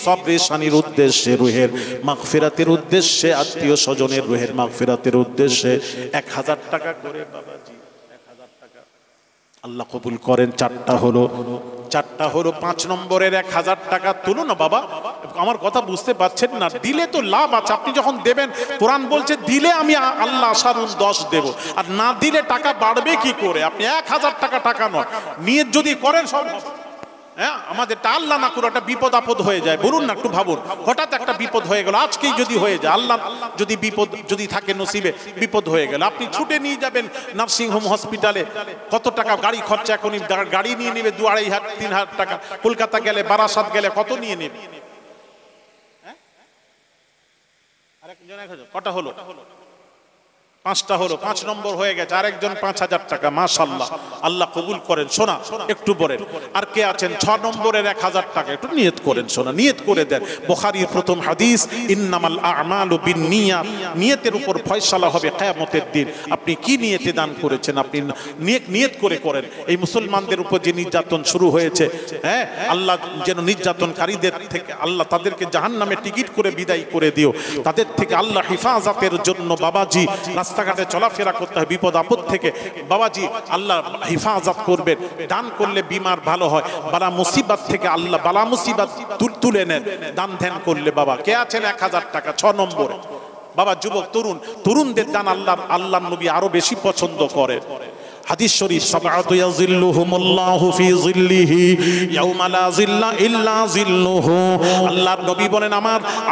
সবরে শানির উদ্দেশ্যে, রুহের মাগফিরাতের উদ্দেশ্যে, আত্মীয় স্বজনের রুহের মাগফিরাতের উদ্দেশ্যে 1000 টাকা করে বাবাজি, 1000 টাকা আল্লাহ কবুল করেন। 4টা হলো, 5 নম্বরের 1000 টাকা তুলো না বাবা। আমার কথা বুঝতে পারছেন না? দিলে তো লাভ আছে। আপনি যখন দেবেন, কোরআন বলছে দিলে আমি আল্লাহ আশারুন 10 দেব, আর না দিলে টাকা বাড়বে কি করে? আপনি 1000 টাকা, টাকা নয়, নিয়ত যদি করেন সব। হ্যাঁ, আমাদের আল্লাহ না করে একটা বিপদ আপদ হয়ে যায়। বলুন না, একটু ভাবুন, হঠাৎ একটা বিপদ হয়ে গেল, আজকেই যদি হয়ে যায়, আল্লাহ যদি বিপদ যদি থাকে নসিবে, বিপদ হয়ে গেল, আপনি ছুটে নিয়ে যাবেন নার্সিং হোম হসপিটালে। কত টাকা গাড়ি খরচা? এখনই গাড়ি নিয়ে নেবে 2-2.5-3,000 টাকা। কলকাতা গেলে, বারাসাত গেলে কত নিয়ে নেবে? কটা হলো? 5টা হলো, 5 নম্বর হয়ে গেছে, আরেকজন 5000 টাকা, মাশাআল্লাহ, আল্লাহ কবুল করেন। শোনা একটু বলেন, আর কে আছেন 6 নম্বরের 1000 টাকা, একটু নিয়ত করেন, শোনা নিয়ত করে দেন। বুখারীর প্রথম হাদিস, ইন্নামাল আ'মালু বিন্নিয়াত, নিয়তের উপর ফয়সালা হবে কিয়ামতের দিন। আপনি কি নিয়তে দান করেছেন, আপনি নিয়ত করে করেন। এই মুসলমানদের উপর যে নির্যাতন শুরু হয়েছে, হ্যাঁ, আল্লাহ যেন নির্যাতনকারীদের থেকে আল্লাহ তাদেরকে জাহান্নামে টিকিট করে বিদায় করে দিও। তাদের থেকে আল্লাহ হিফাজতের জন্য বাবাজি রাস্তাঘাটে চলাফেরা করতে হয় বিপদ আপদ থেকে, বাবাজি আল্লাহ হিফাজত করবেন। দান করলে বিমার ভালো হয়, বালা মুসিবত থেকে আল্লাহ বালা মুসিবত তুলে নেন দান ধ্যান করলে। বাবা কে আছেন 1000 টাকা 6 নম্বরে? বাবা যুবক তরুণদের দান আল্লাহ নবী আরো বেশি পছন্দ করে। হাদিস শরীফ, সাবআতু ইয়াযিল্লুহুমুল্লাহু ফি যিল্লিহি ইয়াওমা লা যিল্লা ইল্লা যিল্লুহু। আল্লাহর নবী বলেন,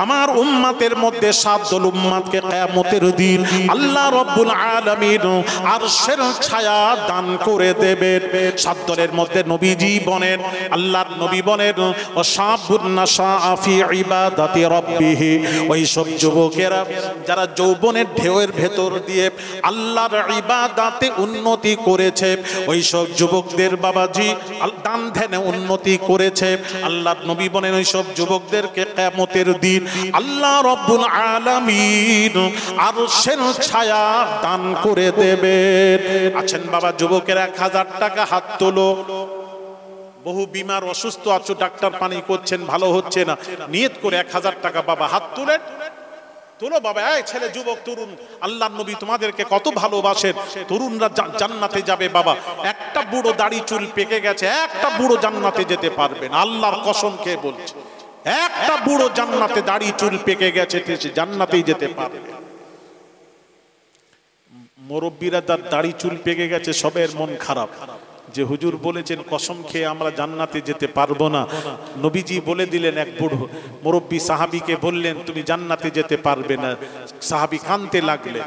আমার উম্মতের মধ্যে 7 দল উম্মতকে কিয়ামতের দিন আল্লাহ রাব্বুল আলামিন আরশের ছায়া দান করে দেবেন। 7 দলের মধ্যে নবীজি বলেন, আল্লাহর নবী বলেন, ওয়াশাবুন নাশা ফি ইবাদাতি রাব্বিহি, ওই সব যুবকেরা যারা যৌবনের ঢেউয়ের ভেতর দিয়ে আল্লাহর ইবাদতে উন্নতি করেছে, ওই সব যুবকদের বাবাজি দান ধ্যানে উন্নতি করেছে। আল্লাহর নবী বলেন, ওই সব যুবকদেরকে কিয়ামতের দিন আল্লাহ রাব্বুল আলামিন আরশের ছায়া দান করে দেবেন। আছেন বাবা যুবকের 1000 টাকা, হাত তোলো। বহু বিমার অসুস্থ আছো, ডাক্তার পানি করছেন, ভালো হচ্ছে না, নিয়ত করে 1000 টাকা বাবা হাত তুলেন, তোলো বাবা। এই ছেলে, যুবক, তরুণ, আল্লাহর নবী তোমাদেরকে কত ভালোবাসেন। তরুণরা জান্নাতে যাবে বাবা। একটা বুড়ো দাড়ি চুল পেকে গেছে, একটা বুড়ো জান্নাতে যেতে পারবে না, আল্লাহর কসম খেয়ে বলছে। একটা বুড়ো জান্নাতে দাড়ি চুল পেকে গেছে, জান্নাতেই যেতে পারবে। মুরব্বীরা তার দাড়ি চুল পেকে গেছে, সবের মন খারাপ যে হুজুর বলেছেন কসম খেয়ে আমরা জান্নাতে যেতে পারবো না। নবীজি বলে দিলেন, এক বুড়ো মুরব্বী সাহাবীকে বললেন, তুমি জান্নাতে যেতে পারবে না। সাহাবী কাঁদতে লাগলেন।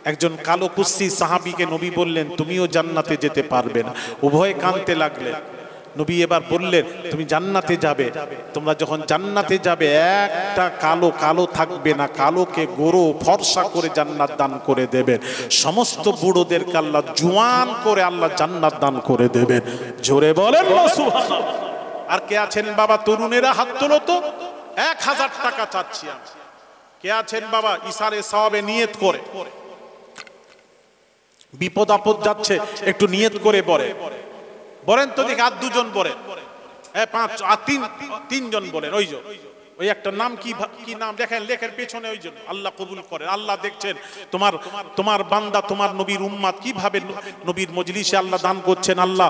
একজন কালো কুচ্ছি সাহাবীকে নবী বললেন, তুমিও জান্নাতে যেতে পারবে না। উভয়ে কাঁদতে লাগলেন। নবী এবার বললেন, তুমি জান্নাতে যাবে। তোমরা যখন জান্নাতে যাবে, একটা কালো কালো থাকবে না, কালোকে গোরো ফর্সা করে জান্নাত দান করে দেবেন। সমস্ত বুড়োদেরকে আল্লাহ জওয়ান করে আল্লাহ জান্নাত দান করে দেবেন। জোরে বলেন না সুবহানাল্লাহ। আর কে আছেন বাবা তরুণেরা, হাত তোলো তো। 1000 টাকা চাচ্ছি আমি। কে আছেন বাবা ইসারে সওয়াবে নিয়ত করে, বিপদ আপদ যাচ্ছে, একটু নিয়ত করে বলেন তো দেখি। আর 2 জন বলেন, 5 আর 3 জন বলেন। ওই একটা নাম কি নাম দেখেন, লেখের পেছনে ওই জন। আল্লাহ কবুল করেন। আল্লাহ দেখছেন তোমার বান্দা, তোমার নবীর উম্মত কিভাবে নবীর মজলিসে আল্লাহ দান করছেন। আল্লাহ